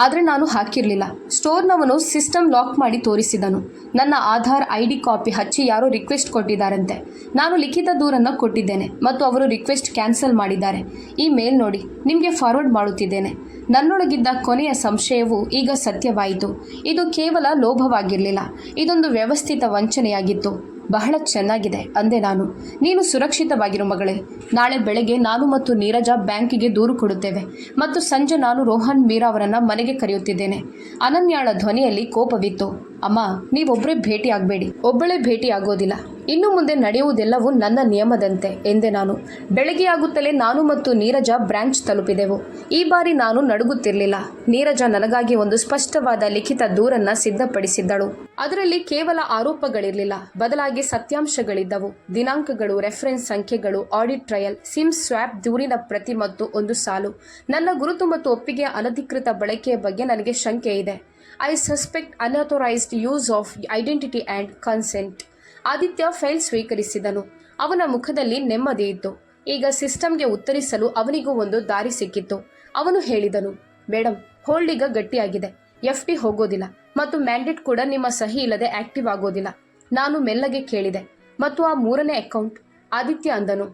ಆದರೆ ನಾನು ಹಾಕಿರಲಿಲ್ಲ. ಸ್ಟೋರ್ನವನು ಸಿಸ್ಟಮ್ ಲಾಕ್ ಮಾಡಿ ತೋರಿಸಿದನು. ನನ್ನ ಆಧಾರ್ ID ಕಾಪಿ ಹಚ್ಚಿ ಯಾರೋ ರಿಕ್ವೆಸ್ಟ್ ಕೊಟ್ಟಿದ್ದಾರಂತೆ. ನಾನು ಲಿಖಿತ ದೂರನ್ನು ಕೊಟ್ಟಿದ್ದೇನೆ ಮತ್ತು ಅವರು ರಿಕ್ವೆಸ್ಟ್ ಕ್ಯಾನ್ಸಲ್ ಮಾಡಿದ್ದಾರೆ. ಈ ಮೇಲ್ ನೋಡಿ, ನಿಮಗೆ ಫಾರ್ವರ್ಡ್ ಮಾಡುತ್ತಿದ್ದೇನೆ. ನನ್ನೊಳಗಿದ್ದ ಕೊನೆಯ ಸಂಶಯವು ಈಗ ಸತ್ಯವಾಯಿತು. ಇದು ಕೇವಲ ಲೋಭವಾಗಿರಲಿಲ್ಲ, ಇದೊಂದು ವ್ಯವಸ್ಥಿತ ವಂಚನೆಯಾಗಿತ್ತು. ಬಹಳ ಚೆನ್ನಾಗಿದೆ ಅಂದೆ ನಾನು. ನೀನು ಸುರಕ್ಷಿತವಾಗಿರು ಮಗಳೇ. ನಾಳೆ ಬೆಳಗ್ಗೆ ನಾನು ಮತ್ತು ನೀರಜ ಬ್ಯಾಂಕಿಗೆ ದೂರು ಕೊಡುತ್ತೇವೆ ಮತ್ತು ಸಂಜೆ ನಾನು ರೋಹನ್ ಮೀರಾ ಅವರನ್ನ ಮನೆಗೆ ಕರೆಯುತ್ತಿದ್ದೇನೆ. ಅನನ್ಯಾಳ ಧ್ವನಿಯಲ್ಲಿ ಕೋಪವಿತ್ತು. ಅಮ್ಮ, ನೀವೊಬ್ಬರೇ ಭೇಟಿ ಆಗಬೇಡಿ. ಒಬ್ಬಳೇ ಭೇಟಿ ಆಗೋದಿಲ್ಲ. ಇನ್ನು ಮುಂದೆ ನಡೆಯುವುದೆಲ್ಲವೂ ನನ್ನ ನಿಯಮದಂತೆ ಎಂದೆ ನಾನು. ಬೆಳಗ್ಗೆ ಆಗುತ್ತಲೇ ನಾನು ಮತ್ತು ನೀರಜ ಬ್ರಾಂಚ್ ತಲುಪಿದೆವು. ಈ ಬಾರಿ ನಾನು ನಡುಗುತ್ತಿರಲಿಲ್ಲ. ನೀರಜ ನನಗಾಗಿ ಒಂದು ಸ್ಪಷ್ಟವಾದ ಲಿಖಿತ ದೂರನ್ನ ಸಿದ್ಧಪಡಿಸಿದ್ದಳು. ಅದರಲ್ಲಿ ಕೇವಲ ಆರೋಪಗಳಿರಲಿಲ್ಲ, ಬದಲಾಗಿ ಸತ್ಯಾಂಶಗಳಿದ್ದವು. ದಿನಾಂಕಗಳು, ರೆಫರೆನ್ಸ್ ಸಂಖ್ಯೆಗಳು, ಆಡಿಟ್ ಟ್ರಯಲ್, ಸಿಮ್ ಸ್ವ್ಯಾಪ್, ದೂರಿನ ಪ್ರತಿ ಮತ್ತು ಒಂದು ಸಾಲು. ನನ್ನ ಗುರುತು ಮತ್ತು ಒಪ್ಪಿಗೆಯ ಅನಧಿಕೃತ ಬಳಕೆಯ ಬಗ್ಗೆ ನನಗೆ ಶಂಕೆ ಇದೆ. I suspect unauthorised use of identity and consent. Aditya file ಸ್ವೀಕರಿಸಿದನು. ಅವನ ಮುಖದಲ್ಲಿ ನೆಮ್ಮದಿ ಇತ್ತು. ಈಗ ಸಿಸ್ಟಮ್ಗೆ ಉತ್ತರಿಸಲು ಅವನಿಗೂ ಒಂದು ದಾರಿ ಸಿಕ್ಕಿತ್ತು. ಅವನು ಹೇಳಿದನು, ಮೇಡಮ್, ಹೋಲ್ಡ್ ಈಗ ಗಟ್ಟಿಯಾಗಿದೆ. FD ಹೋಗೋದಿಲ್ಲ ಮತ್ತು ಮ್ಯಾಂಡೇಟ್ ಕೂಡ ನಿಮ್ಮ ಸಹಿ ಇಲ್ಲದೆ ಆಕ್ಟಿವ್ ಆಗೋದಿಲ್ಲ. ನಾನು ಮೆಲ್ಲಗೆ ಕೇಳಿದೆ, ಮತ್ತು ಆ 3ನೇ ಅಕೌಂಟ್? ಆದಿತ್ಯ ಅಂದನು.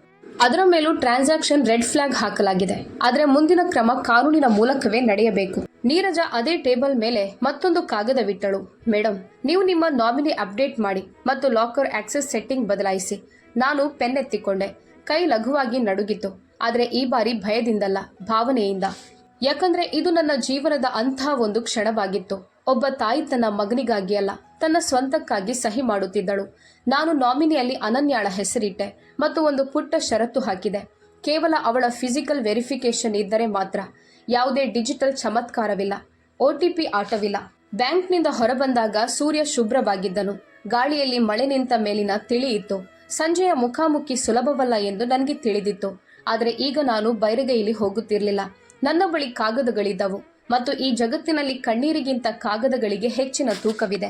ಅದರ ಮೇಲೂ ಟ್ರಾನ್ಸಾಕ್ಷನ್ ರೆಡ್ ಫ್ಲಾಗ್ ಹಾಕಲಾಗಿದೆ. ಆದರೆ ಮುಂದಿನ ಕ್ರಮ ಕಾನೂನಿನ ಮೂಲಕವೇ ನಡೆಯಬೇಕು. ನೀರಜ ಅದೇ ಟೇಬಲ್ ಮೇಲೆ ಮತ್ತೊಂದು ಕಾಗದವಿಟ್ಟಳು. ಮೇಡಮ್, ನೀವು ನಿಮ್ಮ ನಾಮಿನಿ ಅಪ್ಡೇಟ್ ಮಾಡಿ ಮತ್ತು ಲಾಕರ್ ಆಕ್ಸೆಸ್ ಸೆಟ್ಟಿಂಗ್ ಬದಲಾಯಿಸಿ. ನಾನು ಪೆನ್ ಎತ್ತಿಕೊಂಡೆ. ಕೈ ಲಘುವಾಗಿ ನಡುಗಿತು. ಆದರೆ ಈ ಬಾರಿ ಭಯದಿಂದಲ್ಲ, ಭಾವನೆಯಿಂದ. ಯಾಕಂದ್ರೆ ಇದು ನನ್ನ ಜೀವನದ ಅಂಥ ಒಂದು ಕ್ಷಣವಾಗಿತ್ತು. ಒಬ್ಬ ತಾಯಿ ತನ್ನ ಮಗನಿಗಾಗಿ ಅಲ್ಲ, ತನ್ನ ಸ್ವಂತಕ್ಕಾಗಿ ಸಹಿ ಮಾಡುತ್ತಿದ್ದಳು. ನಾನು ನಾಮಿನಿಯಲ್ಲಿ ಅನನ್ಯಾಳ ಹೆಸರಿಟ್ಟೆ ಮತ್ತು ಒಂದು ಪುಟ್ಟ ಷರತ್ತು ಹಾಕಿದೆ. ಕೇವಲ ಅವಳ ಫಿಸಿಕಲ್ ವೆರಿಫಿಕೇಶನ್ ಇದ್ದರೆ ಮಾತ್ರ. ಯಾವುದೇ ಡಿಜಿಟಲ್ ಚಮತ್ಕಾರವಿಲ್ಲ, OTP ಆಟವಿಲ್ಲ. ಬ್ಯಾಂಕ್ನಿಂದ ಹೊರಬಂದಾಗ ಸೂರ್ಯ ಶುಭ್ರವಾಗಿದ್ದನು. ಗಾಳಿಯಲ್ಲಿ ಮಳೆ ನಿಂತ ಮೇಲಿನ ತಿಳಿ ಇತ್ತು. ಸಂಜೆಯ ಮುಖಾಮುಖಿ ಸುಲಭವಲ್ಲ ಎಂದು ನನಗೆ ತಿಳಿದಿತ್ತು. ಆದರೆ ಈಗ ನಾನು ಬೈರಗೈಲಿ ಹೋಗುತ್ತಿರಲಿಲ್ಲ. ನನ್ನ ಬಳಿ ಕಾಗದಗಳಿದ್ದವು ಮತ್ತು ಈ ಜಗತ್ತಿನಲ್ಲಿ ಕಣ್ಣೀರಿಗಿಂತ ಕಾಗದಗಳಿಗೆ ಹೆಚ್ಚಿನ ತೂಕವಿದೆ.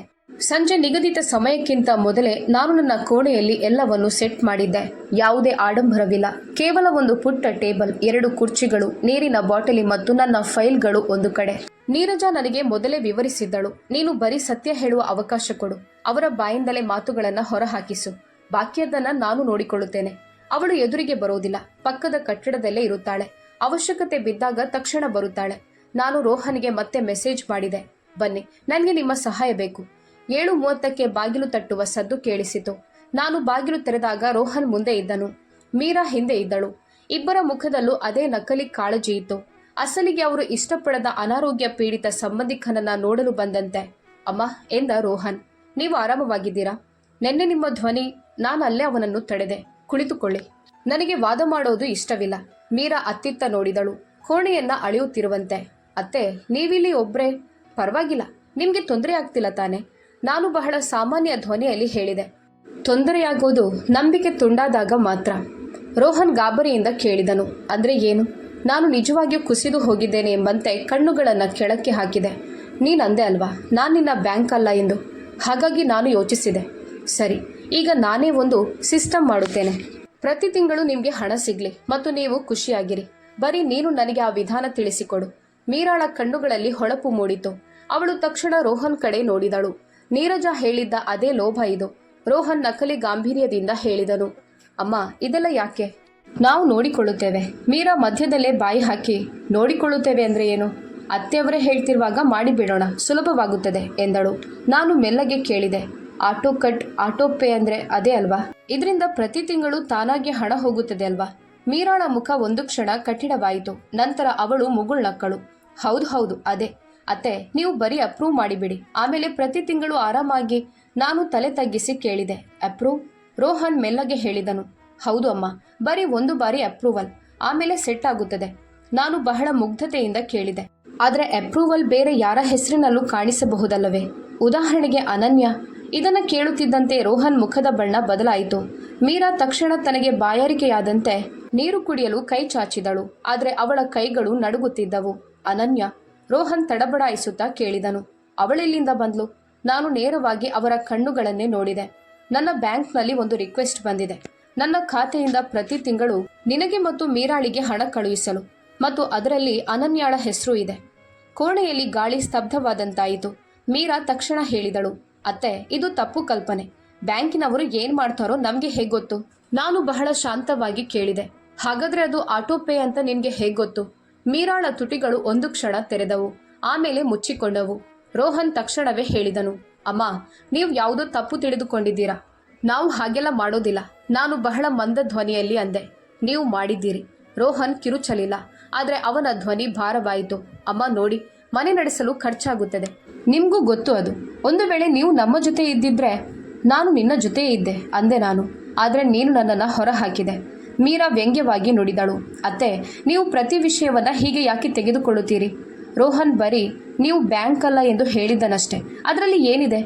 ಸಂಜೆ ನಿಗದಿತ ಸಮಯಕ್ಕಿಂತ ಮೊದಲೇ ನಾನು ನನ್ನ ಕೋಣೆಯಲ್ಲಿ ಎಲ್ಲವನ್ನು ಸೆಟ್ ಮಾಡಿದ್ದೆ. ಯಾವುದೇ ಆಡಂಬರವಿಲ್ಲ. ಕೇವಲ ಒಂದು ಪುಟ್ಟ ಟೇಬಲ್, 2 ಕುರ್ಚಿಗಳು, ನೀರಿನ ಬಾಟಲಿ ಮತ್ತು ನನ್ನ ಫೈಲ್ಗಳು ಒಂದು ಕಡೆ. ನೀರಜ ನನಗೆ ಮೊದಲೇ ವಿವರಿಸಿದ್ದಳು, ನೀನು ಬರೀ ಸತ್ಯ ಹೇಳುವ ಅವಕಾಶ ಕೊಡು. ಅವರ ಬಾಯಿಂದಲೇ ಮಾತುಗಳನ್ನ ಹೊರಹಾಕಿಸು. ಬಾಕಿಯದನ್ನ ನಾನು ನೋಡಿಕೊಳ್ಳುತ್ತೇನೆ. ಅವಳು ಎದುರಿಗೆ ಬರೋದಿಲ್ಲ. ಪಕ್ಕದ ಕಟ್ಟಡದಲ್ಲೇ ಇರುತ್ತಾಳೆ. ಅವಶ್ಯಕತೆ ಬಿದ್ದಾಗ ತಕ್ಷಣ ಬರುತ್ತಾಳೆ. ನಾನು ರೋಹನ್ಗೆ ಮತ್ತೆ ಮೆಸೇಜ್ ಮಾಡಿದೆ, ಬನ್ನಿ, ನನಗೆ ನಿಮ್ಮ ಸಹಾಯ ಬೇಕು. 7:30ಕ್ಕೆ ಬಾಗಿಲು ತಟ್ಟುವ ಸದ್ದು ಕೇಳಿಸಿತು. ನಾನು ಬಾಗಿಲು ತೆರೆದಾಗ ರೋಹನ್ ಮುಂದೆ ಇದ್ದನು. ಮೀರಾ ಹಿಂದೆ ಇದ್ದಳು. ಇಬ್ಬರ ಮುಖದಲ್ಲೂ ಅದೇ ನಕಲಿ ಕಾಳಜಿ ಇತ್ತು. ಅಸಲಿಗೆ ಅವರು ಇಷ್ಟಪಡದ ಅನಾರೋಗ್ಯ ಪೀಡಿತ ಸಂಬಂಧಿಕನನ್ನ ನೋಡಲು ಬಂದಂತೆ. ಅಮ್ಮ, ಎಂದ ರೋಹನ್. ನೀವು ಆರಾಮವಾಗಿದ್ದೀರಾ? ನಿನ್ನೆ ನಿಮ್ಮ ಧ್ವನಿ. ನಾನು ಅಲ್ಲೇ ಅವನನ್ನು ತಡೆದೆ. ಕುಳಿತುಕೊಳ್ಳಿ. ನನಗೆ ವಾದ ಮಾಡೋದು ಇಷ್ಟವಿಲ್ಲ. ಮೀರಾ ಅತ್ತಿತ್ತ ನೋಡಿದಳು, ಕೋಣೆಯನ್ನ ಅಳೆಯುತ್ತಿರುವಂತೆ. ಅತ್ತೆ, ನೀವಿಲ್ಲಿ ಒಬ್ರೇ? ಪರವಾಗಿಲ್ಲ, ನಿಮ್ಗೆ ತೊಂದರೆ ಆಗ್ತಿಲ್ಲ ತಾನೆ? ನಾನು ಬಹಳ ಸಾಮಾನ್ಯ ಧ್ವನಿಯಲ್ಲಿ ಹೇಳಿದೆ. ತೊಂದರೆಯಾಗೋದು ನಂಬಿಕೆ ತುಂಡಾದಾಗ ಮಾತ್ರ. ರೋಹನ್ ಗಾಬರಿಯಿಂದ ಕೇಳಿದನು, ಅಂದ್ರೆ ಏನು? ನಾನು ನಿಜವಾಗಿಯೂ ಕುಸಿದು ಹೋಗಿದ್ದೇನೆ ಎಂಬಂತೆ ಕಣ್ಣುಗಳನ್ನು ಕೆಳಕ್ಕೆ ಹಾಕಿದೆ. ನೀನಂದೆ ಅಲ್ವಾ, ನಾನು ನಿನ್ನ ಬ್ಯಾಂಕ್ ಅಲ್ಲ ಎಂದು. ಹಾಗಾಗಿ ನಾನು ಯೋಚಿಸಿದೆ, ಸರಿ, ಈಗ ನಾನೇ ಒಂದು ಸಿಸ್ಟಮ್ ಮಾಡುತ್ತೇನೆ. ಪ್ರತಿ ತಿಂಗಳು ನಿಮಗೆ ಹಣ ಸಿಗ್ಲಿ ಮತ್ತು ನೀವು ಖುಷಿಯಾಗಿರಿ. ಬರೀ ನೀನು ನನಗೆ ಆ ವಿಧಾನ ತಿಳಿಸಿಕೊಡು. ಮೀರಾಳ ಕಣ್ಣುಗಳಲ್ಲಿ ಹೊಳಪು ಮೂಡಿತು. ಅವಳು ತಕ್ಷಣ ರೋಹನ್ ಕಡೆ ನೋಡಿದಳು. ನೀರಜ ಹೇಳಿದ್ದ ಅದೇ ಲೋಭ ಇದು. ರೋಹನ್ ನಕಲಿ ಗಾಂಭೀರ್ಯದಿಂದ ಹೇಳಿದನು, ಅಮ್ಮ, ಇದೆಲ್ಲ ಯಾಕೆ? ನಾವು ನೋಡಿಕೊಳ್ಳುತ್ತೇವೆ. ಮೀರಾ ಮಧ್ಯದಲ್ಲೇ ಬಾಯಿ ಹಾಕಿ, ನೋಡಿಕೊಳ್ಳುತ್ತೇವೆ ಅಂದ್ರೆ ಏನು? ಅತ್ತೆಯವರೇ ಹೇಳ್ತಿರುವಾಗ ಮಾಡಿಬಿಡೋಣ, ಸುಲಭವಾಗುತ್ತದೆ ಎಂದಳು. ನಾನು ಮೆಲ್ಲಗೆ ಕೇಳಿದೆ, ಆಟೋ ಕಟ್, ಆಟೋ ಪೇ ಅಂದ್ರೆ ಅದೇ ಅಲ್ವಾ? ಇದರಿಂದ ಪ್ರತಿ ತಿಂಗಳು ತಾನಾಗಿ ಹಣ ಹೋಗುತ್ತದೆ ಅಲ್ವಾ? ಮೀರಾಳ ಮುಖ ಒಂದು ಕ್ಷಣ ಕಠಿಣವಾಯಿತು. ನಂತರ ಅವಳು ಮುಗುಳ್ನಕ್ಕಳು. ಹೌದು ಹೌದು, ಅದೇ. ಅತ್ತೆ, ನೀವು ಬರೀ ಅಪ್ರೂವ್ ಮಾಡಿಬಿಡಿ, ಆಮೇಲೆ ಪ್ರತಿ ತಿಂಗಳು ಆರಾಮಾಗಿ. ನಾನು ತಲೆ ತಗ್ಗಿಸಿ ಕೇಳಿದೆ, ಅಪ್ರೂವ್? ರೋಹನ್ ಮೆಲ್ಲಗೆ ಹೇಳಿದನು, ಹೌದು ಅಮ್ಮ, ಬರೀ ಒಂದು ಬಾರಿ ಅಪ್ರೂವಲ್, ಆಮೇಲೆ ಸೆಟ್ ಆಗುತ್ತದೆ. ನಾನು ಬಹಳ ಮುಗ್ಧತೆಯಿಂದ ಕೇಳಿದೆ, ಆದರೆ ಅಪ್ರೂವಲ್ ಬೇರೆ ಯಾರ ಹೆಸರಿನಲ್ಲೂ ಕಾಣಿಸಬಹುದಲ್ಲವೇ? ಉದಾಹರಣೆಗೆ ಅನನ್ಯ. ಇದನ್ನು ಕೇಳುತ್ತಿದ್ದಂತೆ ರೋಹನ್ ಮುಖದ ಬಣ್ಣ ಬದಲಾಯಿತು. ಮೀರಾ ತಕ್ಷಣ ತನಗೆ ಬಾಯಾರಿಕೆಯಾದಂತೆ ನೀರು ಕುಡಿಯಲು ಕೈ ಚಾಚಿದಳು. ಆದರೆ ಅವಳ ಕೈಗಳು ನಡುಗುತ್ತಿದ್ದವು. ಅನನ್ಯ? ರೋಹನ್ ತಡಬಡಾಯಿಸುತ್ತಾ ಕೇಳಿದನು. ಅವಳೆಲ್ಲಿಂದ ಬಂದ್ಲು? ನಾನು ನೇರವಾಗಿ ಅವರ ಕಣ್ಣುಗಳನ್ನೇ ನೋಡಿದೆ. ನನ್ನ ಬ್ಯಾಂಕ್ನಲ್ಲಿ ಒಂದು ರಿಕ್ವೆಸ್ಟ್ ಬಂದಿದೆ. ನನ್ನ ಖಾತೆಯಿಂದ ಪ್ರತಿ ತಿಂಗಳು ನಿನಗೆ ಮತ್ತು ಮೀರಾಳಿಗೆ ಹಣ ಕಳುಹಿಸಲು, ಮತ್ತು ಅದರಲ್ಲಿ ಅನನ್ಯಾಳ ಹೆಸರು ಇದೆ. ಕೋಣೆಯಲ್ಲಿ ಗಾಳಿ ಸ್ತಬ್ಧವಾದಂತಾಯಿತು. ಮೀರಾ ತಕ್ಷಣ ಹೇಳಿದಳು, ಅತ್ತೆ, ಇದು ತಪ್ಪು ಕಲ್ಪನೆ. ಬ್ಯಾಂಕಿನವರು ಏನ್ ಮಾಡ್ತಾರೋ ನಮ್ಗೆ ಹೇಗೊತ್ತು? ನಾನು ಬಹಳ ಶಾಂತವಾಗಿ ಕೇಳಿದೆ, ಹಾಗಾದ್ರೆ ಅದು ಆಟೋ ಪೇ ಅಂತ ನಿನ್ಗೆ ಹೇಗೊತ್ತು? ಮೀರಾಳ ತುಟಿಗಳು ಒಂದು ಕ್ಷಣ ತೆರೆದವು, ಆಮೇಲೆ ಮುಚ್ಚಿಕೊಂಡವು. ರೋಹನ್ ತಕ್ಷಣವೇ ಹೇಳಿದನು, ಅಮ್ಮ, ನೀವು ಯಾವುದೋ ತಪ್ಪು ತಿಳಿದುಕೊಂಡಿದ್ದೀರಾ. ನಾವು ಹಾಗೆಲ್ಲ ಮಾಡೋದಿಲ್ಲ. ನಾನು ಬಹಳ ಮಂದ ಧ್ವನಿಯಲ್ಲಿ ಅಂದೆ. ನೀವು ಮಾಡಿದ್ದೀರಿ. ರೋಹನ್ ಕಿರುಚಲಿಲ್ಲ. ಆದರೆ ಅವನ ಧ್ವನಿ ಭಾರವಾಯಿತು. ಅಮ್ಮ ನೋಡಿ, ಮನೆ ನಡೆಸಲು ಖರ್ಚಾಗುತ್ತದೆ. ನಿಮಗೂ ಗೊತ್ತು ಅದು. ಒಂದು ವೇಳೆ ನೀವು ನಮ್ಮ ಜೊತೆ ಇದ್ದಿದ್ರೆ ನಾನು ನಿನ್ನ ಜೊತೆ ಇದ್ದೆ ಅಂದೆ ನಾನು. ಆದರೆ ನೀನು ನನ್ನನ್ನು ಹೊರಹಾಕಿದೆ. ಮೀರಾ ವ್ಯಂಗ್ಯವಾಗಿ ನುಡಿದಳು. ಅತ್ತೆ, ನೀವು ಪ್ರತಿ ವಿಷಯವನ್ನ ಹೀಗೆ ಯಾಕೆ ತೆಗೆದುಕೊಳ್ಳುತ್ತೀರಿ? ರೋಹನ್ ಬರೀ ನೀವು ಬ್ಯಾಂಕ್ ಅಲ್ಲ ಎಂದು ಹೇಳಿದ್ದನಷ್ಟೇ. ಅದರಲ್ಲಿ ಏನಿದೆ?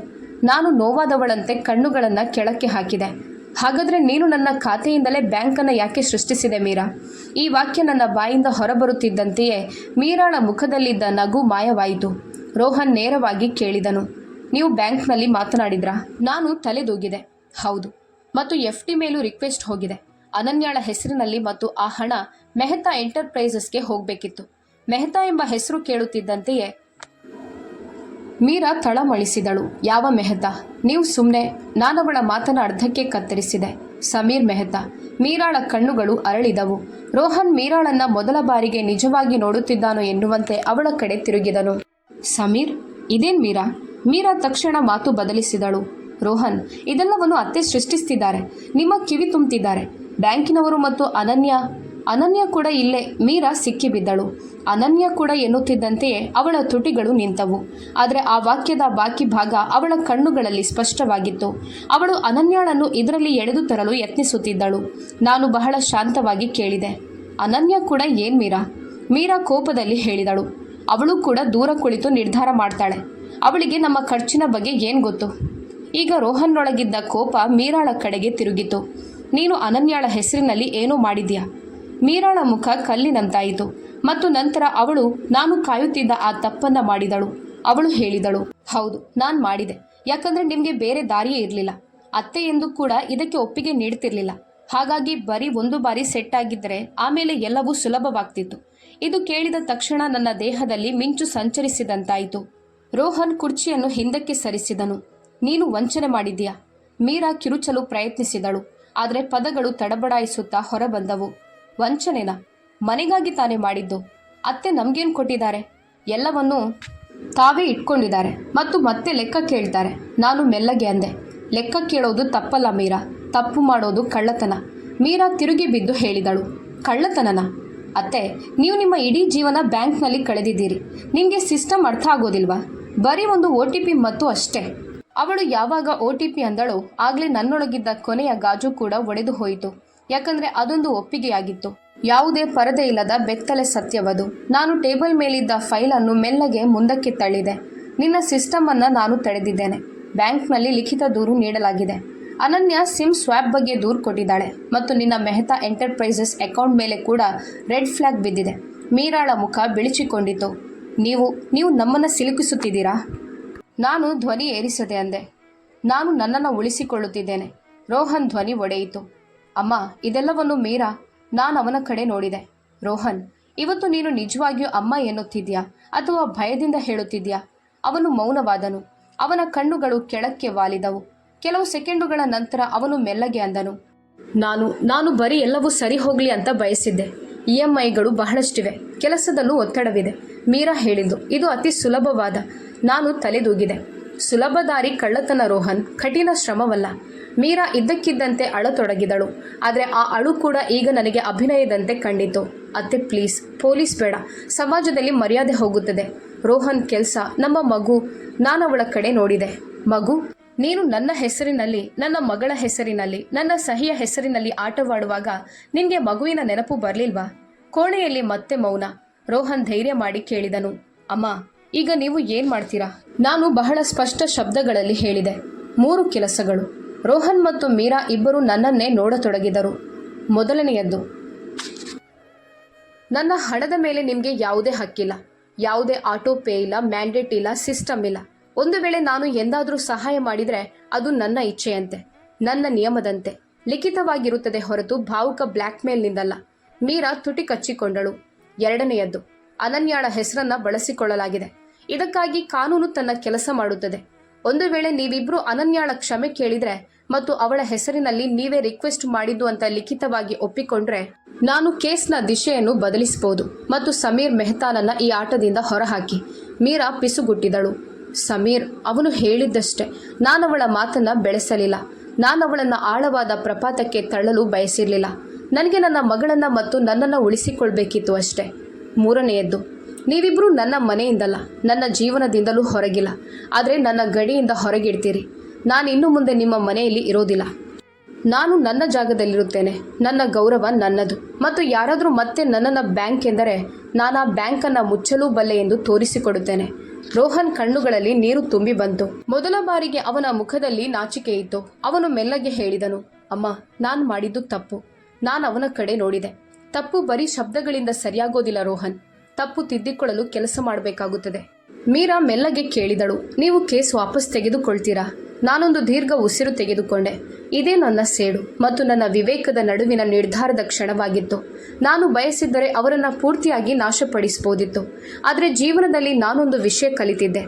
ನಾನು ನೋವಾದವಳಂತೆ ಕಣ್ಣುಗಳನ್ನು ಕೆಳಕ್ಕೆ ಹಾಕಿದೆ. ಹಾಗಾದರೆ ನೀನು ನನ್ನ ಖಾತೆಯಿಂದಲೇ ಬ್ಯಾಂಕನ್ನು ಯಾಕೆ ಸೃಷ್ಟಿಸಿದೆ ಮೀರಾ? ಈ ವಾಕ್ಯ ನನ್ನ ಬಾಯಿಂದ ಹೊರಬರುತ್ತಿದ್ದಂತೆಯೇ ಮೀರಾಳ ಮುಖದಲ್ಲಿದ್ದ ನಗು ಮಾಯವಾಯಿತು. ರೋಹನ್ ನೇರವಾಗಿ ಕೇಳಿದನು, ನೀವು ಬ್ಯಾಂಕ್ನಲ್ಲಿ ಮಾತನಾಡಿದ್ರಾ? ನಾನು ತಲೆದೂಗಿದೆ. ಹೌದು. ಮತ್ತು FD ಮೇಲೂ ರಿಕ್ವೆಸ್ಟ್ ಹೋಗಿದೆ. ಅನನ್ಯಾಳ ಹೆಸರಿನಲ್ಲಿ. ಮತ್ತು ಆ ಹಣ ಮೆಹ್ತಾ ಎಂಟರ್ಪ್ರೈಸಸ್ಗೆ ಹೋಗಬೇಕಿತ್ತು. ಮೆಹ್ತಾ ಎಂಬ ಹೆಸರು ಕೇಳುತ್ತಿದ್ದಂತೆಯೇ ಮೀರಾ ತಳಮಳಿಸಿದಳು. ಯಾವ ಮೆಹ್ತಾ? ನೀವು ಸುಮ್ಮನೆ. ನಾನವಳ ಮಾತನ್ನ ಅರ್ಧಕ್ಕೆ ಕತ್ತರಿಸಿದೆ. ಸಮೀರ್ ಮೆಹ್ತಾ. ಮೀರಾಳ ಕಣ್ಣುಗಳು ಅರಳಿದವು. ರೋಹನ್ ಮೀರಾಳನ್ನ ಮೊದಲ ಬಾರಿಗೆ ನಿಜವಾಗಿ ನೋಡುತ್ತಿದ್ದಾನೋ ಎನ್ನುವಂತೆ ಅವಳ ಕಡೆ ತಿರುಗಿದನು. ಸಮೀರ್? ಇದೇನ್ ಮೀರಾ? ಮೀರಾ ತಕ್ಷಣ ಮಾತು ಬದಲಿಸಿದಳು. ರೋಹನ್, ಇದೆಲ್ಲವನ್ನು ಅತ್ತೆ ಸೃಷ್ಟಿಸ್ತಿದ್ದಾರೆ. ನಿಮ್ಮ ಕಿವಿ ತುಂಬ್ತಿದ್ದಾರೆ. ಬ್ಯಾಂಕಿನವರು ಮತ್ತು ಅನನ್ಯ ಕೂಡ ಇಲ್ಲೇ. ಮೀರಾ ಸಿಕ್ಕಿಬಿದ್ದಳು. ಅನನ್ಯ ಕೂಡ ಎನ್ನುತ್ತಿದ್ದಂತೆಯೇ ಅವಳ ತುಟಿಗಳು ನಿಂತವು. ಆದರೆ ಆ ವಾಕ್ಯದ ಬಾಕಿ ಭಾಗ ಅವಳ ಕಣ್ಣುಗಳಲ್ಲಿ ಸ್ಪಷ್ಟವಾಗಿತ್ತು. ಅವಳು ಅನನ್ಯಾಳನ್ನು ಇದರಲ್ಲಿ ಎಳೆದು ತರಲು ಯತ್ನಿಸುತ್ತಿದ್ದಳು. ನಾನು ಬಹಳ ಶಾಂತವಾಗಿ ಕೇಳಿದೆ, ಅನನ್ಯ ಕೂಡ ಏನ್ ಮೀರಾ? ಮೀರಾ ಕೋಪದಲ್ಲಿ ಹೇಳಿದಳು. ಅವಳು ಕೂಡ ದೂರ ಕುಳಿತು ನಿರ್ಧಾರ ಮಾಡ್ತಾಳೆ. ಅವಳಿಗೆ ನಮ್ಮ ಖರ್ಚಿನ ಬಗ್ಗೆ ಏನು ಗೊತ್ತು? ಈಗ ರೋಹನ್ನೊಳಗಿದ್ದ ಕೋಪ ಮೀರಾಳ ಕಡೆಗೆ ತಿರುಗಿತು. ನೀನು ಅನನ್ಯಾಳ ಹೆಸರಿನಲ್ಲಿ ಏನೋ ಮಾಡಿದ್ಯಾ? ಮೀರಾಳ ಮುಖ ಕಲ್ಲಿನಂತಾಯಿತು. ಮತ್ತು ನಂತರ ಅವಳು ನಾನು ಕಾಯುತ್ತಿದ್ದ ಆ ತಪ್ಪನ್ನ ಮಾಡಿದಳು. ಅವಳು ಹೇಳಿದಳು, ಹೌದು, ನಾನು ಮಾಡಿದೆ. ಯಾಕಂದ್ರೆ ನಿಮಗೆ ಬೇರೆ ದಾರಿಯೇ ಇರಲಿಲ್ಲ. ಅತ್ತೆ ಎಂದು ಕೂಡ ಇದಕ್ಕೆ ಒಪ್ಪಿಗೆ ನೀಡ್ತಿರ್ಲಿಲ್ಲ. ಹಾಗಾಗಿ ಬರೀ ಒಂದು ಬಾರಿ ಸೆಟ್ ಆಗಿದ್ದರೆ ಆಮೇಲೆ ಎಲ್ಲವೂ ಸುಲಭವಾಗ್ತಿತ್ತು. ಇದು ಕೇಳಿದ ತಕ್ಷಣ ನನ್ನ ದೇಹದಲ್ಲಿ ಮಿಂಚು ಸಂಚರಿಸಿದಂತಾಯಿತು. ರೋಹನ್ ಕುರ್ಚಿಯನ್ನು ಹಿಂದಕ್ಕೆ ಸರಿಸಿದನು. ನೀನು ವಂಚನೆ ಮಾಡಿದ್ದೀಯಾ? ಮೀರಾ ಕಿರುಚಲು ಪ್ರಯತ್ನಿಸಿದಳು. ಆದರೆ ಪದಗಳು ತಡಬಡಾಯಿಸುತ್ತಾ ಹೊರಬಂದವು. ವಂಚನೆನಾ? ಮನೆಗಾಗಿ ತಾನೇ ಮಾಡಿದ್ದು. ಅತ್ತೆ ನಮ್ಗೇನು ಕೊಟ್ಟಿದ್ದಾರೆ? ಎಲ್ಲವನ್ನೂ ತಾವೇ ಇಟ್ಕೊಂಡಿದ್ದಾರೆ ಮತ್ತು ಮತ್ತೆ ಲೆಕ್ಕ ಕೇಳ್ತಾರೆ. ನಾನು ಮೆಲ್ಲಗೆ ಅಂದೆ, ಲೆಕ್ಕ ಕೇಳೋದು ತಪ್ಪಲ್ಲ ಮೀರಾ. ತಪ್ಪು ಮಾಡೋದು ಕಳ್ಳತನ. ಮೀರಾ ತಿರುಗಿ ಬಿದ್ದು ಹೇಳಿದಳು, ಕಳ್ಳತನನ? ಅತ್ತೆ, ನೀವು ನಿಮ್ಮ ಇಡೀ ಜೀವನ ಬ್ಯಾಂಕ್ನಲ್ಲಿ ಕಳೆದಿದ್ದೀರಿ. ನಿಮಗೆ ಸಿಸ್ಟಮ್ ಅರ್ಥ ಆಗೋದಿಲ್ವಾ? ಬರೀ ಒಂದು OTP ಮತ್ತು ಅಷ್ಟೇ. ಅವಳು ಯಾವಾಗ OTP ಅಂದಳೋ ಆಗಲೇ ನನ್ನೊಳಗಿದ್ದ ಕೊನೆಯ ಗಾಜು ಕೂಡ ಒಡೆದು ಹೋಯಿತು. ಯಾಕಂದ್ರೆ ಅದೊಂದು ಒಪ್ಪಿಗೆಯಾಗಿತ್ತು. ಯಾವುದೇ ಪರದೆ ಇಲ್ಲದ ಬೆತ್ತಲೆ ಸತ್ಯವದು. ನಾನು ಟೇಬಲ್ ಮೇಲಿದ್ದ ಫೈಲನ್ನು ಮೆಲ್ಲಗೆ ಮುಂದಕ್ಕೆ ತಳ್ಳಿದೆ. ನಿನ್ನ ಸಿಸ್ಟಮ್ ಅನ್ನ ನಾನು ತಡೆದಿದ್ದೇನೆ. ಬ್ಯಾಂಕ್ನಲ್ಲಿ ಲಿಖಿತ ದೂರು ನೀಡಲಾಗಿದೆ. ಅನನ್ಯ ಸಿಮ್ ಸ್ವ್ಯಾಪ್ ಬಗ್ಗೆ ದೂರು ಕೊಟ್ಟಿದ್ದಾಳೆ ಮತ್ತು ನಿನ್ನ ಮೆಹ್ತಾ ಎಂಟರ್ಪ್ರೈಸಸ್ ಅಕೌಂಟ್ ಮೇಲೆ ಕೂಡ ರೆಡ್ ಫ್ಲಾಗ್ ಬಿದ್ದಿದೆ. ಮೀರಾಳ ಮುಖ ಬಿಳಿಚಿಕೊಂಡಿತು. ನೀವು ನಮ್ಮನ್ನು ಸಿಲುಕಿಸುತ್ತಿದ್ದೀರಾ? ನಾನು ಧ್ವನಿ ಏರಿಸದೆ ಅಂದೆ. ನಾನು ನನ್ನನ್ನು ಉಳಿಸಿಕೊಳ್ಳುತ್ತಿದ್ದೇನೆ. ರೋಹನ್ ಧ್ವನಿ ಒಡೆಯಿತು. ಅಮ್ಮ, ಇದೆಲ್ಲವನ್ನು ಮೀರಾ. ನಾನು ಅವನ ಕಡೆ ನೋಡಿದೆ. ರೋಹನ್, ಇವತ್ತು ನೀನು ನಿಜವಾಗಿಯೂ ಅಮ್ಮ ಎನ್ನುತ್ತಿದ್ಯಾ ಅಥವಾ ಭಯದಿಂದ ಹೇಳುತ್ತಿದ್ಯಾ? ಅವನು ಮೌನವಾದನು. ಅವನ ಕಣ್ಣುಗಳು ಕೆಳಕ್ಕೆ ವಾಲಿದವು. ಕೆಲವು ಸೆಕೆಂಡುಗಳ ನಂತರ ಅವನು ಮೆಲ್ಲಗೆ ಅಂದನು, ನಾನು ಬರೀ ಎಲ್ಲವೂ ಸರಿ ಹೋಗಲಿ ಅಂತ ಬಯಸಿದ್ದೆ. EMIಗಳು ಬಹಳಷ್ಟಿವೆ. ಕೆಲಸದಲ್ಲೂ ಒತ್ತಡವಿದೆ. ಮೀರಾ ಹೇಳಿದ್ದು. ಇದು ಅತಿ ಸುಲಭವಾದ. ನಾನು ತಲೆದೂಗಿದೆ. ಸುಲಭ ದಾರಿ ಕಳ್ಳತನ ರೋಹನ್, ಕಠಿಣ ಶ್ರಮವಲ್ಲ. ಮೀರಾ ಇದ್ದಕ್ಕಿದ್ದಂತೆ ಅಳತೊಡಗಿದಳು. ಆದರೆ ಆ ಅಳು ಕೂಡ ಈಗ ನನಗೆ ಅಭಿನಯದಂತೆ ಕಂಡಿತು. ಅತ್ತೆ ಪ್ಲೀಸ್, ಪೊಲೀಸ್ ಬೇಡ. ಸಮಾಜದಲ್ಲಿ ಮರ್ಯಾದೆ ಹೋಗುತ್ತದೆ. ರೋಹನ್ ಕೆಲಸ, ನಮ್ಮ ಮಗು. ನಾನು ಅವಳ ಕಡೆ ನೋಡಿದೆ. ಮಗು? ನೀನು ನನ್ನ ಹೆಸರಿನಲ್ಲಿ, ನನ್ನ ಮಗಳ ಹೆಸರಿನಲ್ಲಿ, ನನ್ನ ಸಹಿಯ ಹೆಸರಿನಲ್ಲಿ ಆಟವಾಡುವಾಗ ನಿನಗೆ ಮಗುವಿನ ನೆನಪು ಬರಲಿಲ್ವಾ? ಕೋಣೆಯಲ್ಲಿ ಮತ್ತೆ ಮೌನ. ರೋಹನ್ ಧೈರ್ಯ ಮಾಡಿ ಕೇಳಿದನು, ಅಮ್ಮ, ಈಗ ನೀವು ಏನ್ ಮಾಡ್ತೀರಾ? ನಾನು ಬಹಳ ಸ್ಪಷ್ಟ ಶಬ್ದಗಳಲ್ಲಿ ಹೇಳಿದೆ, 3 ಕೆಲಸಗಳು. ರೋಹನ್ ಮತ್ತು ಮೀರಾ ಇಬ್ಬರು ನನ್ನನ್ನೇ ನೋಡತೊಡಗಿದರು. ಮೊದಲನೆಯದ್ದು, ನನ್ನ ಹಣದ ಮೇಲೆ ನಿಮಗೆ ಯಾವುದೇ ಹಕ್ಕಿಲ್ಲ. ಯಾವುದೇ ಆಟೋ ಪೇ ಇಲ್ಲ, ಮ್ಯಾಂಡೇಟ್ ಇಲ್ಲ, ಸಿಸ್ಟಮ್ ಇಲ್ಲ. ಒಂದು ವೇಳೆ ನಾನು ಎಂದಾದರೂ ಸಹಾಯ ಮಾಡಿದರೆ ಅದು ನನ್ನ ಇಚ್ಛೆಯಂತೆ, ನನ್ನ ನಿಯಮದಂತೆ ಲಿಖಿತವಾಗಿರುತ್ತದೆ ಹೊರತು ಭಾವುಕ ಬ್ಲ್ಯಾಕ್ ಮೇಲ್ನಿಂದಲ್ಲ. ಮೀರಾ ತುಟಿ ಕಚ್ಚಿಕೊಂಡಳು. ಎರಡನೆಯದ್ದು, ಅನನ್ಯಾಳ ಹೆಸರನ್ನ ಬಳಸಿಕೊಳ್ಳಲಾಗಿದೆ. ಇದಕ್ಕಾಗಿ ಕಾನೂನು ತನ್ನ ಕೆಲಸ ಮಾಡುತ್ತದೆ. ಒಂದು ವೇಳೆ ನೀವಿಬ್ರು ಅನನ್ಯಾಳ ಕ್ಷಮೆ ಕೇಳಿದ್ರೆ ಮತ್ತು ಅವಳ ಹೆಸರಿನಲ್ಲಿ ನೀವೇ ರಿಕ್ವೆಸ್ಟ್ ಮಾಡಿದ್ದು ಅಂತ ಲಿಖಿತವಾಗಿ ಒಪ್ಪಿಕೊಂಡ್ರೆ ನಾನು ಕೇಸ್ನ ದಿಶೆಯನ್ನು ಬದಲಿಸಬಹುದು ಮತ್ತು ಸಮೀರ್ ಮೆಹ್ತಾನನ್ನ ಈ ಆಟದಿಂದ ಹೊರಹಾಕಿ. ಮೀರಾ ಪಿಸುಗುಟ್ಟಿದಳು. ಸಮೀರ್, ಅವನು ಹೇಳಿದ್ದಷ್ಟೇ. ನಾನವಳ ಮಾತನ್ನ ಬೆಳೆಸಲಿಲ್ಲ. ನಾನು ಅವಳನ್ನು ಆಳವಾದ ಪ್ರಪಾತಕ್ಕೆ ತಳ್ಳಲು ಬಯಸಿರಲಿಲ್ಲ. ನನಗೆ ನನ್ನ ಮಗಳನ್ನು ಮತ್ತು ನನ್ನನ್ನು ಉಳಿಸಿಕೊಳ್ಬೇಕಿತ್ತು ಅಷ್ಟೇ. ಮೂರನೆಯದ್ದು, ನೀವಿಬ್ಬರೂ ನನ್ನ ಮನೆಯಿಂದಲ್ಲ, ನನ್ನ ಜೀವನದಿಂದಲೂ ಹೊರಗಿಲ್ಲ, ಆದರೆ ನನ್ನ ಗಡಿಯಿಂದ ಹೊರಗಿಡ್ತೀರಿ. ನಾನು ಇನ್ನು ಮುಂದೆ ನಿಮ್ಮ ಮನೆಯಲ್ಲಿ ಇರೋದಿಲ್ಲ. ನಾನು ನನ್ನ ಜಾಗದಲ್ಲಿರುತ್ತೇನೆ. ನನ್ನ ಗೌರವ ನನ್ನದು. ಮತ್ತು ಯಾರಾದರೂ ಮತ್ತೆ ನನ್ನನ್ನು ಬ್ಯಾಂಕ್ ಎಂದರೆ ನಾನು ಆ ಬ್ಯಾಂಕನ್ನು ಮುಚ್ಚಲೂ ಬಲ್ಲೆ ಎಂದು ತೋರಿಸಿಕೊಡುತ್ತೇನೆ. ರೋಹನ್ ಕಣ್ಣುಗಳಲ್ಲಿ ನೀರು ತುಂಬಿ ಬಂತು. ಮೊದಲ ಬಾರಿಗೆ ಅವನ ಮುಖದಲ್ಲಿ ನಾಚಿಕೆ ಇತ್ತು. ಅವನು ಮೆಲ್ಲಗೆ ಹೇಳಿದನು, ಅಮ್ಮ, ನಾನು ಮಾಡಿದ್ದು ತಪ್ಪು. ನಾನು ಅವನ ಕಡೆ ನೋಡಿದೆ. ತಪ್ಪು ಬರೀ ಶಬ್ದಗಳಿಂದ ಸರಿಯಾಗೋದಿಲ್ಲ ರೋಹನ್. ತಪ್ಪು ತಿದ್ದಿಕೊಳ್ಳಲು ಕೆಲಸ ಮಾಡಬೇಕಾಗುತ್ತದೆ. ಮೀರಾ ಮೆಲ್ಲಗೆ ಕೇಳಿದಳು, ನೀವು ಕೇಸ್ ವಾಪಸ್ ತೆಗೆದುಕೊಳ್ತೀರಾ? ನಾನೊಂದು ದೀರ್ಘ ಉಸಿರು ತೆಗೆದುಕೊಂಡೆ. ಇದೇ ನನ್ನ ಸೇಡು ಮತ್ತು ನನ್ನ ವಿವೇಕದ ನಡುವಿನ ನಿರ್ಧಾರದ ಕ್ಷಣವಾಗಿತ್ತು. ನಾನು ಬಯಸಿದ್ದರೆ ಅವರನ್ನು ಪೂರ್ತಿಯಾಗಿ ನಾಶಪಡಿಸಬಹುದಿತ್ತು. ಆದರೆ ಜೀವನದಲ್ಲಿ ನಾನೊಂದು ವಿಷಯ ಕಲಿತಿದ್ದೆ.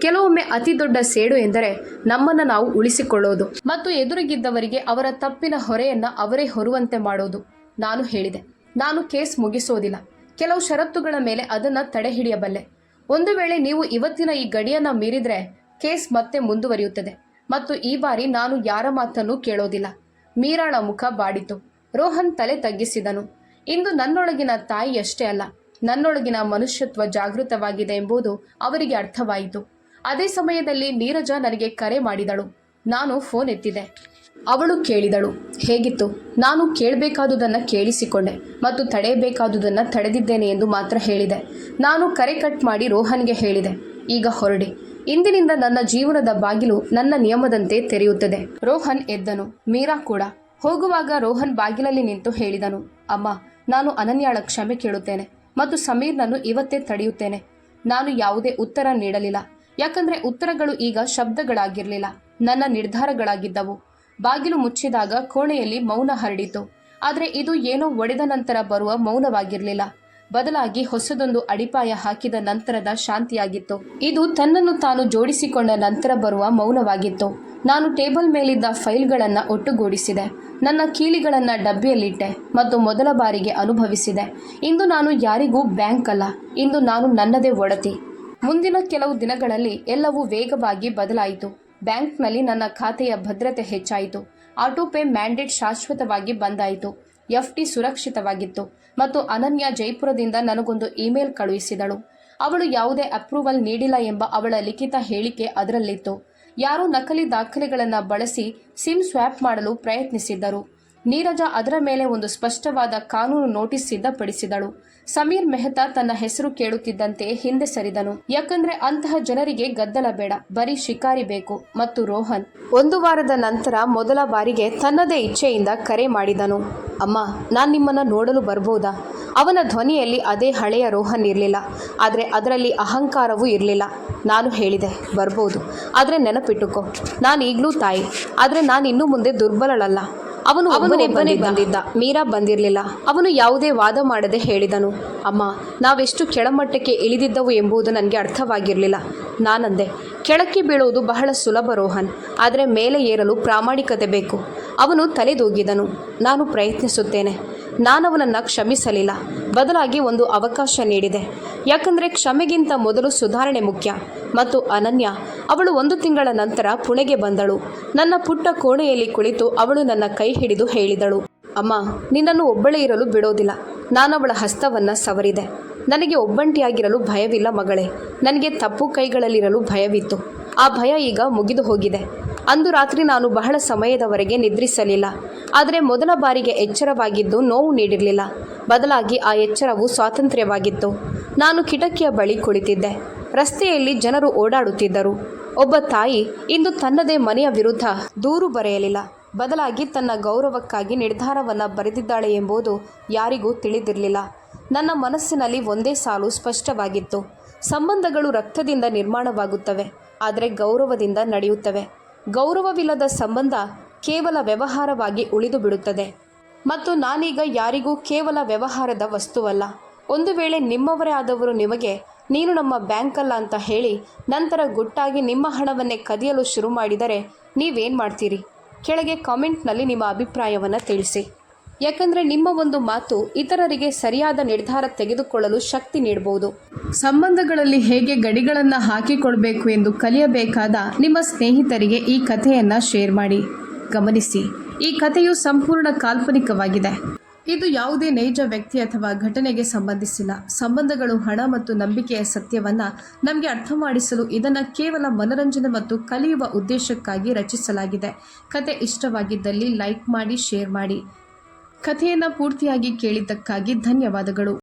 ಕೆಲವೊಮ್ಮೆ ಅತಿ ದೊಡ್ಡ ಸೇಡು ಎಂದರೆ ನಮ್ಮನ್ನು ನಾವು ಉಳಿಸಿಕೊಳ್ಳೋದು ಮತ್ತು ಎದುರಿಗಿದ್ದವರಿಗೆ ಅವರ ತಪ್ಪಿನ ಹೊರೆಯನ್ನು ಅವರೇ ಹೊರುವಂತೆ ಮಾಡೋದು. ನಾನು ಹೇಳಿದೆ, ನಾನು ಕೇಸ್ ಮುಗಿಸೋದಿಲ್ಲ. ಕೆಲವು ಷರತ್ತುಗಳ ಮೇಲೆ ಅದನ್ನು ತಡೆ ಹಿಡಿಯಬಲ್ಲೆ. ಒಂದು ವೇಳೆ ನೀವು ಇವತ್ತಿನ ಈ ಗಡಿಯನ್ನು ಮೀರಿದ್ರೆ ಕೇಸ್ ಮತ್ತೆ ಮುಂದುವರಿಯುತ್ತದೆ ಮತ್ತು ಈ ಬಾರಿ ನಾನು ಯಾರ ಮಾತನ್ನೂ ಕೇಳೋದಿಲ್ಲ. ಮೀರಾಳ ಮುಖ ಬಾಡಿತು. ರೋಹನ್ ತಲೆ ತಗ್ಗಿಸಿದನು. ಇಂದು ನನ್ನೊಳಗಿನ ತಾಯಿಯಷ್ಟೇ ಅಲ್ಲ, ನನ್ನೊಳಗಿನ ಮನುಷ್ಯತ್ವ ಜಾಗೃತವಾಗಿದೆ ಎಂಬುದು ಅವರಿಗೆ ಅರ್ಥವಾಯಿತು. ಅದೇ ಸಮಯದಲ್ಲಿ ನೀರಜ ನನಗೆ ಕರೆ ಮಾಡಿದಳು. ನಾನು ಫೋನ್ ಎತ್ತಿದೆ. ಅವಳು ಕೇಳಿದಳು, ಹೇಗಿತ್ತು? ನಾನು ಕೇಳಬೇಕಾದುದನ್ನು ಕೇಳಿಸಿಕೊಂಡೆ ಮತ್ತು ತಡೆಯಬೇಕಾದುದನ್ನು ತಡೆದಿದ್ದೇನೆ ಎಂದು ಮಾತ್ರ ಹೇಳಿದೆ. ನಾನು ಕರೆ ಕಟ್ ಮಾಡಿ ರೋಹನ್ಗೆ ಹೇಳಿದೆ, ಈಗ ಹೊರಡಿ. ಇಂದಿನಿಂದ ನನ್ನ ಜೀವನದ ಬಾಗಿಲು ನನ್ನ ನಿಯಮದಂತೆ ತೆರೆಯುತ್ತದೆ. ರೋಹನ್ ಎದ್ದನು. ಮೀರಾ ಕೂಡ. ಹೋಗುವಾಗ ರೋಹನ್ ಬಾಗಿಲಲ್ಲಿ ನಿಂತು ಹೇಳಿದನು, ಅಮ್ಮ, ನಾನು ಅನನ್ಯಾಳ ಕ್ಷಮೆ ಕೇಳುತ್ತೇನೆ ಮತ್ತು ಸಮೀರ್ನನ್ನು ಇವತ್ತೇ ತಡೆಯುತ್ತೇನೆ. ನಾನು ಯಾವುದೇ ಉತ್ತರ ನೀಡಲಿಲ್ಲ, ಯಾಕಂದ್ರೆ ಉತ್ತರಗಳು ಈಗ ಶಬ್ದಗಳಾಗಿರಲಿಲ್ಲ, ನನ್ನ ನಿರ್ಧಾರಗಳಾಗಿದ್ದವು. ಬಾಗಿಲು ಮುಚ್ಚಿದಾಗ ಕೋಣೆಯಲ್ಲಿ ಮೌನ ಹರಡಿತು. ಆದರೆ ಇದು ಏನೋ ಒಡೆದ ನಂತರ ಬರುವ ಮೌನವಾಗಿರಲಿಲ್ಲ. ಬದಲಾಗಿ ಹೊಸದೊಂದು ಅಡಿಪಾಯ ಹಾಕಿದ ನಂತರದ ಶಾಂತಿಯಾಗಿತ್ತು. ಇದು ತನ್ನನ್ನು ತಾನು ಜೋಡಿಸಿಕೊಂಡ ನಂತರ ಬರುವ ಮೌನವಾಗಿತ್ತು. ನಾನು ಟೇಬಲ್ ಮೇಲಿದ್ದ ಫೈಲ್ಗಳನ್ನು ಒಟ್ಟುಗೂಡಿಸಿದೆ. ನನ್ನ ಕೀಲಿಗಳನ್ನು ಡಬ್ಬಿಯಲ್ಲಿಟ್ಟೆ ಮತ್ತು ಮೊದಲ ಬಾರಿಗೆ ಅನುಭವಿಸಿದೆ. ಇಂದು ನಾನು ಯಾರಿಗೂ ಬ್ಯಾಂಕ್ ಅಲ್ಲ, ಇಂದು ನಾನು ನನ್ನದೇ ಒಡತಿ. ಮುಂದಿನ ಕೆಲವು ದಿನಗಳಲ್ಲಿ ಎಲ್ಲವೂ ವೇಗವಾಗಿ ಬದಲಾಯಿತು. ಬ್ಯಾಂಕ್ನಲ್ಲಿ ನನ್ನ ಖಾತೆಯ ಭದ್ರತೆ ಹೆಚ್ಚಾಯಿತು. ಆಟೋಪೇ ಮ್ಯಾಂಡೇಟ್ ಶಾಶ್ವತವಾಗಿ ಬಂದಾಯಿತು. FD ಸುರಕ್ಷಿತವಾಗಿತ್ತು ಮತ್ತು ಅನನ್ಯ ಜೈಪುರದಿಂದ ನನಗೊಂದು ಇಮೇಲ್ ಕಳುಹಿಸಿದಳು. ಅವಳು ಯಾವುದೇ ಅಪ್ರೂವಲ್ ನೀಡಿಲ್ಲ ಎಂಬ ಅವಳ ಲಿಖಿತ ಹೇಳಿಕೆ ಅದರಲ್ಲಿತ್ತು. ಯಾರೋ ನಕಲಿ ದಾಖಲೆಗಳನ್ನು ಬಳಸಿ ಸಿಮ್ ಸ್ವ್ಯಾಪ್ ಮಾಡಲು ಪ್ರಯತ್ನಿಸಿದ್ದರು. ನೀರಜ ಅದರ ಮೇಲೆ ಒಂದು ಸ್ಪಷ್ಟವಾದ ಕಾನೂನು ನೋಟಿಸ್ ಸಿದ್ಧಪಡಿಸಿದಳು. ಸಮೀರ್ ಮೆಹ್ತಾ ತನ್ನ ಹೆಸರು ಕೇಳುತ್ತಿದ್ದಂತೆ ಹಿಂದೆ ಸರಿದನು. ಯಾಕಂದ್ರೆ ಅಂತಹ ಜನರಿಗೆ ಗದ್ದಲ ಬೇಡ, ಬರೀ ಶಿಕಾರಿ ಬೇಕು. ಮತ್ತು ರೋಹನ್ 1 ವಾರದ ನಂತರ ಮೊದಲ ಬಾರಿಗೆ ತನ್ನದೇ ಇಚ್ಛೆಯಿಂದ ಕರೆ ಮಾಡಿದನು. ಅಮ್ಮ, ನಾನು ನಿಮ್ಮನ್ನು ನೋಡಲು ಬರ್ಬೋದಾ? ಅವನ ಧ್ವನಿಯಲ್ಲಿ ಅದೇ ಹಳೆಯ ರೋಹನ್ ಇರಲಿಲ್ಲ, ಆದರೆ ಅದರಲ್ಲಿ ಅಹಂಕಾರವೂ ಇರಲಿಲ್ಲ. ನಾನು ಹೇಳಿದೆ, ಬರ್ಬೋದು, ಆದರೆ ನೆನಪಿಟ್ಟುಕೋ, ನಾನು ಈಗಲೂ ತಾಯಿ, ಆದರೆ ನಾನು ಇನ್ನು ಮುಂದೆ ದುರ್ಬಲಳಲ್ಲ. ಅವನು ಒಬ್ಬನೇ ಬಂದಿದ್ದ. ಮೀರಾ ಬಂದಿರಲಿಲ್ಲ. ಅವನು ಯಾವುದೇ ವಾದ ಮಾಡದೆ ಹೇಳಿದನು, ಅಮ್ಮ, ನಾವೆಷ್ಟು ಕೆಳಮಟ್ಟಕ್ಕೆ ಇಳಿದಿದ್ದವು ಎಂಬುದು ನನಗೆ ಅರ್ಥವಾಗಿರಲಿಲ್ಲ. ನಾನಂದೆ, ಕೆಳಕ್ಕೆ ಬೀಳುವುದು ಬಹಳ ಸುಲಭ ರೋಹನ್, ಆದರೆ ಮೇಲೆ ಏರಲು ಪ್ರಾಮಾಣಿಕತೆ ಬೇಕು. ಅವನು ತಲೆದೂಗಿದನು. ನಾನು ಪ್ರಯತ್ನಿಸುತ್ತೇನೆ. ನಾನವನನ್ನು ಕ್ಷಮಿಸಲಿಲ್ಲ, ಬದಲಾಗಿ ಒಂದು ಅವಕಾಶ ನೀಡಿದೆ. ಯಾಕಂದರೆ ಕ್ಷಮೆಗಿಂತ ಮೊದಲು ಸುಧಾರಣೆ ಮುಖ್ಯ. ಮತ್ತು ಅನನ್ಯ, ಅವಳು 1 ತಿಂಗಳ ನಂತರ ಪುಣೆಗೆ ಬಂದಳು. ನನ್ನ ಪುಟ್ಟ ಕೋಣೆಯಲ್ಲಿ ಕುಳಿತು ಅವಳು ನನ್ನ ಕೈ ಹಿಡಿದು ಹೇಳಿದಳು, ಅಮ್ಮ, ನಿನ್ನನ್ನು ಒಬ್ಬಳೇ ಇರಲು ಬಿಡೋದಿಲ್ಲ. ನಾನವಳ ಹಸ್ತವನ್ನು ಸವರಿದೆ. ನನಗೆ ಒಬ್ಬಂಟಿಯಾಗಿರಲು ಭಯವಿಲ್ಲ ಮಗಳೇ. ನನಗೆ ತಪ್ಪು ಕೈಗಳಲ್ಲಿರಲು ಭಯವಿತ್ತು. ಆ ಭಯ ಈಗ ಮುಗಿದು ಹೋಗಿದೆ. ಅಂದು ರಾತ್ರಿ ನಾನು ಬಹಳ ಸಮಯದವರೆಗೆ ನಿದ್ರಿಸಲಿಲ್ಲ. ಆದರೆ ಮೊದಲ ಬಾರಿಗೆ ಎಚ್ಚರವಾಗಿದ್ದು ನೋವು ನೀಡಿರಲಿಲ್ಲ. ಬದಲಾಗಿ ಆ ಎಚ್ಚರವು ಸ್ವಾತಂತ್ರ್ಯವಾಗಿತ್ತು. ನಾನು ಕಿಟಕಿಯ ಬಳಿ ಕುಳಿತಿದ್ದೆ. ರಸ್ತೆಯಲ್ಲಿ ಜನರು ಓಡಾಡುತ್ತಿದ್ದರು. ಒಬ್ಬ ತಾಯಿ ಇಂದು ತನ್ನದೇ ಮನೆಯ ವಿರುದ್ಧ ದೂರು ಬರೆಯಲಿಲ್ಲ. ಬದಲಾಗಿ ತನ್ನ ಗೌರವಕ್ಕಾಗಿ ನಿರ್ಧಾರವನ್ನು ಬರೆದಿದ್ದಾಳೆ ಎಂಬುದು ಯಾರಿಗೂ ತಿಳಿದಿರಲಿಲ್ಲ. ನನ್ನ ಮನಸ್ಸಿನಲ್ಲಿ ಒಂದೇ ಸಾಲು ಸ್ಪಷ್ಟವಾಗಿತ್ತು. ಸಂಬಂಧಗಳು ರಕ್ತದಿಂದ ನಿರ್ಮಾಣವಾಗುತ್ತವೆ, ಆದರೆ ಗೌರವದಿಂದ ನಡೆಯುತ್ತವೆ. ಗೌರವವಿಲ್ಲದ ಸಂಬಂಧ ಕೇವಲ ವ್ಯವಹಾರವಾಗಿ ಉಳಿದು ಬಿಡುತ್ತದೆ. ಮತ್ತು ನಾನೀಗ ಯಾರಿಗೂ ಕೇವಲ ವ್ಯವಹಾರದ ವಸ್ತುವಲ್ಲ. ಒಂದು ವೇಳೆ ನಿಮ್ಮವರೇ ಆದವರು ನಿಮಗೆ ನೀನು ನಮ್ಮ ಬ್ಯಾಂಕಲ್ಲ ಅಂತ ಹೇಳಿ ನಂತರ ಗುಟ್ಟಾಗಿ ನಿಮ್ಮ ಹಣವನ್ನೇ ಕದಿಯಲು ಶುರು ಮಾಡಿದರೆ ನೀವೇನು ಮಾಡ್ತೀರಿ? ಕೆಳಗೆ ಕಾಮೆಂಟ್ನಲ್ಲಿ ನಿಮ್ಮ ಅಭಿಪ್ರಾಯವನ್ನು ತಿಳಿಸಿ. ಯಾಕಂದರೆ ನಿಮ್ಮ ಒಂದು ಮಾತು ಇತರರಿಗೆ ಸರಿಯಾದ ನಿರ್ಧಾರ ತೆಗೆದುಕೊಳ್ಳಲು ಶಕ್ತಿ ನೀಡಬಹುದು. ಸಂಬಂಧಗಳಲ್ಲಿ ಹೇಗೆ ಗಡಿಗಳನ್ನು ಹಾಕಿಕೊಳ್ಬೇಕು ಎಂದು ಕಲಿಯಬೇಕಾದ ನಿಮ್ಮ ಸ್ನೇಹಿತರಿಗೆ ಈ ಕಥೆಯನ್ನು ಶೇರ್ ಮಾಡಿ. ಗಮನಿಸಿ, ಈ ಕಥೆಯು ಸಂಪೂರ್ಣ ಕಾಲ್ಪನಿಕವಾಗಿದೆ. ಇದು ಯಾವುದೇ ನೈಜ ವ್ಯಕ್ತಿ ಅಥವಾ ಘಟನೆಗೆ ಸಂಬಂಧಿಸಿಲ್ಲ. ಸಂಬಂಧಗಳು, ಹಣ ಮತ್ತು ನಂಬಿಕೆಯ ಸತ್ಯವನ್ನು ನಮಗೆ ಅರ್ಥ ಮಾಡಿಸಲು ಇದನ್ನು ಕೇವಲ ಮನರಂಜನೆ ಮತ್ತು ಕಲಿಯುವ ಉದ್ದೇಶಕ್ಕಾಗಿ ರಚಿಸಲಾಗಿದೆ. ಕತೆ ಇಷ್ಟವಾಗಿದ್ದಲ್ಲಿ ಲೈಕ್ ಮಾಡಿ, ಶೇರ್ ಮಾಡಿ. ಕಥೆಯನ್ನು ಪೂರ್ತಿಯಾಗಿ ಕೇಳಿದ್ದಕ್ಕಾಗಿ ಧನ್ಯವಾದಗಳು.